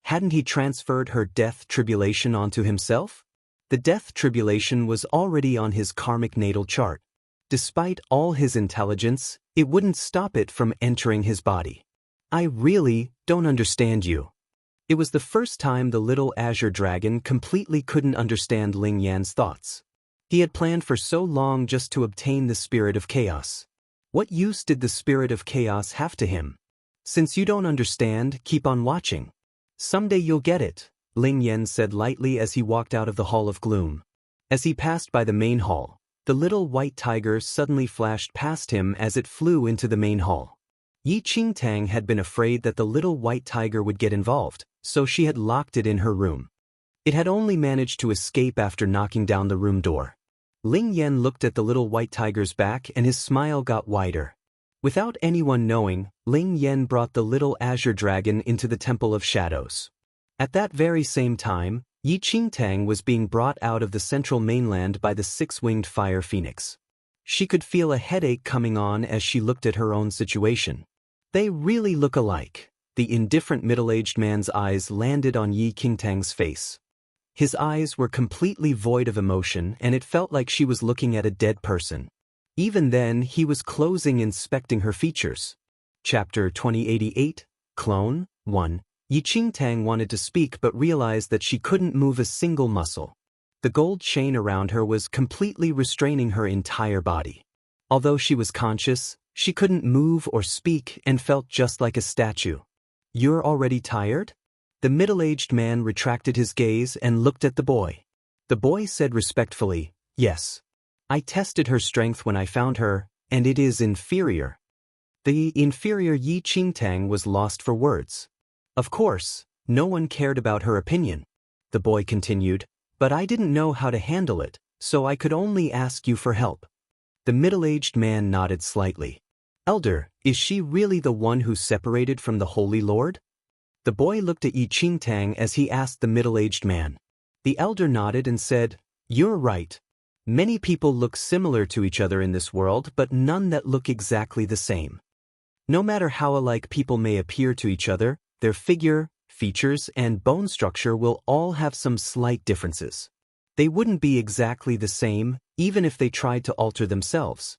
Hadn't he transferred her death tribulation onto himself? The death tribulation was already on his karmic natal chart. Despite all his intelligence, it wouldn't stop it from entering his body. I really don't understand you. It was the first time the little azure dragon completely couldn't understand Ling Yan's thoughts. He had planned for so long just to obtain the spirit of chaos. What use did the spirit of chaos have to him? Since you don't understand, keep on watching. Someday you'll get it, Ling Yan said lightly as he walked out of the Hall of Gloom. As he passed by the main hall, the little white tiger suddenly flashed past him as it flew into the main hall. Yi Qingtang had been afraid that the little white tiger would get involved, so she had locked it in her room. It had only managed to escape after knocking down the room door. Ling Yan looked at the little white tiger's back and his smile got wider. Without anyone knowing, Ling Yan brought the little azure dragon into the Temple of Shadows. At that very same time, Yi Qingtang was being brought out of the central mainland by the six-winged fire phoenix. She could feel a headache coming on as she looked at her own situation. They really look alike. The indifferent middle-aged man's eyes landed on Yi Qingtang's face. His eyes were completely void of emotion and it felt like she was looking at a dead person. Even then, he was closing inspecting her features. Chapter 2088, Clone 1. Yi Qingtang wanted to speak but realized that she couldn't move a single muscle. The gold chain around her was completely restraining her entire body. Although she was conscious, she couldn't move or speak and felt just like a statue. You're already tired? The middle-aged man retracted his gaze and looked at the boy. The boy said respectfully, yes. I tested her strength when I found her, and it is inferior. The inferior Yi Qingtang was lost for words. Of course, no one cared about her opinion. The boy continued, but I didn't know how to handle it, so I could only ask you for help. The middle-aged man nodded slightly. Elder, is she really the one who separated from the Holy Lord? The boy looked at Yi Qingtang as he asked the middle-aged man. The elder nodded and said, you're right. Many people look similar to each other in this world, but none that look exactly the same. No matter how alike people may appear to each other, their figure, features, and bone structure will all have some slight differences. They wouldn't be exactly the same, even if they tried to alter themselves.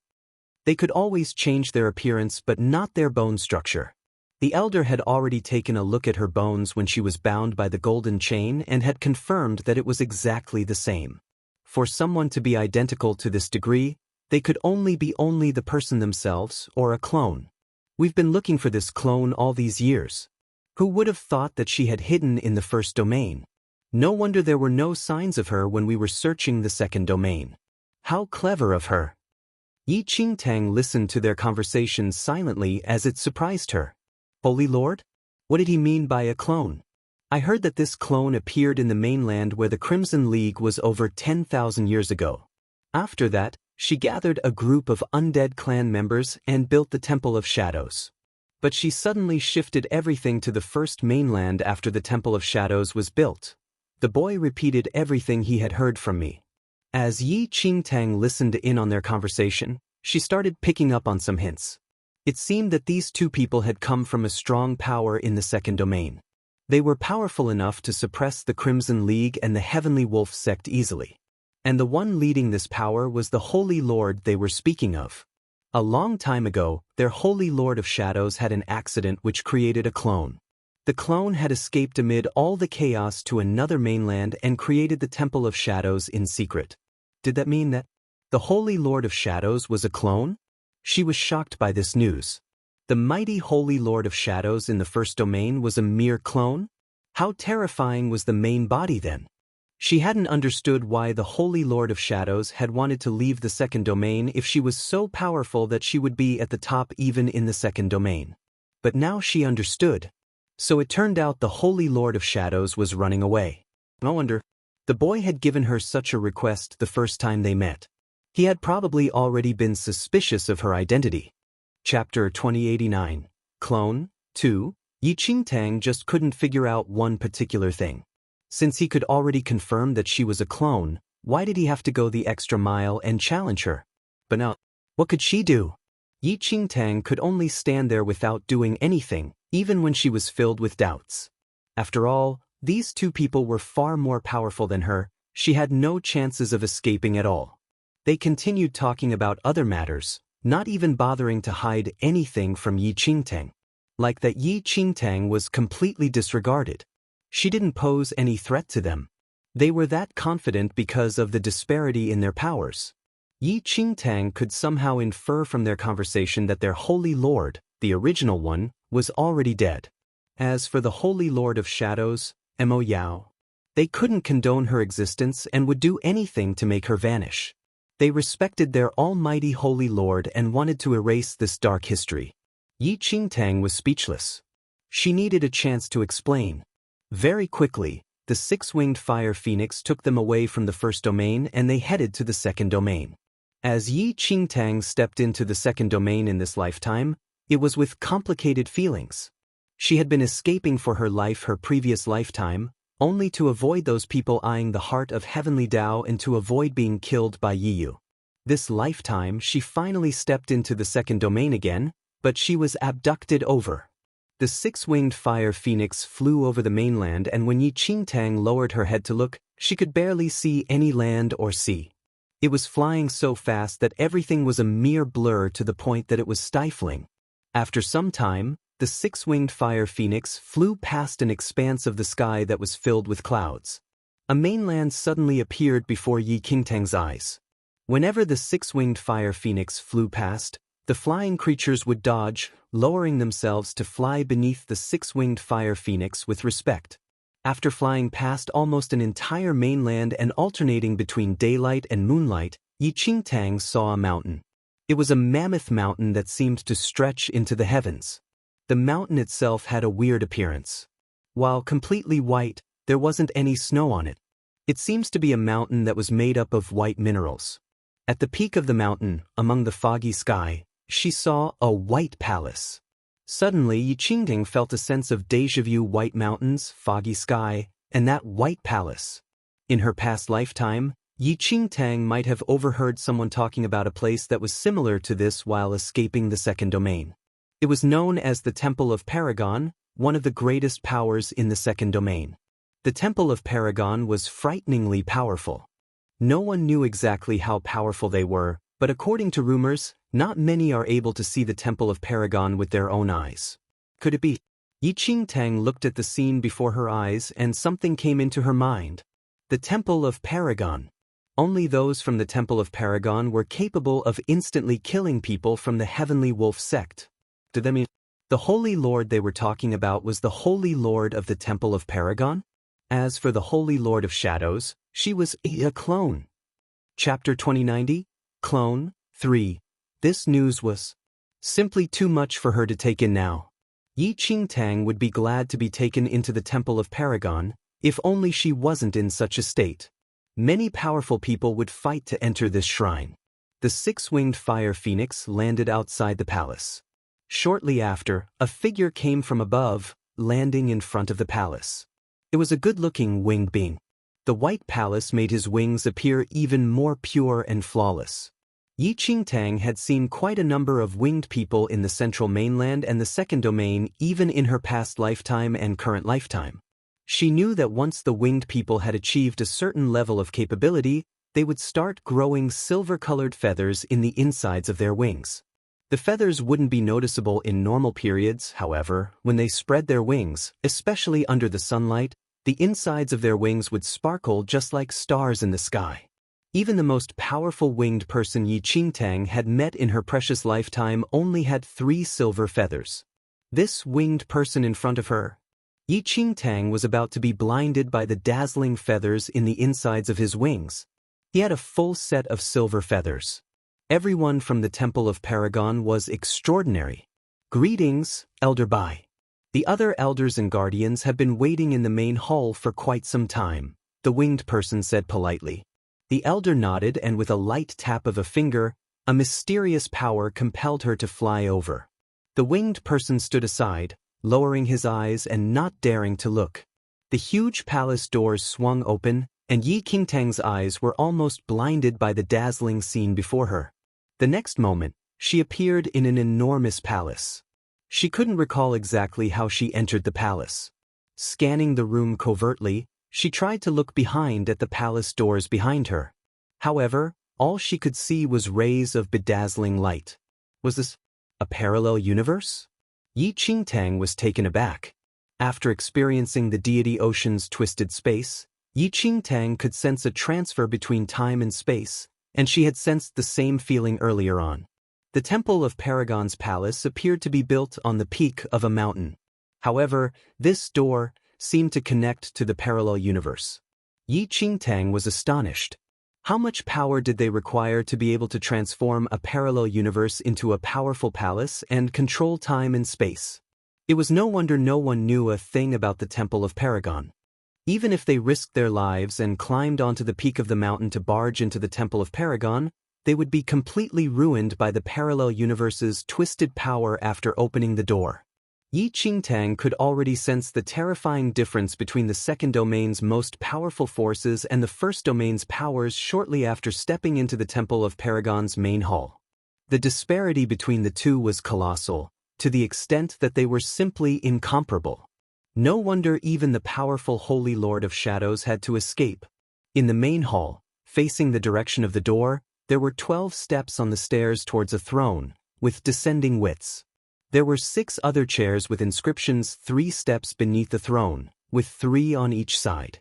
They could always change their appearance but not their bone structure. The elder had already taken a look at her bones when she was bound by the golden chain and had confirmed that it was exactly the same. For someone to be identical to this degree, they could only be the person themselves or a clone. We've been looking for this clone all these years. Who would have thought that she had hidden in the first domain? No wonder there were no signs of her when we were searching the second domain. How clever of her. Yi Qingtang listened to their conversation silently as it surprised her. Holy Lord? What did he mean by a clone? I heard that this clone appeared in the mainland where the Crimson League was over 10,000 years ago. After that, she gathered a group of undead clan members and built the Temple of Shadows. But she suddenly shifted everything to the first mainland after the Temple of Shadows was built. The boy repeated everything he had heard from me. As Yi Qingtang listened in on their conversation, she started picking up on some hints. It seemed that these two people had come from a strong power in the second domain. They were powerful enough to suppress the Crimson League and the Heavenly Wolf sect easily. And the one leading this power was the Holy Lord they were speaking of. A long time ago, their Holy Lord of Shadows had an accident which created a clone. The clone had escaped amid all the chaos to another mainland and created the Temple of Shadows in secret. Did that mean that the Holy Lord of Shadows was a clone? She was shocked by this news. The mighty Holy Lord of Shadows in the first domain was a mere clone? How terrifying was the main body then? She hadn't understood why the Holy Lord of Shadows had wanted to leave the second domain if she was so powerful that she would be at the top even in the second domain. But now she understood. So it turned out the Holy Lord of Shadows was running away. No wonder. The boy had given her such a request the first time they met. He had probably already been suspicious of her identity. Chapter 2089, Clone 2. Yi Qingtang just couldn't figure out one particular thing. Since he could already confirm that she was a clone, why did he have to go the extra mile and challenge her? But now, what could she do? Yi Qingtang could only stand there without doing anything, even when she was filled with doubts. After all, these two people were far more powerful than her. She had no chances of escaping at all. They continued talking about other matters, not even bothering to hide anything from Yi Qingtang. Like that Yi Qingtang was completely disregarded. She didn't pose any threat to them. They were that confident because of the disparity in their powers. Yi Qingtang could somehow infer from their conversation that their Holy Lord, the original one, was already dead. As for the Holy Lord of Shadows, Mo Yao, they couldn't condone her existence and would do anything to make her vanish. They respected their almighty Holy Lord and wanted to erase this dark history. Yi Qingtang was speechless. She needed a chance to explain. Very quickly, the six-winged fire phoenix took them away from the first domain and they headed to the second domain. As Yi Qingtang stepped into the second domain in this lifetime, it was with complicated feelings. She had been escaping for her life her previous lifetime, only to avoid those people eyeing the heart of heavenly Tao and to avoid being killed by Yi Yu. This lifetime she finally stepped into the second domain again, but she was abducted over. The six-winged fire phoenix flew over the mainland and when Yi Qingtang lowered her head to look, she could barely see any land or sea. It was flying so fast that everything was a mere blur to the point that it was stifling. After some time, the six-winged fire phoenix flew past an expanse of the sky that was filled with clouds. A mainland suddenly appeared before Yi Qingtang's eyes. Whenever the six-winged fire phoenix flew past, the flying creatures would dodge, lowering themselves to fly beneath the six-winged fire phoenix with respect. After flying past almost an entire mainland and alternating between daylight and moonlight, Yi Qingtang saw a mountain. It was a mammoth mountain that seemed to stretch into the heavens. The mountain itself had a weird appearance. While completely white, there wasn't any snow on it. It seems to be a mountain that was made up of white minerals. At the peak of the mountain, among the foggy sky, she saw a white palace. Suddenly Yi Qingtang felt a sense of déjà vu: white mountains, foggy sky, and that white palace. In her past lifetime, Yi Qingtang might have overheard someone talking about a place that was similar to this while escaping the second domain. It was known as the Temple of Paragon, one of the greatest powers in the second domain. The Temple of Paragon was frighteningly powerful. No one knew exactly how powerful they were, but according to rumors, not many are able to see the Temple of Paragon with their own eyes. Could it be? Yi Qingtang looked at the scene before her eyes and something came into her mind. The Temple of Paragon. Only those from the Temple of Paragon were capable of instantly killing people from the Heavenly Wolf Sect. Did that mean the Holy Lord they were talking about was the Holy Lord of the Temple of Paragon? As for the Holy Lord of Shadows, she was a clone. Chapter 2090, Clone 3. This news was simply too much for her to take in now. Yi Qingtang would be glad to be taken into the Temple of Paragon, if only she wasn't in such a state. Many powerful people would fight to enter this shrine. The six-winged fire phoenix landed outside the palace. Shortly after, a figure came from above, landing in front of the palace. It was a good-looking winged being. The white palace made his wings appear even more pure and flawless. Yi Qingtang had seen quite a number of winged people in the central mainland and the second domain, even in her past lifetime and current lifetime. She knew that once the winged people had achieved a certain level of capability, they would start growing silver-colored feathers in the insides of their wings. The feathers wouldn't be noticeable in normal periods, however, when they spread their wings, especially under the sunlight, the insides of their wings would sparkle just like stars in the sky. Even the most powerful winged person Yi Qingtang had met in her precious lifetime only had 3 silver feathers. This winged person in front of her, Yi Qingtang was about to be blinded by the dazzling feathers in the insides of his wings. He had a full set of silver feathers. Everyone from the Temple of Paragon was extraordinary. Greetings, Elder Bai. The other elders and guardians have been waiting in the main hall for quite some time, the winged person said politely. The elder nodded and with a light tap of a finger, a mysterious power compelled her to fly over. The winged person stood aside, lowering his eyes and not daring to look. The huge palace doors swung open, and Yi Qingtang's eyes were almost blinded by the dazzling scene before her. The next moment, she appeared in an enormous palace. She couldn't recall exactly how she entered the palace. Scanning the room covertly, she tried to look behind at the palace doors behind her. However, all she could see was rays of bedazzling light. Was this a parallel universe? Yi Qingtang was taken aback. After experiencing the deity ocean's twisted space, Yi Qingtang could sense a transfer between time and space, and she had sensed the same feeling earlier on. The temple of Paragon's palace appeared to be built on the peak of a mountain. However, this door seemed to connect to the parallel universe. Yi Qingtang was astonished. How much power did they require to be able to transform a parallel universe into a powerful palace and control time and space? It was no wonder no one knew a thing about the Temple of Paragon. Even if they risked their lives and climbed onto the peak of the mountain to barge into the Temple of Paragon, they would be completely ruined by the parallel universe's twisted power after opening the door. Yi Qingtang could already sense the terrifying difference between the second domain's most powerful forces and the first domain's powers shortly after stepping into the Temple of Paragon's main hall. The disparity between the two was colossal, to the extent that they were simply incomparable. No wonder even the powerful Holy Lord of Shadows had to escape. In the main hall, facing the direction of the door, there were 12 steps on the stairs towards a throne, with descending widths. There were 6 other chairs with inscriptions 3 steps beneath the throne, with 3 on each side.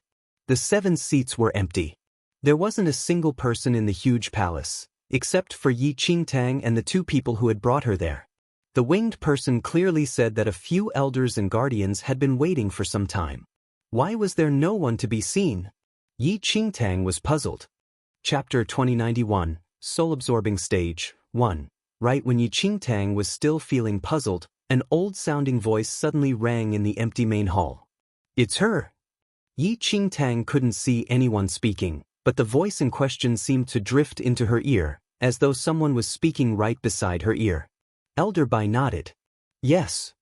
The 7 seats were empty. There wasn't a single person in the huge palace, except for Yi Qingtang and the 2 people who had brought her there. The winged person clearly said that a few elders and guardians had been waiting for some time. Why was there no one to be seen? Yi Qingtang was puzzled. Chapter 2091, Soul-Absorbing Stage, 1. Right when Yi Qingtang was still feeling puzzled, an old-sounding voice suddenly rang in the empty main hall. It's her! Yi Qingtang couldn't see anyone speaking, but the voice in question seemed to drift into her ear, as though someone was speaking right beside her ear. Elder Bai nodded. Yes.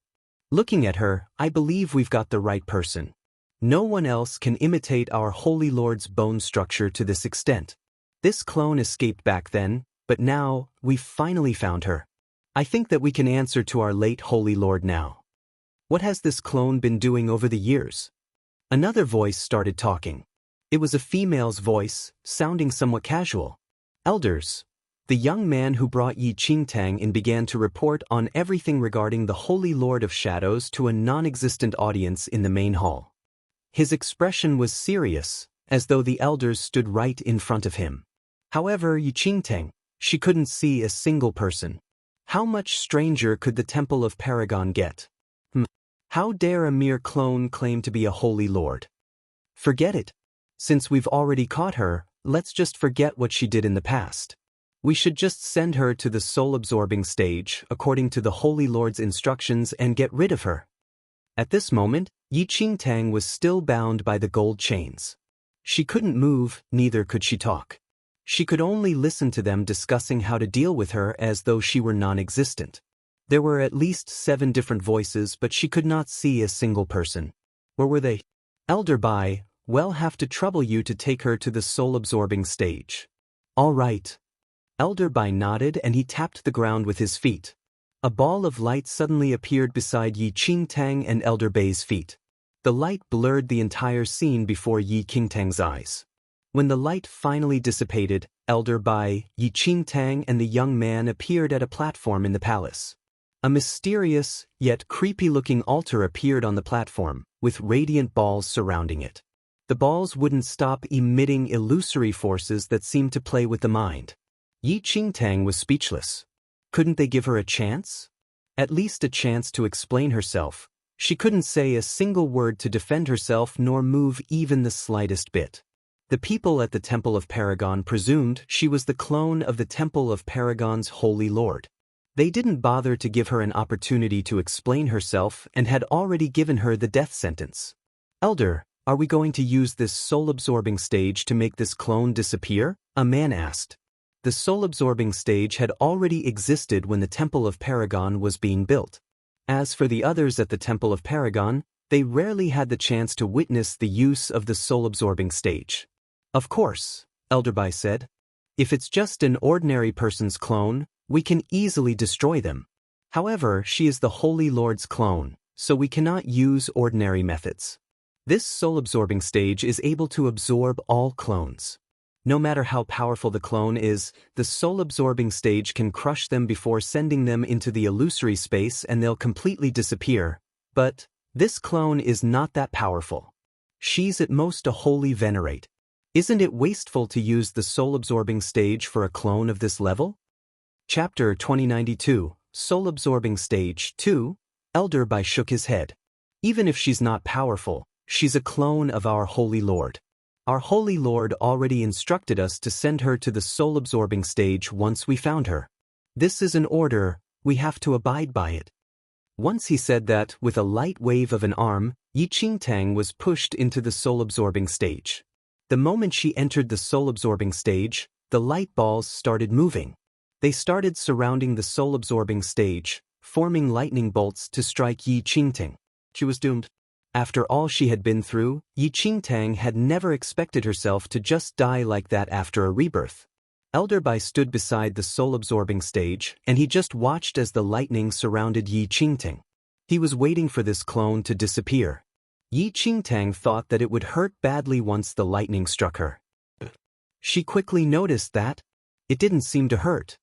Looking at her, I believe we've got the right person. No one else can imitate our Holy Lord's bone structure to this extent. This clone escaped back then, but now, we've finally found her. I think that we can answer to our late Holy Lord now. What has this clone been doing over the years? Another voice started talking. It was a female's voice, sounding somewhat casual. Elders. The young man who brought Yi Qingtang in began to report on everything regarding the Holy Lord of Shadows to a non-existent audience in the main hall. His expression was serious, as though the elders stood right in front of him. However, Yi Qingtang, she couldn't see a single person. How much stranger could the Temple of Paragon get? How dare a mere clone claim to be a Holy Lord? Forget it. Since we've already caught her, let's just forget what she did in the past. We should just send her to the soul-absorbing stage, according to the Holy Lord's instructions, and get rid of her. At this moment, Yi Qingtang was still bound by the gold chains. She couldn't move, neither could she talk. She could only listen to them discussing how to deal with her as though she were non-existent. There were at least 7 different voices, but she could not see a single person. Where were they? Elder Bai, we'll have to trouble you to take her to the soul-absorbing stage. All right. Elder Bai nodded and he tapped the ground with his feet. A ball of light suddenly appeared beside Yi Qingtang and Elder Bai's feet. The light blurred the entire scene before Yi Qingtang's eyes. When the light finally dissipated, Elder Bai, Yi Qingtang and the young man appeared at a platform in the palace. A mysterious, yet creepy-looking altar appeared on the platform, with radiant balls surrounding it. The balls wouldn't stop emitting illusory forces that seemed to play with the mind. Yi Qingtang was speechless. Couldn't they give her a chance? At least a chance to explain herself. She couldn't say a single word to defend herself nor move even the slightest bit. The people at the Temple of Paragon presumed she was the clone of the Temple of Paragon's Holy Lord. They didn't bother to give her an opportunity to explain herself and had already given her the death sentence. Elder, are we going to use this soul-absorbing stage to make this clone disappear? A man asked. The soul-absorbing stage had already existed when the Temple of Paragon was being built. As for the others at the Temple of Paragon, they rarely had the chance to witness the use of the soul-absorbing stage. Of course, Elder Bai said. If it's just an ordinary person's clone, we can easily destroy them. However, she is the Holy Lord's clone, so we cannot use ordinary methods. This soul-absorbing stage is able to absorb all clones. No matter how powerful the clone is, the soul-absorbing stage can crush them before sending them into the illusory space and they'll completely disappear. But this clone is not that powerful. She's at most a holy venerate. Isn't it wasteful to use the soul-absorbing stage for a clone of this level? Chapter 2092, Soul-Absorbing Stage 2, Elder Bai shook his head. Even if she's not powerful, she's a clone of our Holy Lord. Our Holy Lord already instructed us to send her to the soul-absorbing stage once we found her. This is an order, we have to abide by it. Once he said that, with a light wave of an arm, Yi Qingtang was pushed into the soul-absorbing stage. The moment she entered the soul-absorbing stage, the light balls started moving. They started surrounding the soul-absorbing stage, forming lightning bolts to strike Yi Qingtang. She was doomed. After all she had been through, Yi Qingtang had never expected herself to just die like that after a rebirth. Elder Bai stood beside the soul-absorbing stage, and he just watched as the lightning surrounded Yi Qingtang. He was waiting for this clone to disappear. Yi Qingtang thought that it would hurt badly once the lightning struck her. She quickly noticed that it didn't seem to hurt.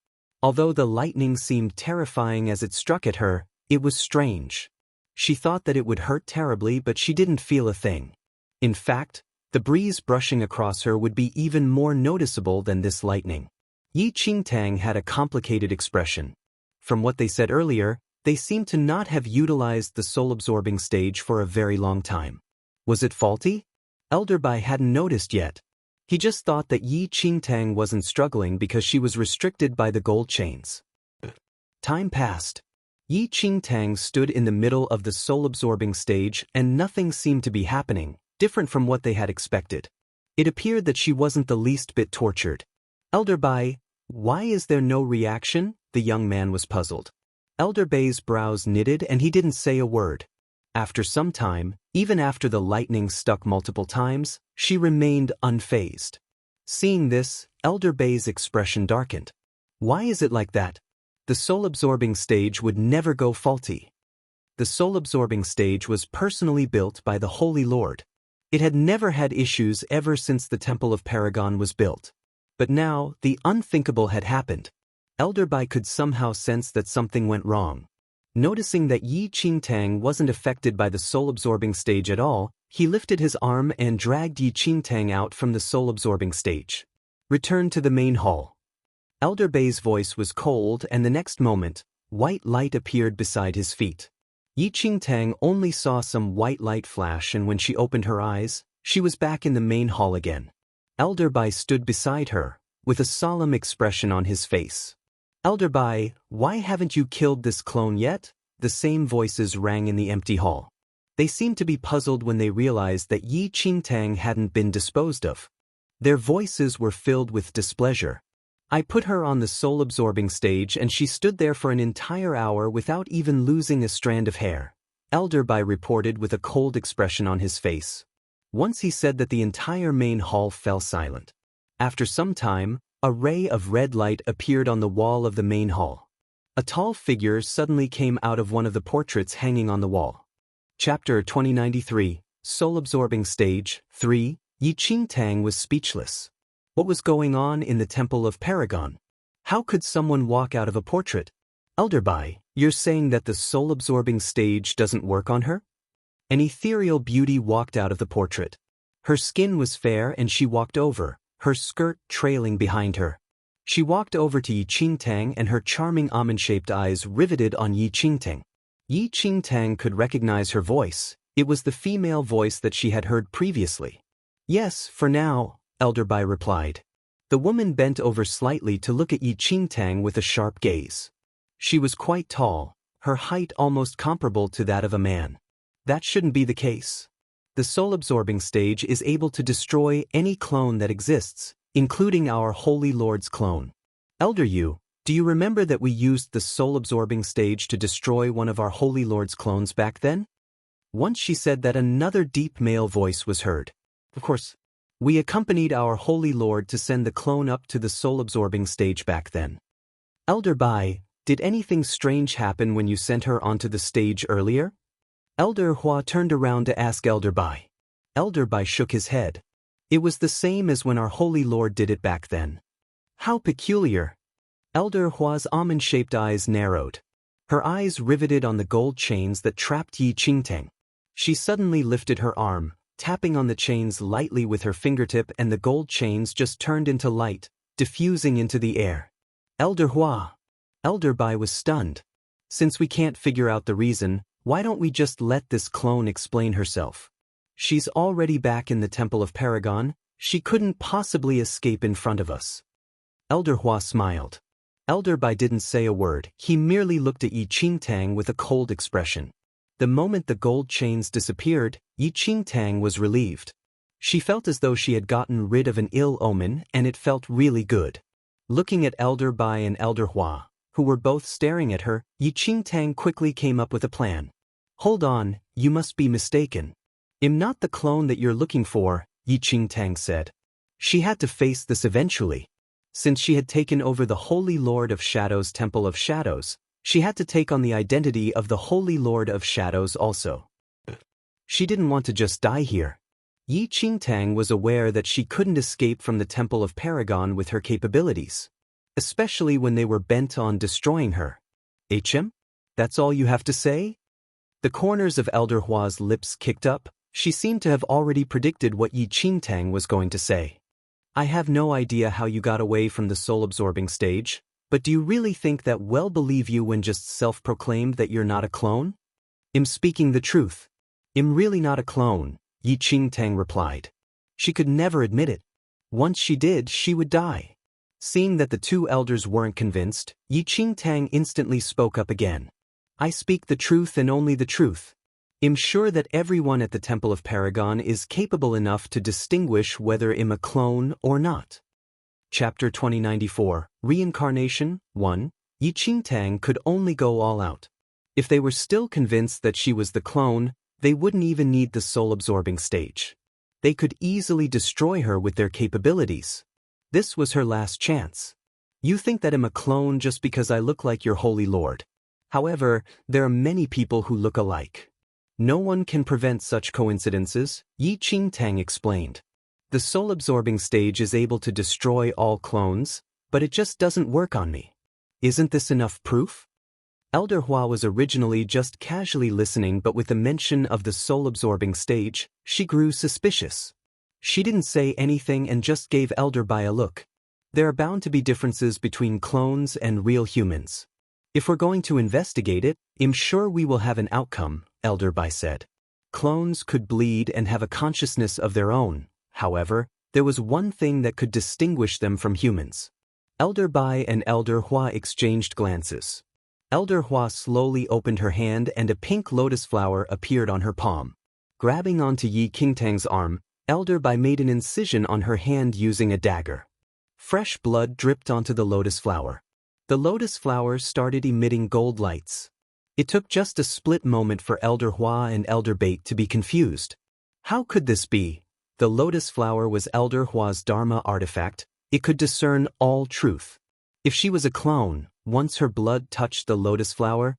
Although the lightning seemed terrifying as it struck at her, it was strange. She thought that it would hurt terribly, but she didn't feel a thing. In fact, the breeze brushing across her would be even more noticeable than this lightning. Yi Qingtang had a complicated expression. From what they said earlier, they seemed to not have utilized the soul-absorbing stage for a very long time. Was it faulty? Elder Bai hadn't noticed yet. He just thought that Yi Qingtang wasn't struggling because she was restricted by the gold chains. Time passed. Yi Qingtang stood in the middle of the soul-absorbing stage and nothing seemed to be happening, different from what they had expected. It appeared that she wasn't the least bit tortured. Elder Bai, why is there no reaction? The young man was puzzled. Elder Bai's brows knitted and he didn't say a word. After some time, even after the lightning struck multiple times, she remained unfazed. Seeing this, Elder Bai's expression darkened. Why is it like that? The soul-absorbing stage would never go faulty. The soul-absorbing stage was personally built by the Holy Lord. It had never had issues ever since the Temple of Paragon was built. But now, the unthinkable had happened. Elder Bai could somehow sense that something went wrong. Noticing that Yi Qingtang wasn't affected by the soul-absorbing stage at all, he lifted his arm and dragged Yi Qingtang out from the soul-absorbing stage. Return to the main hall. Elder Bai's voice was cold and the next moment, white light appeared beside his feet. Yi Qingtang only saw some white light flash and when she opened her eyes, she was back in the main hall again. Elder Bai stood beside her, with a solemn expression on his face. Elder Bai, why haven't you killed this clone yet? The same voices rang in the empty hall. They seemed to be puzzled when they realized that Yi Qingtang hadn't been disposed of. Their voices were filled with displeasure. I put her on the soul-absorbing stage and she stood there for an entire hour without even losing a strand of hair. Elder Bai reported with a cold expression on his face. Once he said that the entire main hall fell silent. After some time, a ray of red light appeared on the wall of the main hall. A tall figure suddenly came out of one of the portraits hanging on the wall. Chapter 2093, Soul-Absorbing Stage 3, Yi Qingtang was speechless. What was going on in the Temple of Paragon? How could someone walk out of a portrait? Elder Bai, you're saying that the soul-absorbing stage doesn't work on her? An ethereal beauty walked out of the portrait. Her skin was fair and she walked over, her skirt trailing behind her. She walked over to Yi Qingtang and her charming almond-shaped eyes riveted on Yi Qingtang. Yi Qingtang could recognize her voice. It was the female voice that she had heard previously. Yes, for now, Elder Bai replied. The woman bent over slightly to look at Yi Qingtang with a sharp gaze. She was quite tall, her height almost comparable to that of a man. That shouldn't be the case. The soul-absorbing stage is able to destroy any clone that exists, including our Holy Lord's clone. Elder Yu, do you remember that we used the soul-absorbing stage to destroy one of our Holy Lord's clones back then? Once she said that another deep male voice was heard. Of course, we accompanied our Holy Lord to send the clone up to the soul-absorbing stage back then. Elder Bai, did anything strange happen when you sent her onto the stage earlier? Elder Hua turned around to ask Elder Bai. Elder Bai shook his head. It was the same as when our Holy Lord did it back then. How peculiar. Elder Hua's almond-shaped eyes narrowed. Her eyes riveted on the gold chains that trapped Yi Qingtang. She suddenly lifted her arm, tapping on the chains lightly with her fingertip, and the gold chains just turned into light, diffusing into the air. Elder Hua. Elder Bai was stunned. Since we can't figure out the reason, why don't we just let this clone explain herself? She's already back in the Temple of Paragon, she couldn't possibly escape in front of us. Elder Hua smiled. Elder Bai didn't say a word, he merely looked at Yi Qingtang with a cold expression. The moment the gold chains disappeared, Yi Qingtang was relieved. She felt as though she had gotten rid of an ill omen, and it felt really good. Looking at Elder Bai and Elder Hua, who were both staring at her, Yi Qingtang quickly came up with a plan. Hold on, you must be mistaken. I'm not the clone that you're looking for, Yi Qingtang said. She had to face this eventually. Since she had taken over the Holy Lord of Shadows' Temple of Shadows, she had to take on the identity of the Holy Lord of Shadows also. She didn't want to just die here. Yi Qingtang was aware that she couldn't escape from the Temple of Paragon with her capabilities, especially when they were bent on destroying her. HM? That's all you have to say? The corners of Elder Hua's lips kicked up. She seemed to have already predicted what Yi Qingtang was going to say. I have no idea how you got away from the soul-absorbing stage, but do you really think that we'll believe you when just self-proclaimed that you're not a clone? I'm speaking the truth. I'm really not a clone, Yi Qingtang replied. She could never admit it. Once she did, she would die. Seeing that the two elders weren't convinced, Yi Qingtang instantly spoke up again. I speak the truth and only the truth. I'm sure that everyone at the Temple of Paragon is capable enough to distinguish whether I'm a clone or not. Chapter 2094, Reincarnation 1. Yi Qingtang could only go all out. If they were still convinced that she was the clone, they wouldn't even need the soul-absorbing stage. They could easily destroy her with their capabilities. This was her last chance. You think that I'm a clone just because I look like your Holy Lord. However, there are many people who look alike. No one can prevent such coincidences, Yi Qingtang explained. The soul-absorbing stage is able to destroy all clones, but it just doesn't work on me. Isn't this enough proof? Elder Hua was originally just casually listening, but with the mention of the soul-absorbing stage, she grew suspicious. She didn't say anything and just gave Elder Bai a look. There are bound to be differences between clones and real humans. If we're going to investigate it, I'm sure we will have an outcome, Elder Bai said. Clones could bleed and have a consciousness of their own. However, there was one thing that could distinguish them from humans. Elder Bai and Elder Hua exchanged glances. Elder Hua slowly opened her hand and a pink lotus flower appeared on her palm. Grabbing onto Yi Qingtang's arm, Elder Bai made an incision on her hand using a dagger. Fresh blood dripped onto the lotus flower. The lotus flower started emitting gold lights. It took just a split moment for Elder Hua and Elder Bai to be confused. How could this be? The lotus flower was Elder Hua's Dharma artifact. It could discern all truth. If she was a clone, once her blood touched the lotus flower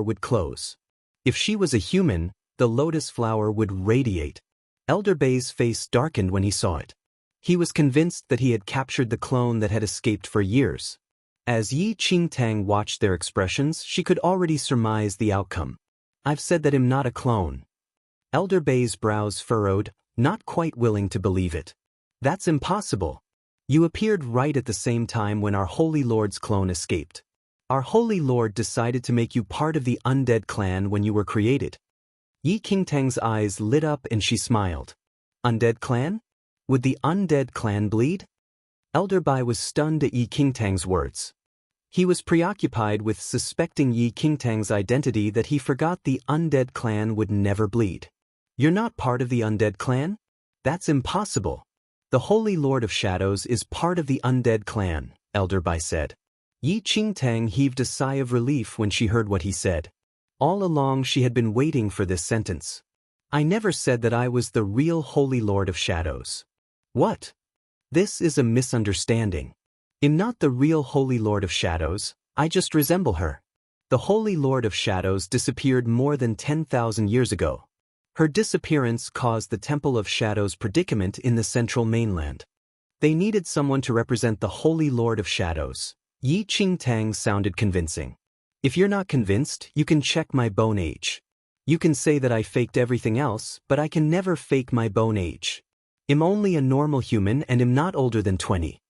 would close. If she was a human, the lotus flower would radiate. Elder Bai's face darkened when he saw it. He was convinced that he had captured the clone that had escaped for years. As Yi Qingtang watched their expressions, she could already surmise the outcome. I've said that I'm not a clone. Elder Bai's brows furrowed, not quite willing to believe it. That's impossible. You appeared right at the same time when our Holy Lord's clone escaped. Our Holy Lord decided to make you part of the undead clan when you were created. Yi Qingtang's eyes lit up and she smiled. Undead clan? Would the undead clan bleed? Elder Bai was stunned at Yi Qingtang's words. He was preoccupied with suspecting Yi Qingtang's identity that he forgot the undead clan would never bleed. You're not part of the undead clan? That's impossible. The Holy Lord of Shadows is part of the undead clan, Elder Bai said. Yi Qingtang heaved a sigh of relief when she heard what he said. All along she had been waiting for this sentence. I never said that I was the real Holy Lord of Shadows. What? This is a misunderstanding. I'm not the real Holy Lord of Shadows, I just resemble her. The Holy Lord of Shadows disappeared more than 10,000 years ago. Her disappearance caused the Temple of Shadows predicament in the central mainland. They needed someone to represent the Holy Lord of Shadows. Yi Qingtang sounded convincing. If you're not convinced, you can check my bone age. You can say that I faked everything else, but I can never fake my bone age. I'm only a normal human and am not older than 20.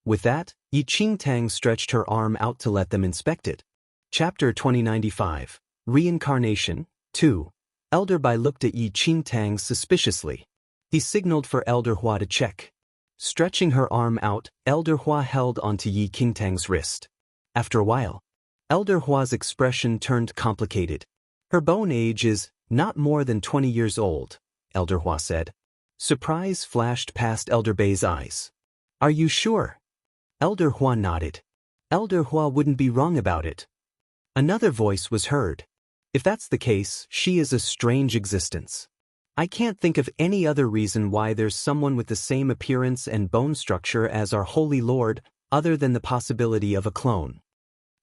With that, Yi Qingtang stretched her arm out to let them inspect it. Chapter 2095. Reincarnation, 2. Elder Bai looked at Yi Qingtang suspiciously. He signaled for Elder Hua to check. Stretching her arm out, Elder Hua held onto Yi Qingtang's wrist. After a while, Elder Hua's expression turned complicated. Her bone age is not more than 20 years old, Elder Hua said. Surprise flashed past Elder Bai's eyes. Are you sure? Elder Hua nodded. Elder Hua wouldn't be wrong about it. Another voice was heard. If that's the case, she is a strange existence. I can't think of any other reason why there's someone with the same appearance and bone structure as our Holy Lord, other than the possibility of a clone.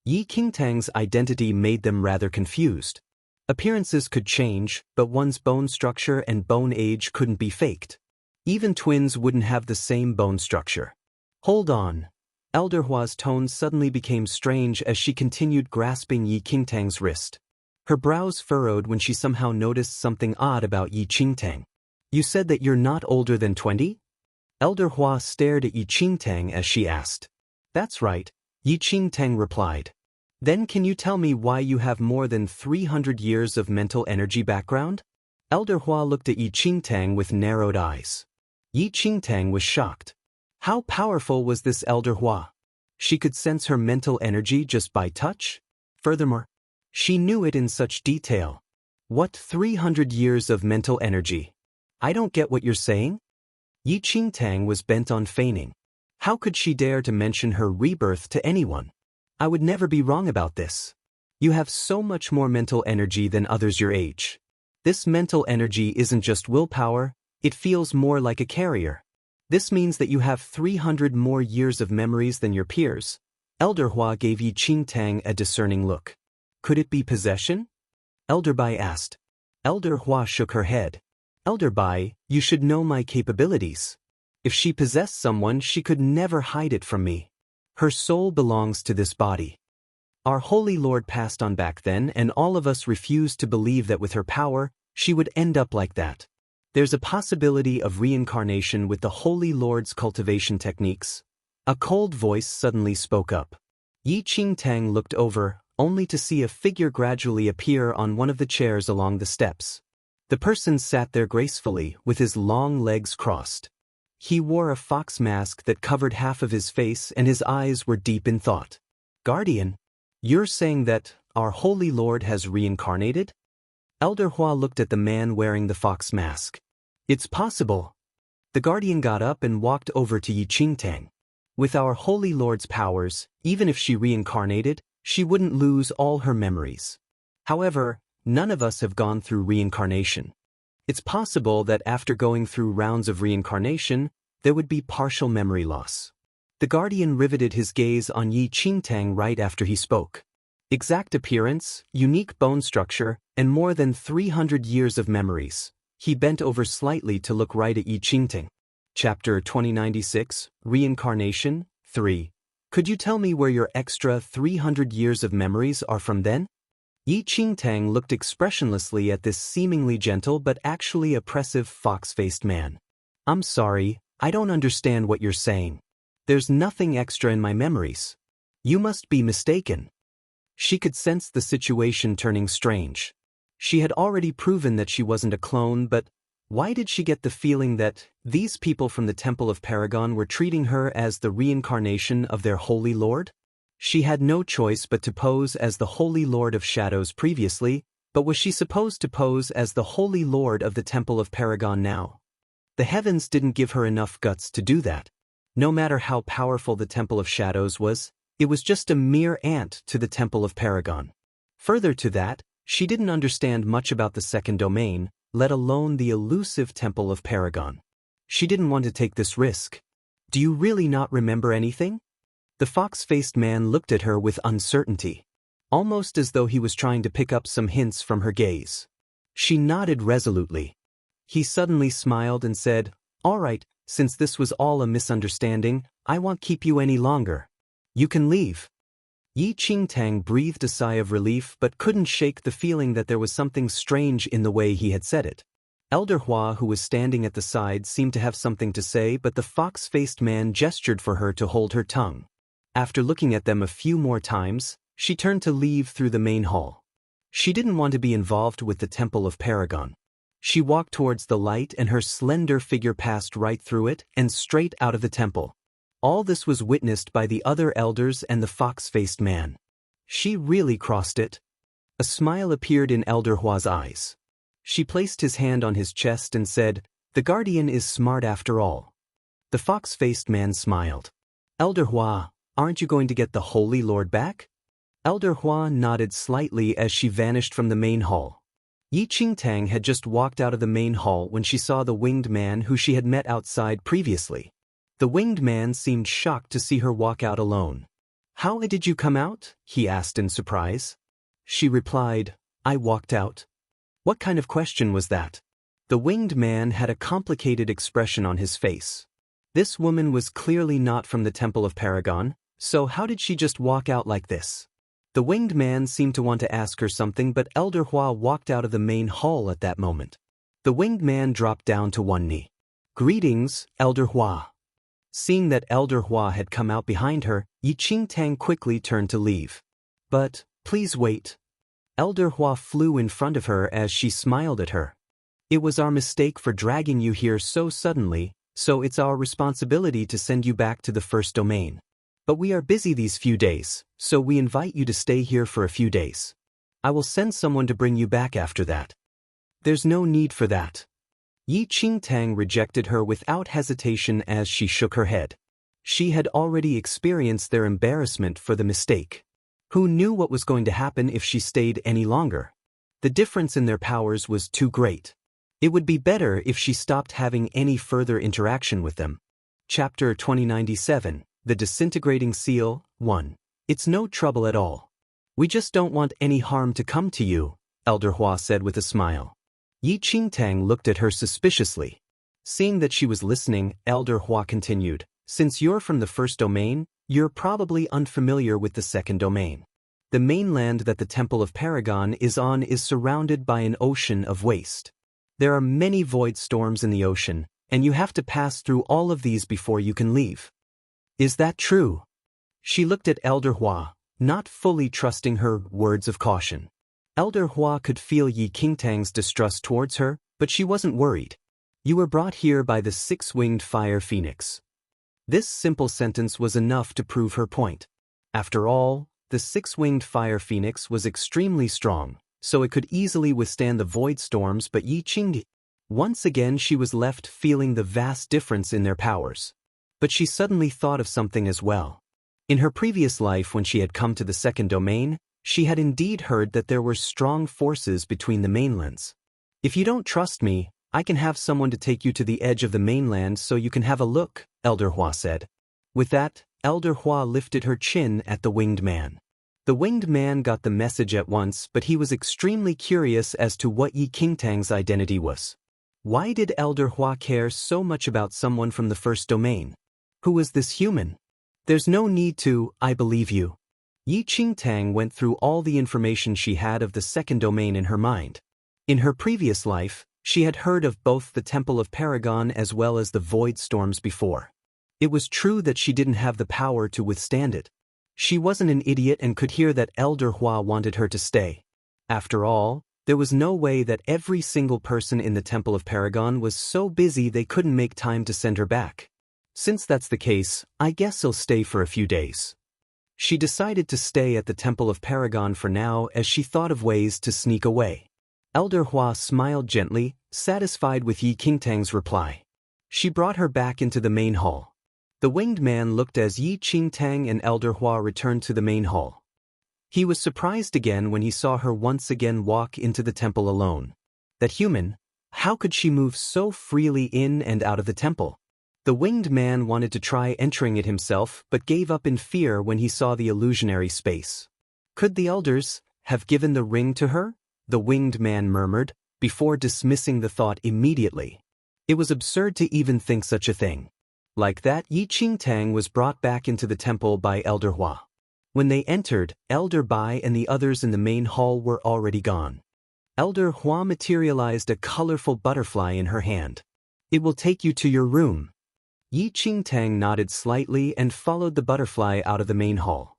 Yi Qingtang's identity made them rather confused. Appearances could change, but one's bone structure and bone age couldn't be faked. Even twins wouldn't have the same bone structure. Hold on. Elder Hua's tone suddenly became strange as she continued grasping Yi Qingtang's wrist. Her brows furrowed when she somehow noticed something odd about Yi Qingtang. You said that you're not older than 20? Elder Hua stared at Yi Qingtang as she asked. That's right, Yi Qingtang replied. Then can you tell me why you have more than 300 years of mental energy background? Elder Hua looked at Yi Qingtang with narrowed eyes. Yi Qingtang was shocked. How powerful was this Elder Hua? She could sense her mental energy just by touch? Furthermore, she knew it in such detail. What 300 years of mental energy? I don't get what you're saying? Yi Qingtang was bent on feigning. How could she dare to mention her rebirth to anyone? I would never be wrong about this. You have so much more mental energy than others your age. This mental energy isn't just willpower, it feels more like a carrier. This means that you have 300 more years of memories than your peers. Elder Hua gave Yi Qingtang a discerning look. Could it be possession? Elder Bai asked. Elder Hua shook her head. Elder Bai, you should know my capabilities. If she possessed someone, she could never hide it from me. Her soul belongs to this body. Our Holy Lord passed on back then, and all of us refused to believe that with her power, she would end up like that. There's a possibility of reincarnation with the Holy Lord's cultivation techniques. A cold voice suddenly spoke up. Yi Qingtang looked over, only to see a figure gradually appear on one of the chairs along the steps. The person sat there gracefully, with his long legs crossed. He wore a fox mask that covered half of his face and his eyes were deep in thought. Guardian, you're saying that our Holy Lord has reincarnated? Elder Hua looked at the man wearing the fox mask. It's possible. The Guardian got up and walked over to Yi Qingtang. With our Holy Lord's powers, even if she reincarnated, she wouldn't lose all her memories. However, none of us have gone through reincarnation. It's possible that after going through rounds of reincarnation, there would be partial memory loss. The Guardian riveted his gaze on Yi Qingtang right after he spoke. Exact appearance, unique bone structure, and more than 300 years of memories. He bent over slightly to look right at Yi Qingtang. Chapter 2096, Reincarnation, 3. Could you tell me where your extra 300 years of memories are from then? Yi Qingtang looked expressionlessly at this seemingly gentle but actually oppressive fox-faced man. I'm sorry, I don't understand what you're saying. There's nothing extra in my memories. You must be mistaken. She could sense the situation turning strange. She had already proven that she wasn't a clone, but why did she get the feeling that these people from the Temple of Paragon were treating her as the reincarnation of their Holy Lord? She had no choice but to pose as the Holy Lord of Shadows previously, but was she supposed to pose as the Holy Lord of the Temple of Paragon now? The heavens didn't give her enough guts to do that. No matter how powerful the Temple of Shadows was, it was just a mere ant to the Temple of Paragon. Further to that, she didn't understand much about the second domain, let alone the elusive Temple of Paragon. She didn't want to take this risk. Do you really not remember anything? The fox-faced man looked at her with uncertainty, almost as though he was trying to pick up some hints from her gaze. She nodded resolutely. He suddenly smiled and said, "All right, since this was all a misunderstanding, I won't keep you any longer. You can leave." Yi Qingtang breathed a sigh of relief but couldn't shake the feeling that there was something strange in the way he had said it. Elder Hua, who was standing at the side, seemed to have something to say, but the fox-faced man gestured for her to hold her tongue. After looking at them a few more times, she turned to leave through the main hall. She didn't want to be involved with the Temple of Paragon. She walked towards the light and her slender figure passed right through it and straight out of the temple. All this was witnessed by the other elders and the fox-faced man. She really crossed it. A smile appeared in Elder Hua's eyes. She placed his hand on his chest and said, "The guardian is smart after all." The fox-faced man smiled. "Elder Hua, aren't you going to get the Holy Lord back?" Elder Hua nodded slightly as she vanished from the main hall. Yi Qingtang had just walked out of the main hall when she saw the winged man who she had met outside previously. The winged man seemed shocked to see her walk out alone. "How did you come out?" he asked in surprise. She replied, "I walked out." What kind of question was that? The winged man had a complicated expression on his face. This woman was clearly not from the Temple of Paragon, so how did she just walk out like this? The winged man seemed to want to ask her something, but Elder Hua walked out of the main hall at that moment. The winged man dropped down to one knee. "Greetings, Elder Hua." Seeing that Elder Hua had come out behind her, Yi Qingtang quickly turned to leave. "But, please wait." Elder Hua flew in front of her as she smiled at her. "It was our mistake for dragging you here so suddenly, so it's our responsibility to send you back to the first domain. But we are busy these few days, so we invite you to stay here for a few days. I will send someone to bring you back after that." "There's no need for that." Yi Qingtang rejected her without hesitation as she shook her head. She had already experienced their embarrassment for the mistake. Who knew what was going to happen if she stayed any longer? The difference in their powers was too great. It would be better if she stopped having any further interaction with them. Chapter 2097, The Disintegrating Seal, 1. "It's no trouble at all. We just don't want any harm to come to you," Elder Hua said with a smile. Yi Qingtang looked at her suspiciously. Seeing that she was listening, Elder Hua continued, "Since you're from the first domain, you're probably unfamiliar with the second domain. The mainland that the Temple of Paragon is on is surrounded by an ocean of waste. There are many void storms in the ocean, and you have to pass through all of these before you can leave." "Is that true?" She looked at Elder Hua, not fully trusting her words of caution. Elder Hua could feel Yi Qingtang's distrust towards her, but she wasn't worried. "You were brought here by the six-winged fire phoenix." This simple sentence was enough to prove her point. After all, the six-winged fire phoenix was extremely strong, so it could easily withstand the void storms, but Yi Qingtang. Once again she was left feeling the vast difference in their powers. But she suddenly thought of something as well. In her previous life, when she had come to the second domain, she had indeed heard that there were strong forces between the mainlands. "If you don't trust me, I can have someone to take you to the edge of the mainland so you can have a look," Elder Hua said. With that, Elder Hua lifted her chin at the winged man. The winged man got the message at once, but he was extremely curious as to what Yi Qingtang's identity was. Why did Elder Hua care so much about someone from the first domain? Who was this human? "There's no need to, I believe you." Yi Qingtang went through all the information she had of the second domain in her mind. In her previous life, she had heard of both the Temple of Paragon as well as the void storms before. It was true that she didn't have the power to withstand it. She wasn't an idiot and could hear that Elder Hua wanted her to stay. After all, there was no way that every single person in the Temple of Paragon was so busy they couldn't make time to send her back. Since that's the case, I guess I'll stay for a few days. She decided to stay at the Temple of Paragon for now as she thought of ways to sneak away. Elder Hua smiled gently, satisfied with Yi Qingtang's reply. She brought her back into the main hall. The winged man looked as Yi Qingtang and Elder Hua returned to the main hall. He was surprised again when he saw her once again walk into the temple alone. That human, how could she move so freely in and out of the temple? The winged man wanted to try entering it himself but gave up in fear when he saw the illusionary space. "Could the elders have given the ring to her?" the winged man murmured, before dismissing the thought immediately. It was absurd to even think such a thing. Like that, Yi Qingtang was brought back into the temple by Elder Hua. When they entered, Elder Bai and the others in the main hall were already gone. Elder Hua materialized a colorful butterfly in her hand. "It will take you to your room." Yi Qingtang nodded slightly and followed the butterfly out of the main hall.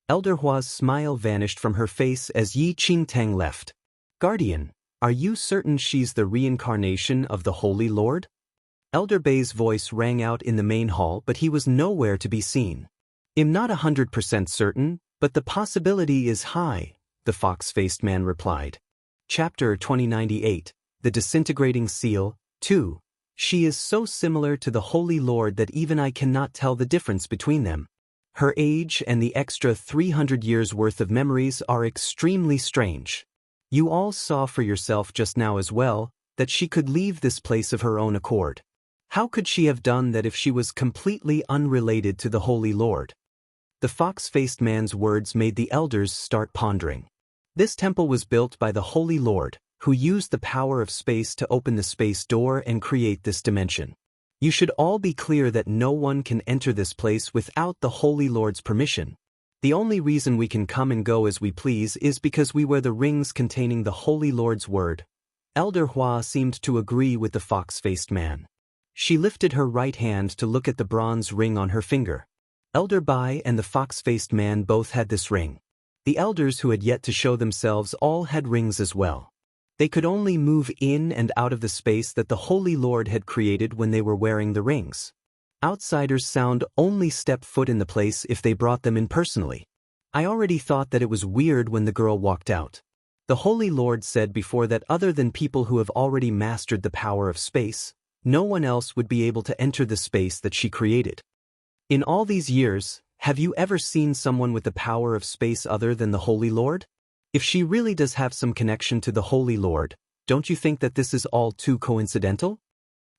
Elder Hua's smile vanished from her face as Yi Qingtang left. "Guardian, are you certain she's the reincarnation of the Holy Lord?" Elder Bai's voice rang out in the main hall, but he was nowhere to be seen. "I'm not 100% certain, but the possibility is high," the fox-faced man replied. Chapter 2098, The Disintegrating Seal, 2. She is so similar to the Holy Lord that even I cannot tell the difference between them. Her age and the extra 300 years worth of memories are extremely strange. You all saw for yourself just now as well that she could leave this place of her own accord. How could she have done that if she was completely unrelated to the Holy Lord? The fox-faced man's words made the elders start pondering. This temple was built by the Holy Lord, who used the power of space to open the space door and create this dimension. You should all be clear that no one can enter this place without the Holy Lord's permission. The only reason we can come and go as we please is because we wear the rings containing the Holy Lord's word. Elder Hua seemed to agree with the fox-faced man. She lifted her right hand to look at the bronze ring on her finger. Elder Bai and the fox-faced man both had this ring. The elders who had yet to show themselves all had rings as well. They could only move in and out of the space that the Holy Lord had created when they were wearing the rings. Outsiders sound only step foot in the place if they brought them in personally. I already thought that it was weird when the girl walked out. The Holy Lord said before that other than people who have already mastered the power of space, no one else would be able to enter the space that she created. In all these years, have you ever seen someone with the power of space other than the Holy Lord? If she really does have some connection to the Holy Lord, don't you think that this is all too coincidental?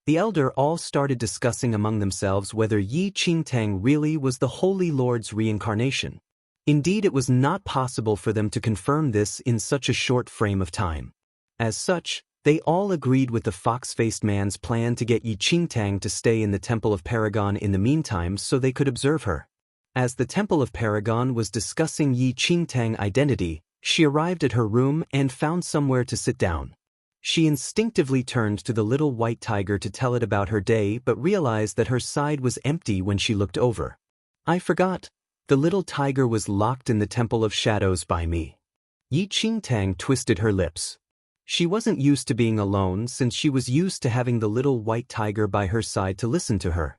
The elder all started discussing among themselves whether Yi Qingtang really was the Holy Lord's reincarnation. Indeed, it was not possible for them to confirm this in such a short frame of time. As such, they all agreed with the fox-faced man's plan to get Yi Qingtang to stay in the Temple of Paragon in the meantime so they could observe her. As the Temple of Paragon was discussing Yi Qingtang's identity, she arrived at her room and found somewhere to sit down. She instinctively turned to the little white tiger to tell it about her day but realized that her side was empty when she looked over. "I forgot. The little tiger was locked in the Temple of Shadows by me." Yi Qingtang twisted her lips. She wasn't used to being alone since she was used to having the little white tiger by her side to listen to her.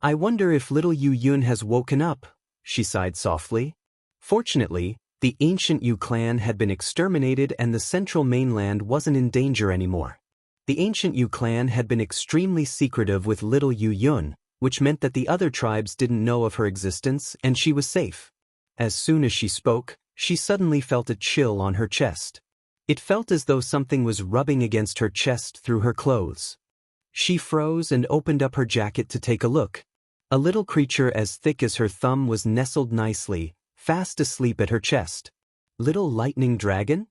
"I wonder if little Yu Yun has woken up," she sighed softly. Fortunately, the ancient Yu clan had been exterminated and the central mainland wasn't in danger anymore. The ancient Yu clan had been extremely secretive with little Yu Yun, which meant that the other tribes didn't know of her existence and she was safe. As soon as she spoke, she suddenly felt a chill on her chest. It felt as though something was rubbing against her chest through her clothes. She froze and opened up her jacket to take a look. A little creature as thick as her thumb was nestled nicely, fast asleep at her chest. Little lightning dragon?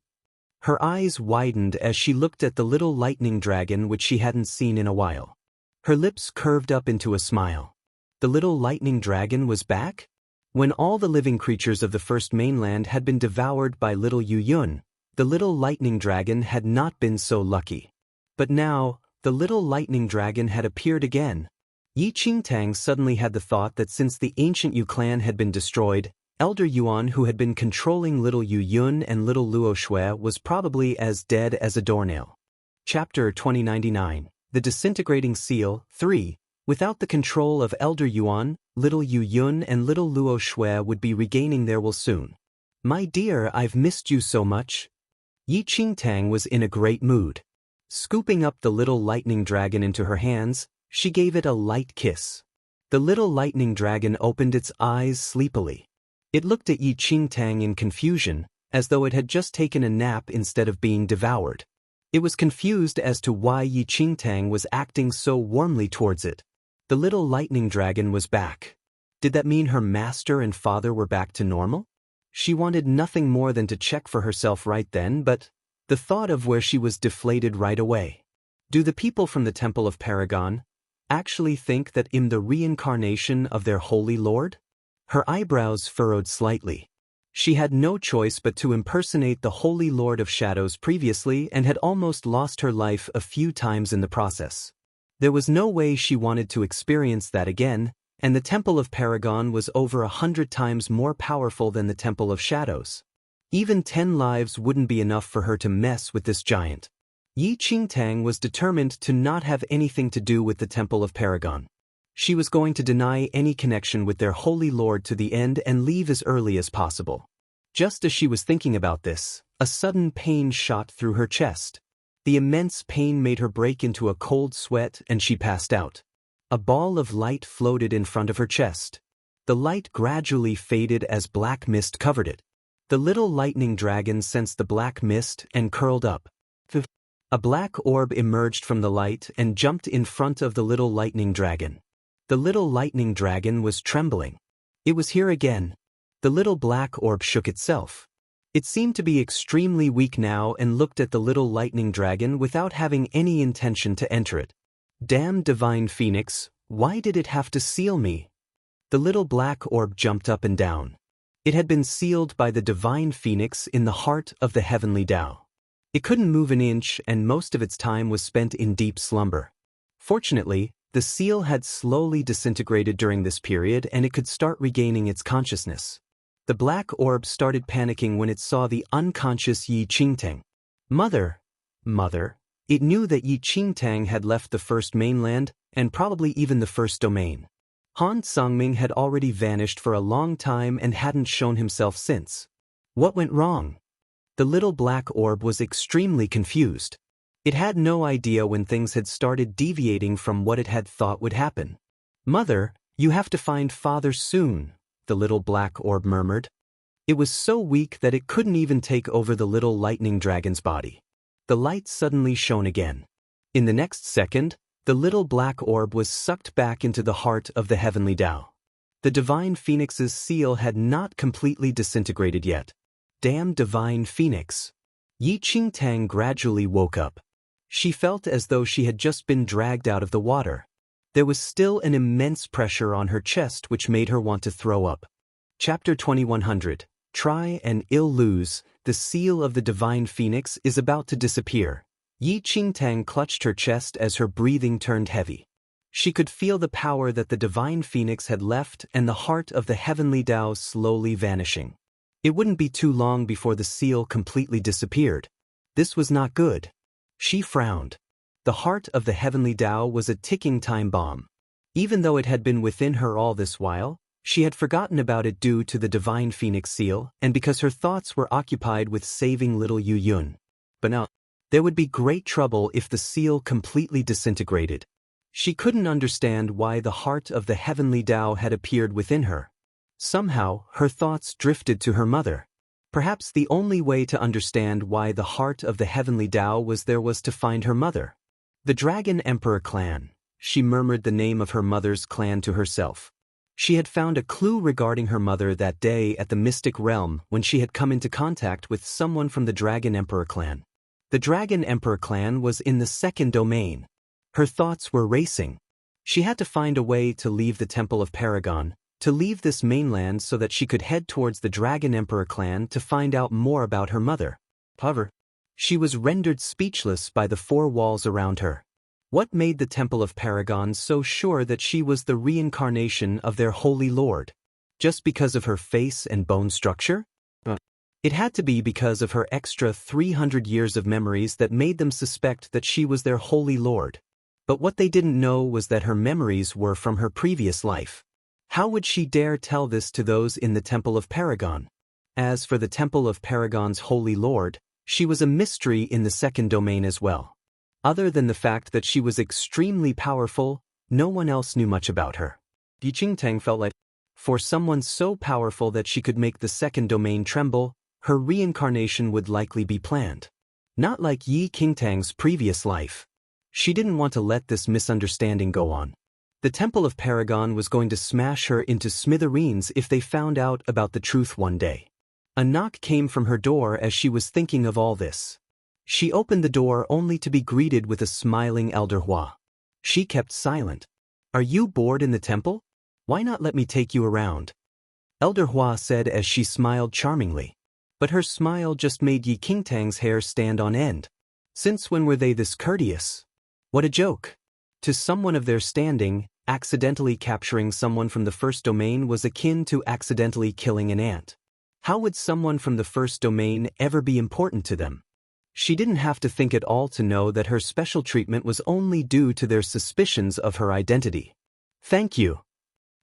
Her eyes widened as she looked at the little lightning dragon which she hadn't seen in a while. Her lips curved up into a smile. The little lightning dragon was back? When all the living creatures of the first mainland had been devoured by little Yu Yun, the little lightning dragon had not been so lucky. But now, the little lightning dragon had appeared again. Yi Qingtang suddenly had the thought that since the ancient Yu clan had been destroyed, Elder Yuan who had been controlling little Yu Yun and little Luo Shui was probably as dead as a doornail. Chapter 2099, The Disintegrating Seal, 3. Without the control of Elder Yuan, little Yu Yun and little Luo Shui would be regaining their will soon. "My dear, I've missed you so much." Yi Qingtang was in a great mood. Scooping up the little lightning dragon into her hands, she gave it a light kiss. The little lightning dragon opened its eyes sleepily. It looked at Yi Qingtang in confusion, as though it had just taken a nap instead of being devoured. It was confused as to why Yi Qingtang was acting so warmly towards it. The little lightning dragon was back. Did that mean her master and father were back to normal? She wanted nothing more than to check for herself right then, but The thought of where she was deflated right away. Do the people from the Temple of Paragon actually think that I'm the reincarnation of their holy lord? Her eyebrows furrowed slightly. She had no choice but to impersonate the Holy Lord of Shadows previously and had almost lost her life a few times in the process. There was no way she wanted to experience that again, and the Temple of Paragon was over 100 times more powerful than the Temple of Shadows. Even 10 lives wouldn't be enough for her to mess with this giant. Yi Qingtang was determined to not have anything to do with the Temple of Paragon. She was going to deny any connection with their holy lord to the end and leave as early as possible. Just as she was thinking about this, a sudden pain shot through her chest. The immense pain made her break into a cold sweat and she passed out. A ball of light floated in front of her chest. The light gradually faded as black mist covered it. The little lightning dragon sensed the black mist and curled up. A black orb emerged from the light and jumped in front of the little lightning dragon. The little lightning dragon was trembling. It was here again. The little black orb shook itself. It seemed to be extremely weak now and looked at the little lightning dragon without having any intention to enter it. Damn divine phoenix, why did it have to seal me? The little black orb jumped up and down. It had been sealed by the divine phoenix in the heart of the heavenly Tao. It couldn't move an inch and most of its time was spent in deep slumber. Fortunately, the seal had slowly disintegrated during this period and it could start regaining its consciousness. The black orb started panicking when it saw the unconscious Yi Qingtang. Mother. It knew that Yi Qingtang had left the first mainland, and probably even the first domain. Han Sangming had already vanished for a long time and hadn't shown himself since. What went wrong? The little black orb was extremely confused. It had no idea when things had started deviating from what it had thought would happen. Mother, you have to find father soon, the little black orb murmured. It was so weak that it couldn't even take over the little lightning dragon's body. The light suddenly shone again. In the next second, the little black orb was sucked back into the heart of the heavenly Tao. The divine phoenix's seal had not completely disintegrated yet. Damn divine phoenix. Yi Qingtang gradually woke up. She felt as though she had just been dragged out of the water. There was still an immense pressure on her chest which made her want to throw up. Chapter 2100. Try and ill lose. The seal of the divine phoenix is about to disappear. Yi Qingtang clutched her chest as her breathing turned heavy. She could feel the power that the divine phoenix had left and the heart of the heavenly Tao slowly vanishing. It wouldn't be too long before the seal completely disappeared. This was not good. She frowned. The heart of the heavenly Tao was a ticking time bomb. Even though it had been within her all this while, she had forgotten about it due to the divine phoenix seal and because her thoughts were occupied with saving little Yu Yun. But now, there would be great trouble if the seal completely disintegrated. She couldn't understand why the heart of the heavenly Tao had appeared within her. Somehow, her thoughts drifted to her mother. Perhaps the only way to understand why the heart of the heavenly Tao was there was to find her mother. The Dragon Emperor clan. She murmured the name of her mother's clan to herself. She had found a clue regarding her mother that day at the Mystic Realm when she had come into contact with someone from the Dragon Emperor clan. The Dragon Emperor clan was in the second domain. Her thoughts were racing. She had to find a way to leave the Temple of Paragon, to leave this mainland so that she could head towards the Dragon Emperor clan to find out more about her mother. However, she was rendered speechless by the four walls around her. What made the Temple of Paragon so sure that she was the reincarnation of their holy lord? Just because of her face and bone structure? It had to be because of her extra 300 years of memories that made them suspect that she was their holy lord. But what they didn't know was that her memories were from her previous life. How would she dare tell this to those in the Temple of Paragon? As for the Temple of Paragon's holy lord, she was a mystery in the second domain as well. Other than the fact that she was extremely powerful, no one else knew much about her. Yi Qingtang felt like, for someone so powerful that she could make the second domain tremble, her reincarnation would likely be planned. Not like Yi Qingtang's previous life. She didn't want to let this misunderstanding go on. The Temple of Paragon was going to smash her into smithereens if they found out about the truth one day. A knock came from her door as she was thinking of all this. She opened the door only to be greeted with a smiling Elder Hua. She kept silent. "Are you bored in the temple? Why not let me take you around?" Elder Hua said as she smiled charmingly. But her smile just made Yi Qingtang's hair stand on end. Since when were they this courteous? What a joke. To someone of their standing, accidentally capturing someone from the first domain was akin to accidentally killing an ant. How would someone from the first domain ever be important to them? She didn't have to think at all to know that her special treatment was only due to their suspicions of her identity. Thank you.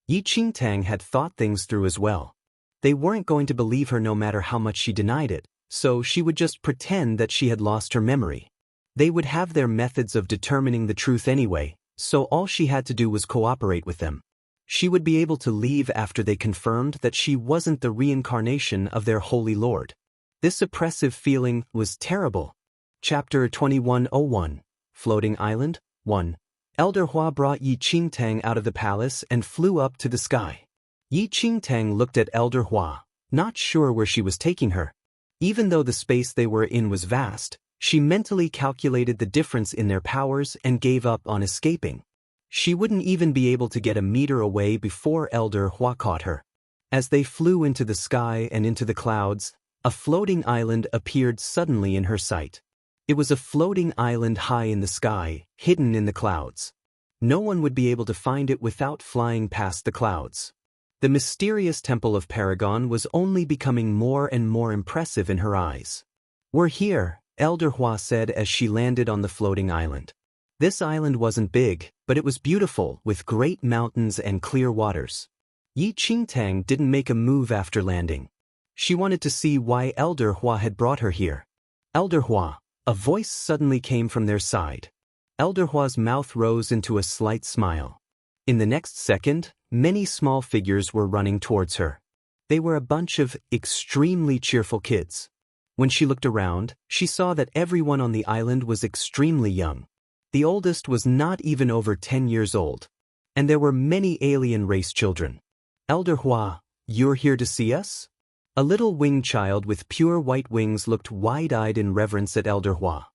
Yi Qingtang had thought things through as well. They weren't going to believe her no matter how much she denied it, so she would just pretend that she had lost her memory. They would have their methods of determining the truth anyway, so all she had to do was cooperate with them. She would be able to leave after they confirmed that she wasn't the reincarnation of their holy lord. This oppressive feeling was terrible. Chapter 2101, Floating Island, 1. Elder Hua brought Yi Qingtang out of the palace and flew up to the sky. Yi Qingtang looked at Elder Hua, not sure where she was taking her. Even though the space they were in was vast, she mentally calculated the difference in their powers and gave up on escaping. She wouldn't even be able to get a meter away before Elder Hua caught her. As they flew into the sky and into the clouds, a floating island appeared suddenly in her sight. It was a floating island high in the sky, hidden in the clouds. No one would be able to find it without flying past the clouds. The mysterious temple of Paragon was only becoming more and more impressive in her eyes. "We're here," Elder Hua said as she landed on the floating island. This island wasn't big, but it was beautiful, with great mountains and clear waters. Yi Qingtang didn't make a move after landing. She wanted to see why Elder Hua had brought her here. "Elder Hua," a voice suddenly came from their side. Elder Hua's mouth rose into a slight smile. In the next second, many small figures were running towards her. They were a bunch of extremely cheerful kids. When she looked around, she saw that everyone on the island was extremely young. The oldest was not even over 10 years old. And there were many alien race children. "Elder Hua, you're here to see us?" A little winged child with pure white wings looked wide-eyed in reverence at Elder Hua.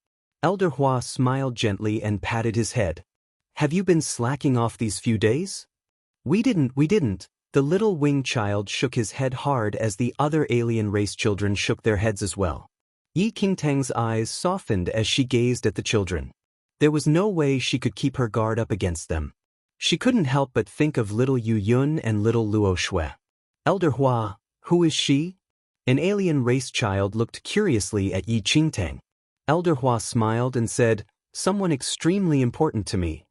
Elder Hua smiled gently and patted his head. "Have you been slacking off these few days?" We didn't. The little winged child shook his head hard as the other alien race children shook their heads as well. Yi Qingtang's eyes softened as she gazed at the children. There was no way she could keep her guard up against them. She couldn't help but think of little Yu Yun and little Luo Shui. "Elder Hua, who is she?" An alien race child looked curiously at Yi Qingtang. Elder Hua smiled and said, "Someone extremely important to me."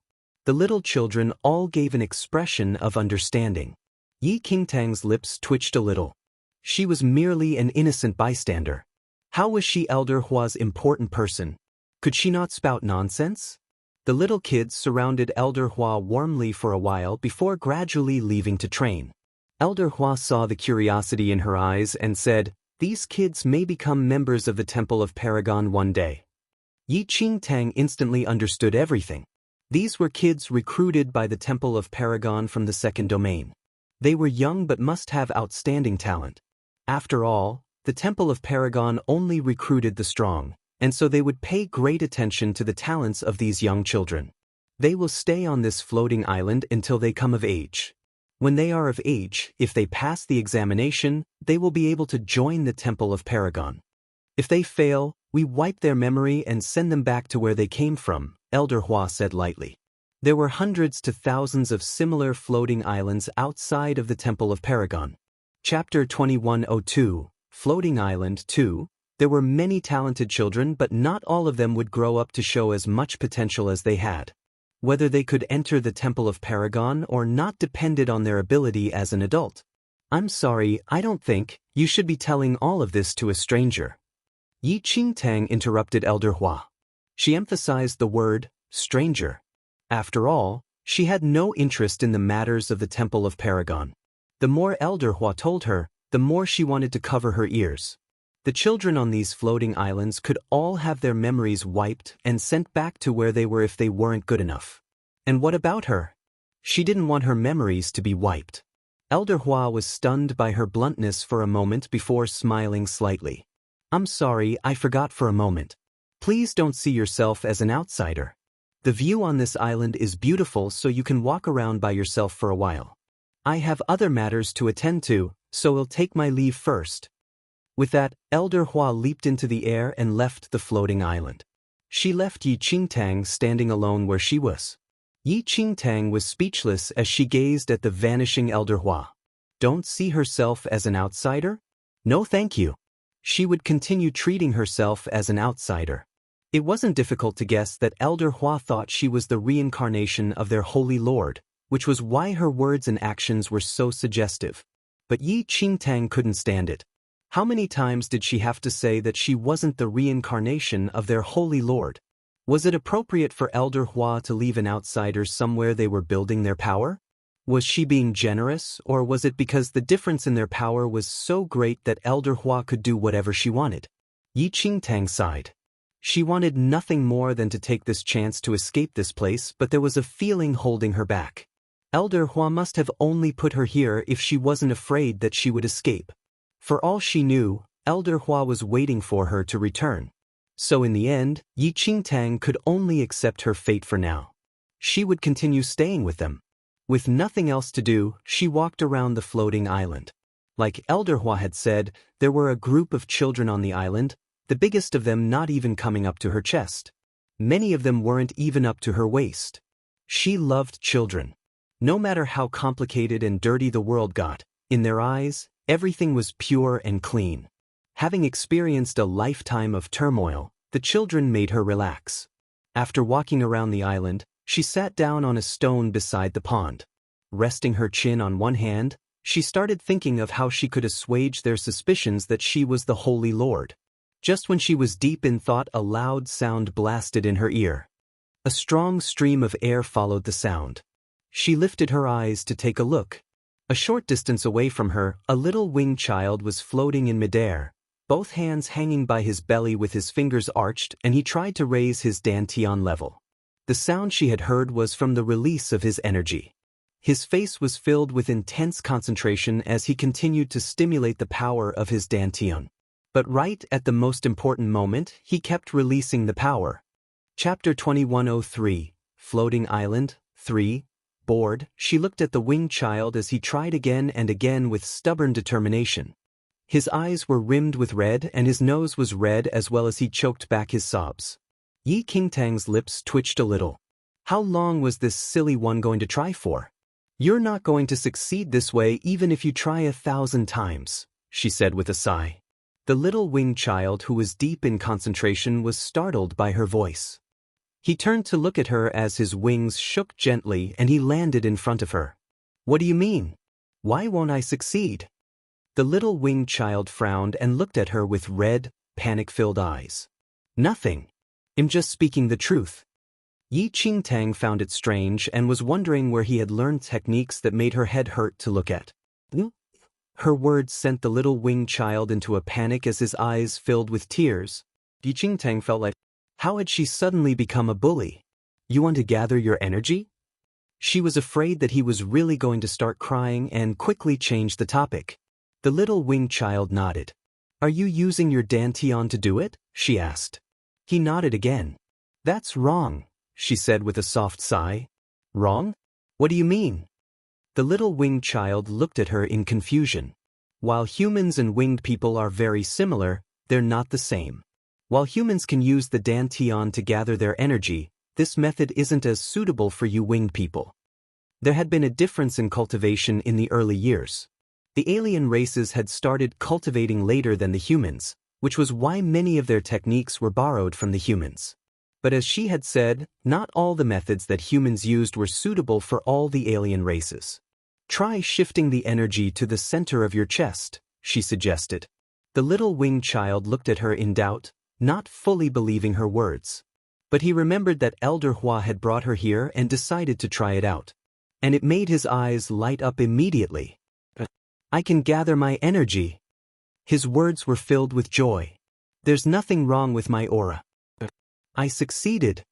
The little children all gave an expression of understanding. Yi Qingtang's lips twitched a little. She was merely an innocent bystander. How was she Elder Hua's important person? Could she not spout nonsense? The little kids surrounded Elder Hua warmly for a while before gradually leaving to train. Elder Hua saw the curiosity in her eyes and said, "These kids may become members of the Temple of Paragon one day." Yi Qingtang instantly understood everything. These were kids recruited by the Temple of Paragon from the second domain. They were young but must have outstanding talent. After all, the Temple of Paragon only recruited the strong, and so they would pay great attention to the talents of these young children. They will stay on this floating island until they come of age. When they are of age, if they pass the examination, they will be able to join the Temple of Paragon. If they fail, we wipe their memory and send them back to where they came from, Elder Hua said lightly. There were hundreds to thousands of similar floating islands outside of the Temple of Paragon. Chapter 2102, Floating Island 2. There were many talented children, but not all of them would grow up to show as much potential as they had. Whether they could enter the Temple of Paragon or not depended on their ability as an adult. "I'm sorry, I don't think you should be telling all of this to a stranger." Yi Qingtang interrupted Elder Hua. She emphasized the word, stranger. After all, she had no interest in the matters of the Temple of Paragon. The more Elder Hua told her, the more she wanted to cover her ears. The children on these floating islands could all have their memories wiped and sent back to where they were if they weren't good enough. And what about her? She didn't want her memories to be wiped. Elder Hua was stunned by her bluntness for a moment before smiling slightly. "I'm sorry, I forgot for a moment. Please don't see yourself as an outsider. The view on this island is beautiful, so you can walk around by yourself for a while. I have other matters to attend to, so I'll take my leave first." With that, Elder Hua leaped into the air and left the floating island. She left Yi Qingtang standing alone where she was. Yi Qingtang was speechless as she gazed at the vanishing Elder Hua. Don't see herself as an outsider? No thank you. She would continue treating herself as an outsider. It wasn't difficult to guess that Elder Hua thought she was the reincarnation of their holy lord, which was why her words and actions were so suggestive. But Yi Qingtang couldn't stand it. How many times did she have to say that she wasn't the reincarnation of their holy lord? Was it appropriate for Elder Hua to leave an outsider somewhere they were building their power? Was she being generous, or was it because the difference in their power was so great that Elder Hua could do whatever she wanted? Yi Qingtang sighed. She wanted nothing more than to take this chance to escape this place, but there was a feeling holding her back. Elder Hua must have only put her here if she wasn't afraid that she would escape. For all she knew, Elder Hua was waiting for her to return. So in the end, Yi Qingtang could only accept her fate for now. She would continue staying with them. With nothing else to do, she walked around the floating island. Like Elder Hua had said, there were a group of children on the island, the biggest of them not even coming up to her chest. Many of them weren't even up to her waist. She loved children. No matter how complicated and dirty the world got, in their eyes, everything was pure and clean. Having experienced a lifetime of turmoil, the children made her relax. After walking around the island, she sat down on a stone beside the pond. Resting her chin on one hand, she started thinking of how she could assuage their suspicions that she was the Holy Lord. Just when she was deep in thought, a loud sound blasted in her ear. A strong stream of air followed the sound. She lifted her eyes to take a look. A short distance away from her, a little winged child was floating in midair, both hands hanging by his belly with his fingers arched, and he tried to raise his dantian level. The sound she had heard was from the release of his energy. His face was filled with intense concentration as he continued to stimulate the power of his dantian. But right at the most important moment, he kept releasing the power. Chapter 2103, Floating Island, 3. Bored, she looked at the winged child as he tried again and again with stubborn determination. His eyes were rimmed with red and his nose was red as well as he choked back his sobs. Yi Qingtang's lips twitched a little. How long was this silly one going to try for? You're not going to succeed this way even if you try 1,000 times, she said with a sigh. The little winged child, who was deep in concentration, was startled by her voice. He turned to look at her as his wings shook gently and he landed in front of her. What do you mean? Why won't I succeed? The little winged child frowned and looked at her with red, panic-filled eyes. Nothing. I'm just speaking the truth. Yi Qingtang found it strange and was wondering where he had learned techniques that made her head hurt to look at. Her words sent the little winged child into a panic as his eyes filled with tears. Yi Qingtang felt like, how had she suddenly become a bully? You want to gather your energy? She was afraid that he was really going to start crying and quickly changed the topic. The little winged child nodded. Are you using your dantian to do it? She asked. He nodded again. That's wrong, she said with a soft sigh. Wrong? What do you mean? The little winged child looked at her in confusion. While humans and winged people are very similar, they're not the same. While humans can use the dantian to gather their energy, this method isn't as suitable for you winged people. There had been a difference in cultivation in the early years. The alien races had started cultivating later than the humans, which was why many of their techniques were borrowed from the humans. But as she had said, not all the methods that humans used were suitable for all the alien races. Try shifting the energy to the center of your chest, she suggested. The little winged child looked at her in doubt, not fully believing her words. But he remembered that Elder Hua had brought her here and decided to try it out. And it made his eyes light up immediately. I can gather my energy. His words were filled with joy. There's nothing wrong with my aura. I succeeded.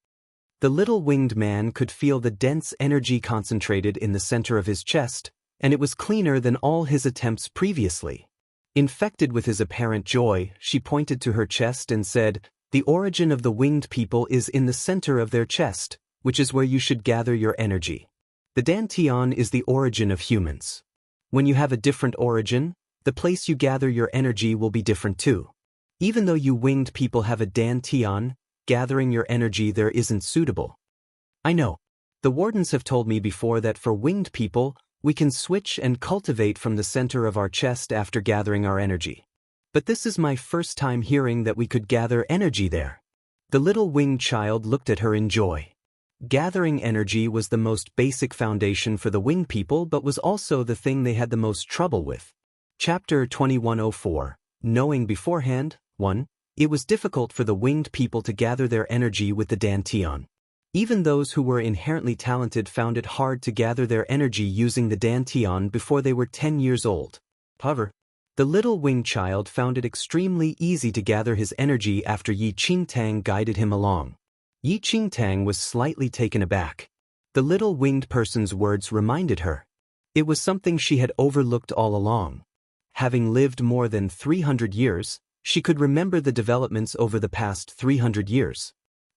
The little winged man could feel the dense energy concentrated in the center of his chest, and it was cleaner than all his attempts previously. Infected with his apparent joy, she pointed to her chest and said, The origin of the winged people is in the center of their chest, which is where you should gather your energy. The Dantian is the origin of humans. When you have a different origin, the place you gather your energy will be different too. Even though you winged people have a Dantian, gathering your energy there isn't suitable. I know. The wardens have told me before that for winged people, we can switch and cultivate from the center of our chest after gathering our energy. But this is my first time hearing that we could gather energy there. The little winged child looked at her in joy. Gathering energy was the most basic foundation for the winged people but was also the thing they had the most trouble with. Chapter 2104, Knowing Beforehand, 1. It was difficult for the winged people to gather their energy with the Dantian. Even those who were inherently talented found it hard to gather their energy using the Dantian before they were 10 years old. However, the little winged child found it extremely easy to gather his energy after Yi Qingtang guided him along. Yi Qingtang was slightly taken aback. The little winged person's words reminded her. It was something she had overlooked all along. Having lived more than 300 years, she could remember the developments over the past 300 years.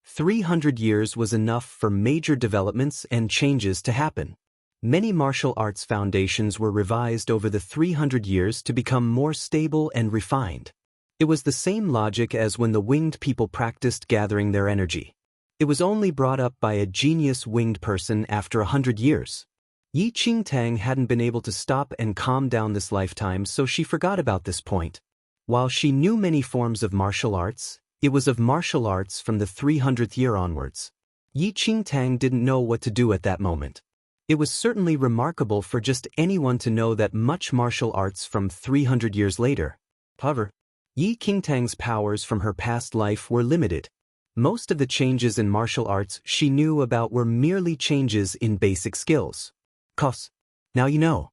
300 years was enough for major developments and changes to happen. Many martial arts foundations were revised over the 300 years to become more stable and refined. It was the same logic as when the winged people practiced gathering their energy. It was only brought up by a genius winged person after 100 years. Yi Qingtang hadn't been able to stop and calm down this lifetime, so she forgot about this point. While she knew many forms of martial arts, it was of martial arts from the 300th year onwards. Yi Qingtang didn't know what to do at that moment. It was certainly remarkable for just anyone to know that much martial arts from 300 years later. However, Yi Qingtang's powers from her past life were limited. Most of the changes in martial arts she knew about were merely changes in basic skills. Now you know.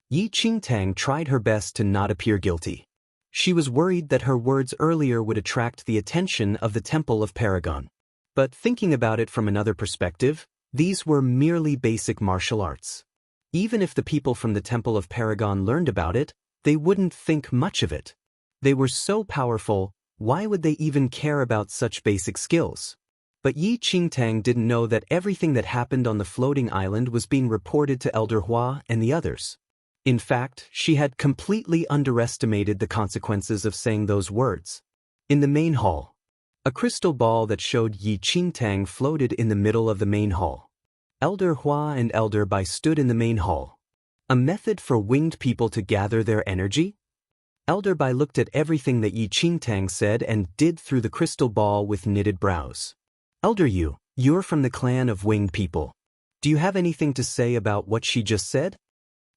Yi Qingtang tried her best to not appear guilty. She was worried that her words earlier would attract the attention of the Temple of Paragon. But thinking about it from another perspective, these were merely basic martial arts. Even if the people from the Temple of Paragon learned about it, they wouldn't think much of it. They were so powerful, why would they even care about such basic skills? But Yi Qingtang didn't know that everything that happened on the floating island was being reported to Elder Hua and the others. In fact, she had completely underestimated the consequences of saying those words. In the main hall, a crystal ball that showed Yi Qingtang floated in the middle of the main hall. Elder Hua and Elder Bai stood in the main hall. A method for winged people to gather their energy? Elder Bai looked at everything that Yi Qingtang said and did through the crystal ball with knitted brows. Elder Yu, you're from the clan of winged people. Do you have anything to say about what she just said?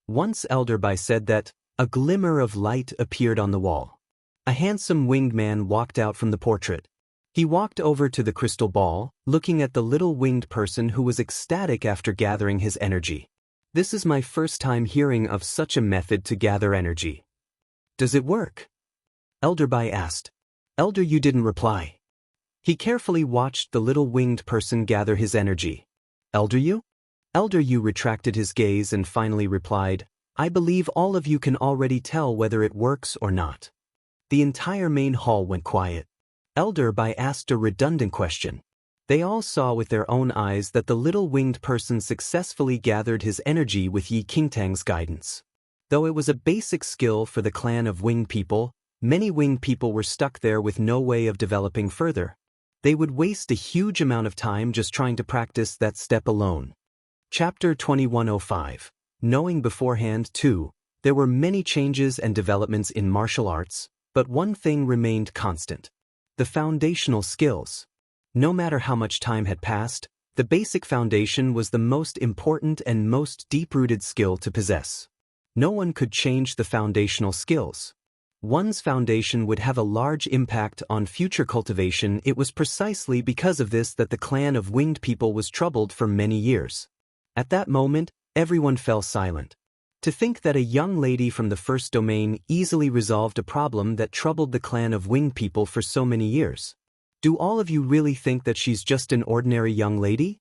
Once Elder Bai said that, a glimmer of light appeared on the wall. A handsome winged man walked out from the portrait. He walked over to the crystal ball, looking at the little winged person who was ecstatic after gathering his energy. This is my first time hearing of such a method to gather energy. Does it work? Elder Bai asked. Elder Yu didn't reply. He carefully watched the little winged person gather his energy. Elder Yu? Elder Yu retracted his gaze and finally replied, I believe all of you can already tell whether it works or not. The entire main hall went quiet. Elder Bai asked a redundant question. They all saw with their own eyes that the little winged person successfully gathered his energy with Yi Qingtang's guidance. Though it was a basic skill for the clan of winged people, many winged people were stuck there with no way of developing further. They would waste a huge amount of time just trying to practice that step alone. Chapter 2105, Knowing Beforehand 2. There were many changes and developments in martial arts, but one thing remained constant. The foundational skills. No matter how much time had passed, the basic foundation was the most important and most deep-rooted skill to possess. No one could change the foundational skills. One's foundation would have a large impact on future cultivation. It was precisely because of this that the clan of winged people was troubled for many years. At that moment, everyone fell silent. To think that a young lady from the first domain easily resolved a problem that troubled the clan of winged people for so many years. Do all of you really think that she's just an ordinary young lady?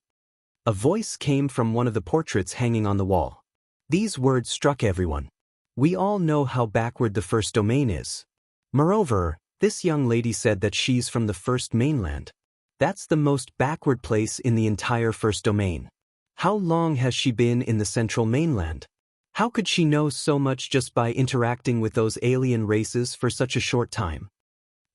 A voice came from one of the portraits hanging on the wall. These words struck everyone. We all know how backward the first domain is. Moreover, This young lady said that she's from the first mainland. That's the most backward place in the entire first domain. How long has she been in the central mainland? How could she know so much just by interacting with those alien races for such a short time?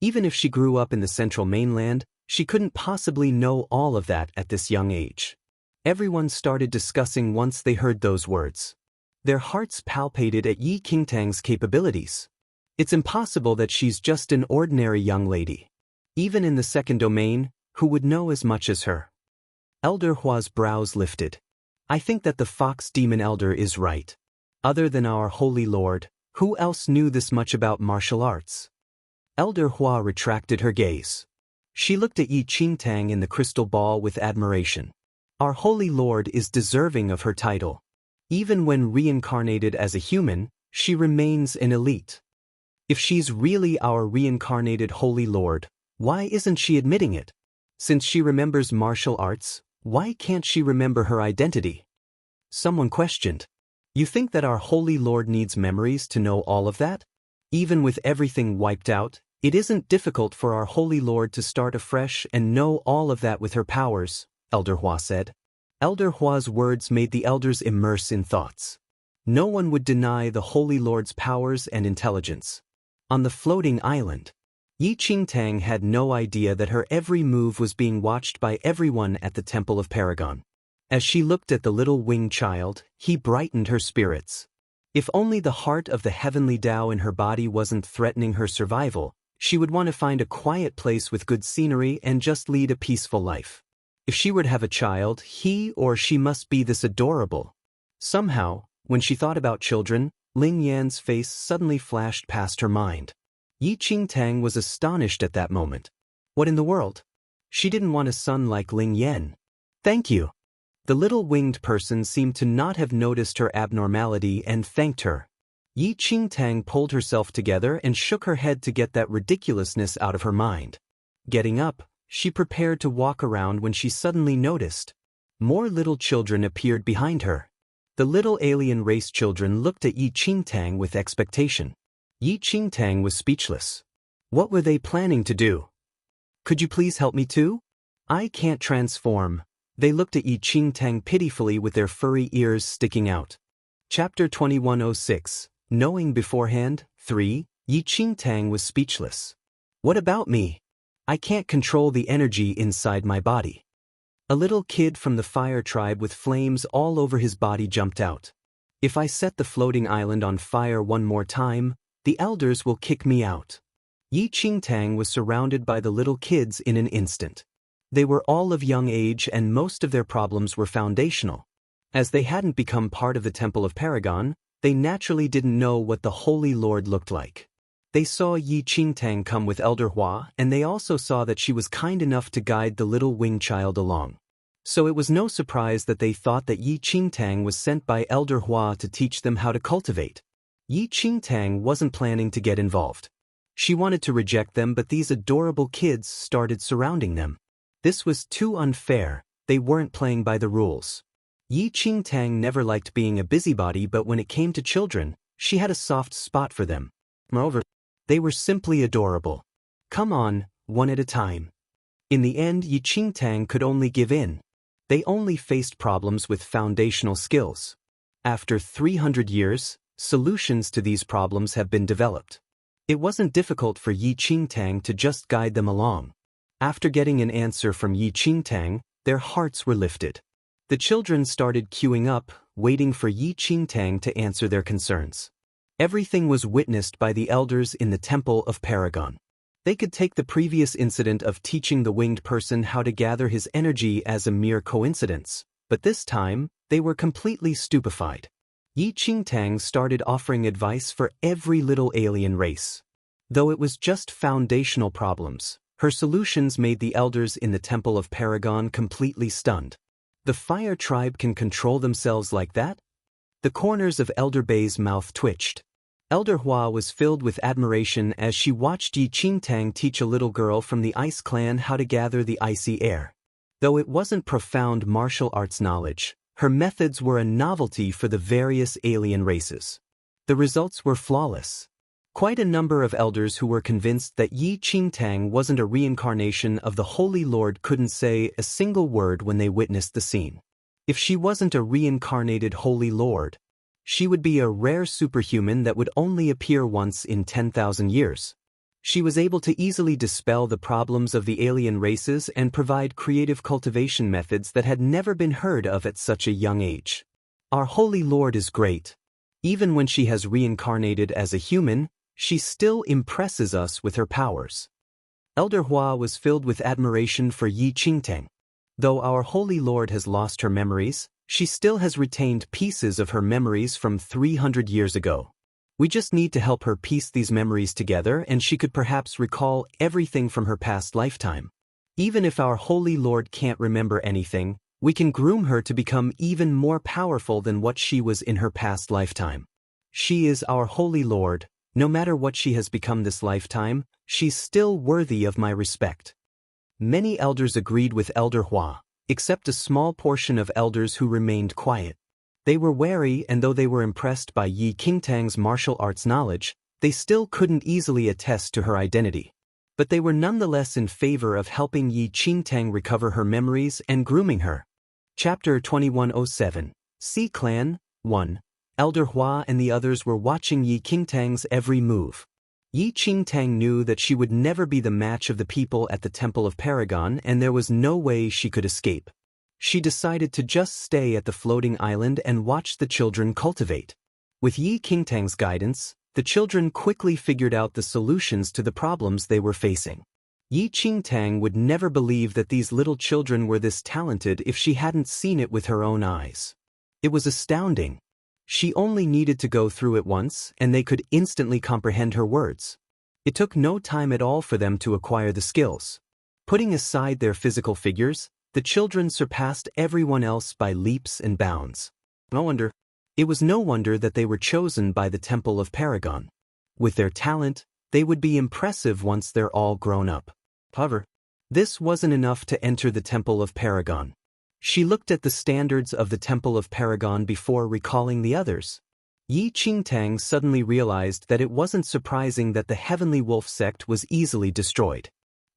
Even if she grew up in the central mainland, she couldn't possibly know all of that at this young age. Everyone started discussing once they heard those words. Their hearts palpitated at Yi Qingtang's capabilities. It's impossible that she's just an ordinary young lady. Even in the second domain, who would know as much as her? Elder Hua's brows lifted. I think that the fox demon elder is right. Other than our holy lord, who else knew this much about martial arts? Elder Hua retracted her gaze. She looked at Yi Qingtang in the crystal ball with admiration. Our holy lord is deserving of her title. Even when reincarnated as a human, she remains an elite. If she's really our reincarnated holy lord, why isn't she admitting it? Since she remembers martial arts, why can't she remember her identity? Someone questioned. You think that our holy lord needs memories to know all of that? Even with everything wiped out, it isn't difficult for our holy lord to start afresh and know all of that with her powers, Elder Hua said. Elder Hua's words made the elders immerse in thoughts. No one would deny the holy lord's powers and intelligence. On the floating island, Yi Qingtang had no idea that her every move was being watched by everyone at the Temple of Paragon. As she looked at the little winged child, he brightened her spirits. If only the heart of the heavenly Tao in her body wasn't threatening her survival, she would want to find a quiet place with good scenery and just lead a peaceful life. If she were to have a child, he or she must be this adorable. Somehow, when she thought about children, Ling Yan's face suddenly flashed past her mind. Yi Qingtang was astonished at that moment. What in the world? She didn't want a son like Ling Yan. Thank you. The little winged person seemed to not have noticed her abnormality and thanked her. Yi Qingtang pulled herself together and shook her head to get that ridiculousness out of her mind. Getting up, she prepared to walk around when she suddenly noticed. More little children appeared behind her. The little alien race children looked at Yi Qingtang with expectation. Yi Qingtang was speechless. What were they planning to do? Could you please help me too? I can't transform. They looked at Yi Qingtang pitifully with their furry ears sticking out. Chapter 2106, Knowing Beforehand, 3, Yi Qingtang was speechless. What about me? I can't control the energy inside my body. A little kid from the fire tribe with flames all over his body jumped out. If I set the floating island on fire one more time, the elders will kick me out. Yi Qingtang was surrounded by the little kids in an instant. They were all of young age and most of their problems were foundational. As they hadn't become part of the Temple of Paragon, they naturally didn't know what the Holy Lord looked like. They saw Yi Qingtang come with Elder Hua, and they also saw that she was kind enough to guide the little winged child along. So it was no surprise that they thought that Yi Qingtang was sent by Elder Hua to teach them how to cultivate. Yi Qingtang wasn't planning to get involved. She wanted to reject them, but these adorable kids started surrounding them. This was too unfair. They weren't playing by the rules. Yi Qingtang never liked being a busybody, but when it came to children, she had a soft spot for them. Moreover, they were simply adorable. Come on, one at a time. In the end, Yi Qingtang could only give in. They only faced problems with foundational skills. After 300 years, solutions to these problems have been developed. It wasn't difficult for Yi Qingtang to just guide them along. After getting an answer from Yi Qingtang, their hearts were lifted. The children started queuing up, waiting for Yi Qingtang to answer their concerns. Everything was witnessed by the elders in the Temple of Paragon. They could take the previous incident of teaching the winged person how to gather his energy as a mere coincidence, but this time, they were completely stupefied. Yi Qingtang started offering advice for every little alien race. Though it was just foundational problems, her solutions made the elders in the Temple of Paragon completely stunned. The fire tribe can control themselves like that? The corners of Elder Bei's mouth twitched. Elder Hua was filled with admiration as she watched Yi Qingtang teach a little girl from the Ice Clan how to gather the icy air. Though it wasn't profound martial arts knowledge, her methods were a novelty for the various alien races. The results were flawless. Quite a number of elders who were convinced that Yi Qingtang wasn't a reincarnation of the Holy Lord couldn't say a single word when they witnessed the scene. If she wasn't a reincarnated Holy Lord, she would be a rare superhuman that would only appear once in 10,000 years. She was able to easily dispel the problems of the alien races and provide creative cultivation methods that had never been heard of at such a young age. Our Holy Lord is great. Even when she has reincarnated as a human, she still impresses us with her powers. Elder Hua was filled with admiration for Yi Qingtang. Though our Holy Lord has lost her memories, she still has retained pieces of her memories from 300 years ago. We just need to help her piece these memories together and she could perhaps recall everything from her past lifetime. Even if our Holy Lord can't remember anything, we can groom her to become even more powerful than what she was in her past lifetime. She is our Holy Lord. No matter what she has become this lifetime, she's still worthy of my respect. Many elders agreed with Elder Hua, except a small portion of elders who remained quiet. They were wary, and though they were impressed by Yi Qingtang's martial arts knowledge, they still couldn't easily attest to her identity. But they were nonetheless in favor of helping Yi Qingtang recover her memories and grooming her. Chapter 2107, Sea Clan 1. Elder Hua and the others were watching Yi Qingtang's every move. Yi Qingtang knew that she would never be the match of the people at the Temple of Paragon and there was no way she could escape. She decided to just stay at the floating island and watch the children cultivate. With Yi Qingtang's guidance, the children quickly figured out the solutions to the problems they were facing. Yi Qingtang would never believe that these little children were this talented if she hadn't seen it with her own eyes. It was astounding. She only needed to go through it once, and they could instantly comprehend her words. It took no time at all for them to acquire the skills. Putting aside their physical figures, the children surpassed everyone else by leaps and bounds. It was no wonder that they were chosen by the Temple of Paragon. With their talent, they would be impressive once they're all grown up. However, this wasn't enough to enter the Temple of Paragon. She looked at the standards of the Temple of Paragon before recalling the others. Yi Qingtang suddenly realized that it wasn't surprising that the Heavenly Wolf Sect was easily destroyed.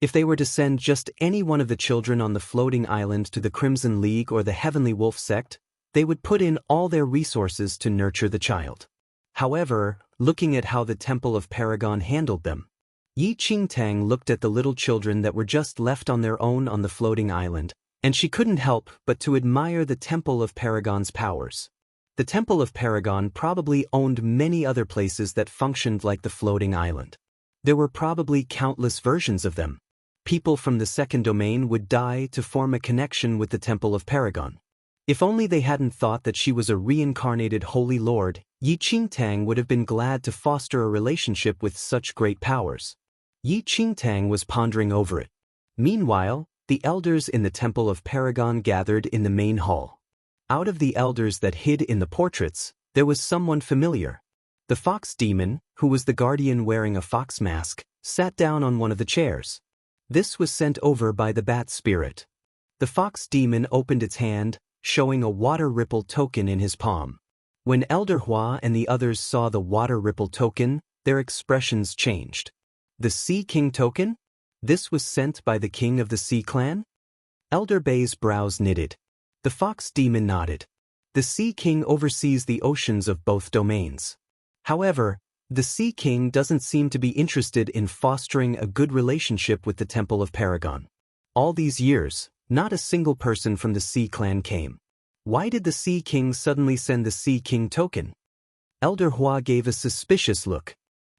If they were to send just any one of the children on the floating island to the Crimson League or the Heavenly Wolf Sect, they would put in all their resources to nurture the child. However, looking at how the Temple of Paragon handled them, Yi Qingtang looked at the little children that were just left on their own on the floating island, and she couldn't help but to admire the Temple of Paragon's powers. The Temple of Paragon probably owned many other places that functioned like the floating island. There were probably countless versions of them. People from the second domain would die to form a connection with the Temple of Paragon. If only they hadn't thought that she was a reincarnated Holy Lord, Yi Qingtang would have been glad to foster a relationship with such great powers. Yi Qingtang was pondering over it. Meanwhile, the elders in the Temple of Paragon gathered in the main hall. Out of the elders that hid in the portraits, there was someone familiar. The fox demon, who was the guardian wearing a fox mask, sat down on one of the chairs. This was sent over by the bat spirit. The fox demon opened its hand, showing a water ripple token in his palm. When Elder Hua and the others saw the water ripple token, their expressions changed. The Sea King token? This was sent by the king of the Sea Clan? Elder Bei's brows knitted. The fox demon nodded. The Sea King oversees the oceans of both domains. However, the Sea King doesn't seem to be interested in fostering a good relationship with the Temple of Paragon. All these years, not a single person from the Sea Clan came. Why did the Sea King suddenly send the Sea King token? Elder Hua gave a suspicious look.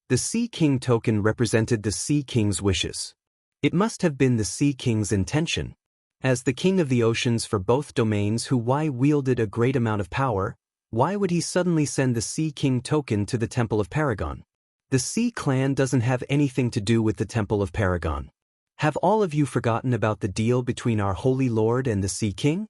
The Sea King token represented the Sea King's wishes. It must have been the Sea King's intention. As the king of the oceans for both domains who wielded a great amount of power, why would he suddenly send the Sea King token to the Temple of Paragon? The Sea Clan doesn't have anything to do with the Temple of Paragon. Have all of you forgotten about the deal between our Holy Lord and the Sea King?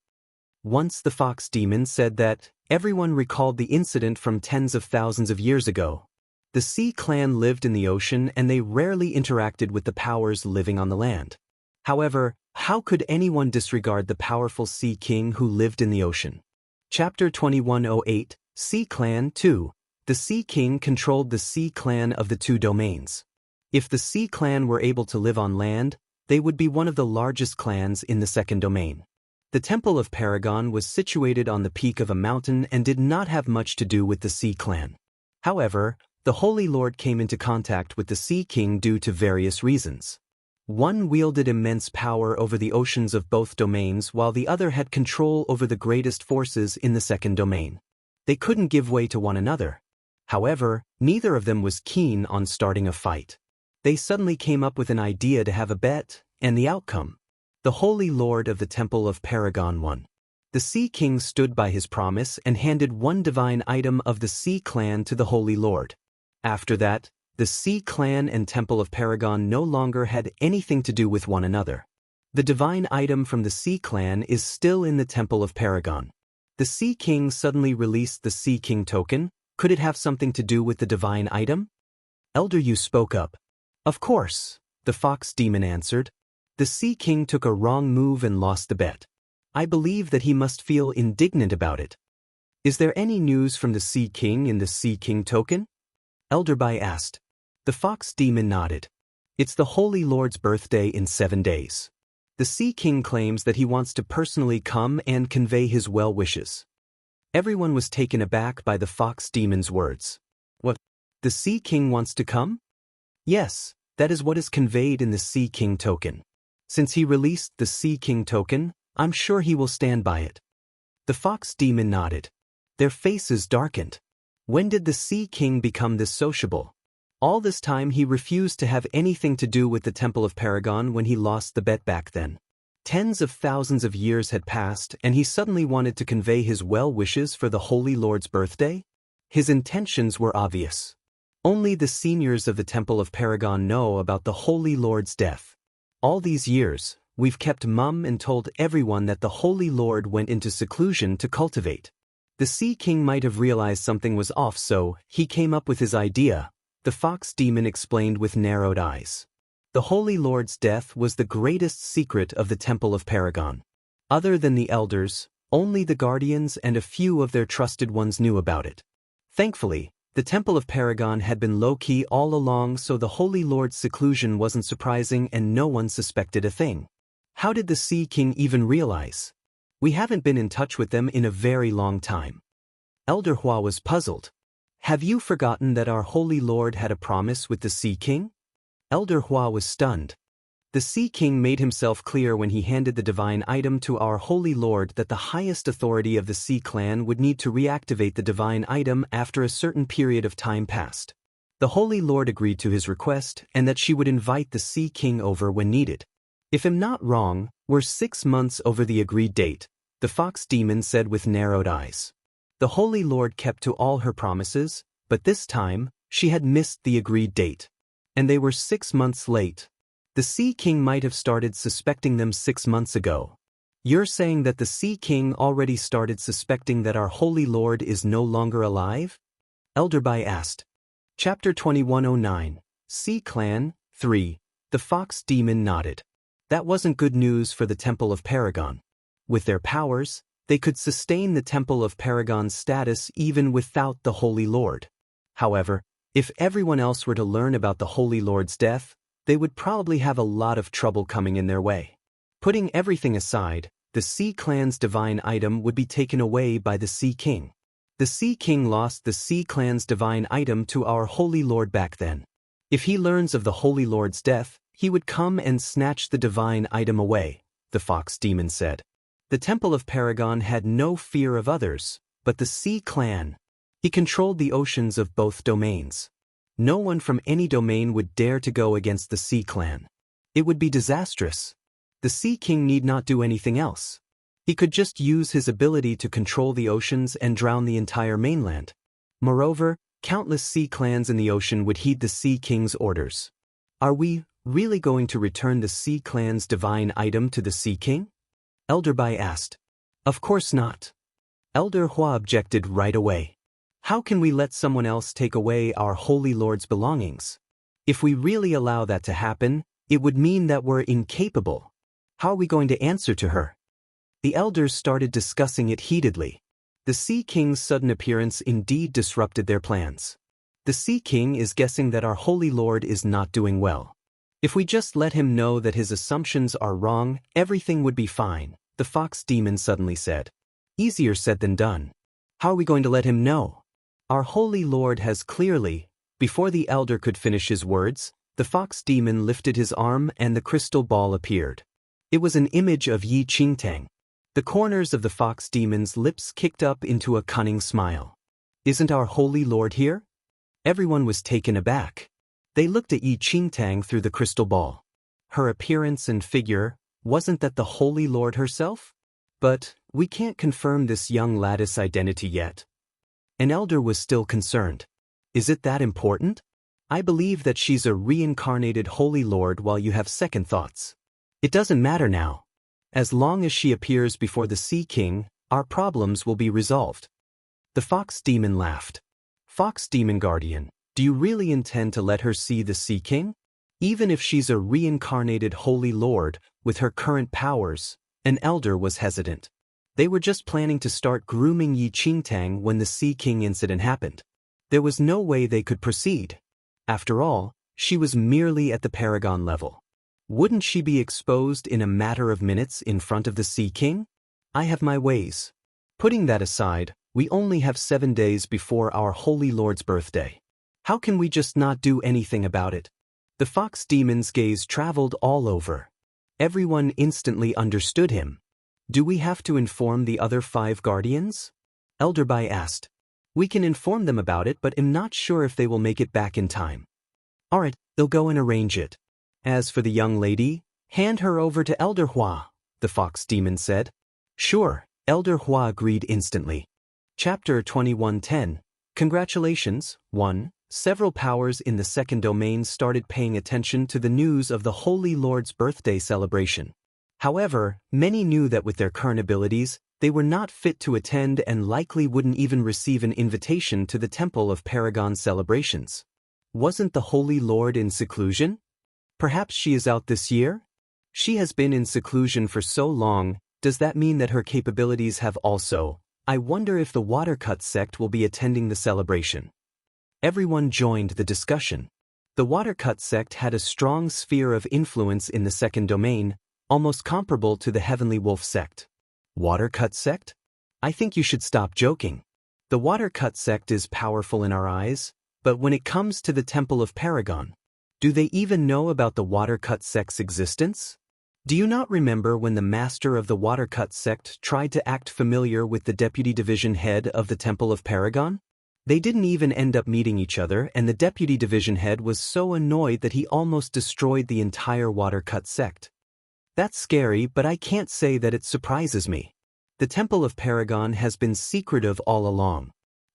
Once the fox demon said that everyone recalled the incident from tens of thousands of years ago. The Sea Clan lived in the ocean and they rarely interacted with the powers living on the land. However, how could anyone disregard the powerful Sea King who lived in the ocean? Chapter 2108, Sea Clan 2. The Sea King controlled the Sea Clan of the two domains. If the Sea Clan were able to live on land, they would be one of the largest clans in the second domain. The Temple of Paragon was situated on the peak of a mountain and did not have much to do with the Sea Clan. However, the Holy Lord came into contact with the Sea King due to various reasons. One wielded immense power over the oceans of both domains while the other had control over the greatest forces in the second domain. They couldn't give way to one another. However, neither of them was keen on starting a fight. They suddenly came up with an idea to have a bet, and the outcome. The Holy Lord of the Temple of Paragon won. The Sea King stood by his promise and handed one divine item of the Sea Clan to the Holy Lord. After that, the Sea Clan and Temple of Paragon no longer had anything to do with one another. The divine item from the Sea Clan is still in the Temple of Paragon. The Sea King suddenly released the Sea King token. Could it have something to do with the divine item? Elder Yu spoke up. Of course, the Fox Demon answered. The Sea King took a wrong move and lost the bet. I believe that he must feel indignant about it. Is there any news from the Sea King in the Sea King token? Elder Bai asked. The Fox Demon nodded. It's the Holy Lord's birthday in 7 days. The Sea King claims that he wants to personally come and convey his well wishes. Everyone was taken aback by the Fox Demon's words. What? The Sea King wants to come? Yes, that is what is conveyed in the Sea King token. Since he released the Sea King token, I'm sure he will stand by it. The Fox Demon nodded. Their faces darkened. When did the Sea King become this sociable? All this time he refused to have anything to do with the Temple of Paragon when he lost the bet back then. Tens of thousands of years had passed and he suddenly wanted to convey his well wishes for the Holy Lord's birthday? His intentions were obvious. Only the seniors of the Temple of Paragon know about the Holy Lord's death. All these years, we've kept mum and told everyone that the Holy Lord went into seclusion to cultivate. The Sea King might have realized something was off, so he came up with his idea, the Fox Demon explained with narrowed eyes. The Holy Lord's death was the greatest secret of the Temple of Paragon. Other than the elders, only the guardians and a few of their trusted ones knew about it. Thankfully, the Temple of Paragon had been low-key all along, so the Holy Lord's seclusion wasn't surprising and no one suspected a thing. How did the Sea King even realize? We haven't been in touch with them in a very long time. Elder Hua was puzzled. Have you forgotten that our Holy Lord had a promise with the Sea King? Elder Hua was stunned. The Sea King made himself clear when he handed the divine item to our Holy Lord that the highest authority of the Sea Clan would need to reactivate the divine item after a certain period of time passed. The Holy Lord agreed to his request and that she would invite the Sea King over when needed. If I'm not wrong, we're 6 months over the agreed date, the Fox Demon said with narrowed eyes. The Holy Lord kept to all her promises, but this time, she had missed the agreed date. And they were 6 months late. The Sea King might have started suspecting them 6 months ago. You're saying that the Sea King already started suspecting that our Holy Lord is no longer alive? Elder Bai asked. Chapter 2109, Sea Clan, 3. The Fox Demon nodded. That wasn't good news for the Temple of Paragon. With their powers, they could sustain the Temple of Paragon's status even without the Holy Lord. However, if everyone else were to learn about the Holy Lord's death, they would probably have a lot of trouble coming in their way. Putting everything aside, the Sea Clan's divine item would be taken away by the Sea King. The Sea King lost the Sea Clan's divine item to our Holy Lord back then. If he learns of the Holy Lord's death, he would come and snatch the divine item away, the Fox Demon said. The Temple of Paragon had no fear of others, but the Sea Clan. He controlled the oceans of both domains. No one from any domain would dare to go against the Sea Clan. It would be disastrous. The Sea King need not do anything else. He could just use his ability to control the oceans and drown the entire mainland. Moreover, countless sea clans in the ocean would heed the Sea King's orders. Are we really going to return the Sea Clan's divine item to the Sea King? Elder Bai asked. Of course not. Elder Hua objected right away. How can we let someone else take away our Holy Lord's belongings? If we really allow that to happen, it would mean that we're incapable. How are we going to answer to her? The elders started discussing it heatedly. The Sea King's sudden appearance indeed disrupted their plans. The Sea King is guessing that our Holy Lord is not doing well. If we just let him know that his assumptions are wrong, everything would be fine, the fox demon suddenly said. Easier said than done. How are we going to let him know? Our Holy Lord has clearly. Before the elder could finish his words, the fox demon lifted his arm and the crystal ball appeared. It was an image of Yi Qingtang. The corners of the fox demon's lips kicked up into a cunning smile. Isn't our Holy Lord here? Everyone was taken aback. They looked at Yi Qingtang through the crystal ball. Her appearance and figure, wasn't that the Holy Lord herself? But we can't confirm this young lady's identity yet. An elder was still concerned. Is it that important? I believe that she's a reincarnated Holy Lord while you have second thoughts. It doesn't matter now. As long as she appears before the Sea King, our problems will be resolved. The fox demon laughed. Fox demon guardian, do you really intend to let her see the Sea King? Even if she's a reincarnated Holy Lord, with her current powers, an elder was hesitant. They were just planning to start grooming Yi Qingtang when the Sea King incident happened. There was no way they could proceed. After all, she was merely at the Paragon level. Wouldn't she be exposed in a matter of minutes in front of the Sea King? I have my ways. Putting that aside, we only have 7 days before our Holy Lord's birthday. How can we just not do anything about it? The fox demon's gaze traveled all over. Everyone instantly understood him. Do we have to inform the other 5 guardians? Elder Bai asked. We can inform them about it, but am not sure if they will make it back in time. Alright, they'll go and arrange it. As for the young lady, hand her over to Elder Hua, the fox demon said. Sure, Elder Hua agreed instantly. Chapter 2110. Congratulations, 1. Several powers in the second domain started paying attention to the news of the Holy Lord's birthday celebration. However, many knew that with their current abilities, they were not fit to attend and likely wouldn't even receive an invitation to the Temple of Paragon celebrations. Wasn't the Holy Lord in seclusion? Perhaps she is out this year? She has been in seclusion for so long, does that mean that her capabilities have also? I wonder if the Watercut Sect will be attending the celebration. Everyone joined the discussion. The Watercut Sect had a strong sphere of influence in the second domain, almost comparable to the Heavenly Wolf Sect. Watercut Sect? I think you should stop joking. The Watercut Sect is powerful in our eyes, but when it comes to the Temple of Paragon, do they even know about the Watercut Sect's existence? Do you not remember when the master of the Watercut Sect tried to act familiar with the deputy division head of the Temple of Paragon? They didn't even end up meeting each other, and the deputy division head was so annoyed that he almost destroyed the entire Watercut Sect. That's scary, but I can't say that it surprises me. The Temple of Paragon has been secretive all along.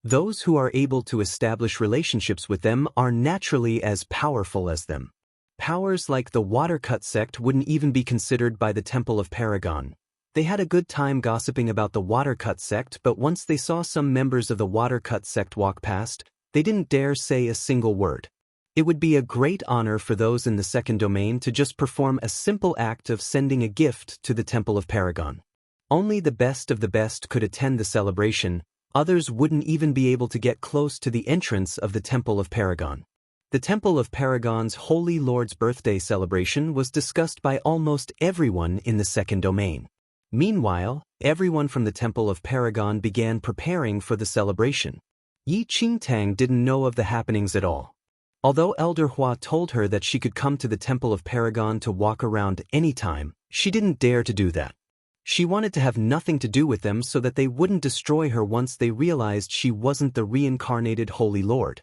Those who are able to establish relationships with them are naturally as powerful as them. Powers like the Watercut Sect wouldn't even be considered by the Temple of Paragon. They had a good time gossiping about the Watercut Sect, but once they saw some members of the Watercut Sect walk past, they didn't dare say a single word. It would be a great honor for those in the second domain to just perform a simple act of sending a gift to the Temple of Paragon. Only the best of the best could attend the celebration. Others wouldn't even be able to get close to the entrance of the Temple of Paragon. The Temple of Paragon's Holy Lord's birthday celebration was discussed by almost everyone in the second domain. Meanwhile, everyone from the Temple of Paragon began preparing for the celebration. Yi Qingtang didn't know of the happenings at all. Although Elder Hua told her that she could come to the Temple of Paragon to walk around anytime, she didn't dare to do that. She wanted to have nothing to do with them so that they wouldn't destroy her once they realized she wasn't the reincarnated Holy Lord.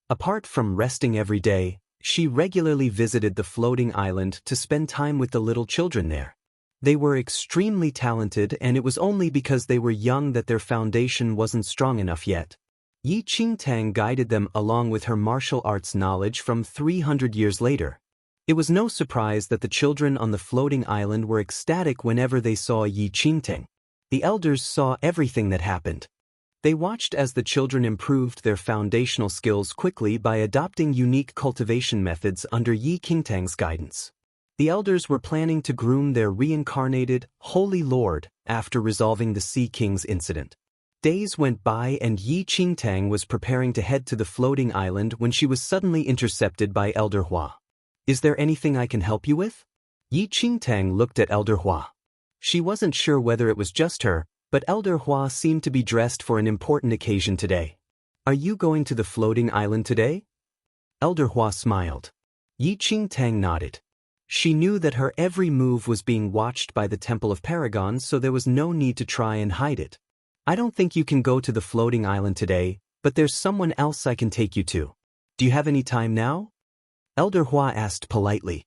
Apart from resting every day, she regularly visited the floating island to spend time with the little children there. They were extremely talented, and it was only because they were young that their foundation wasn't strong enough yet. Yi Qingtang guided them along with her martial arts knowledge from 300 years later. It was no surprise that the children on the floating island were ecstatic whenever they saw Yi Qingtang. The elders saw everything that happened. They watched as the children improved their foundational skills quickly by adopting unique cultivation methods under Yi Qingtang's guidance. The elders were planning to groom their reincarnated Holy Lord after resolving the Sea King's incident. Days went by and Yi Qingtang was preparing to head to the floating island when she was suddenly intercepted by Elder Hua. Is there anything I can help you with? Yi Qingtang looked at Elder Hua. She wasn't sure whether it was just her, but Elder Hua seemed to be dressed for an important occasion today. Are you going to the floating island today? Elder Hua smiled. Yi Qingtang nodded. She knew that her every move was being watched by the Temple of Paragon, so there was no need to try and hide it. I don't think you can go to the floating island today, but there's someone else I can take you to. Do you have any time now? Elder Hua asked politely.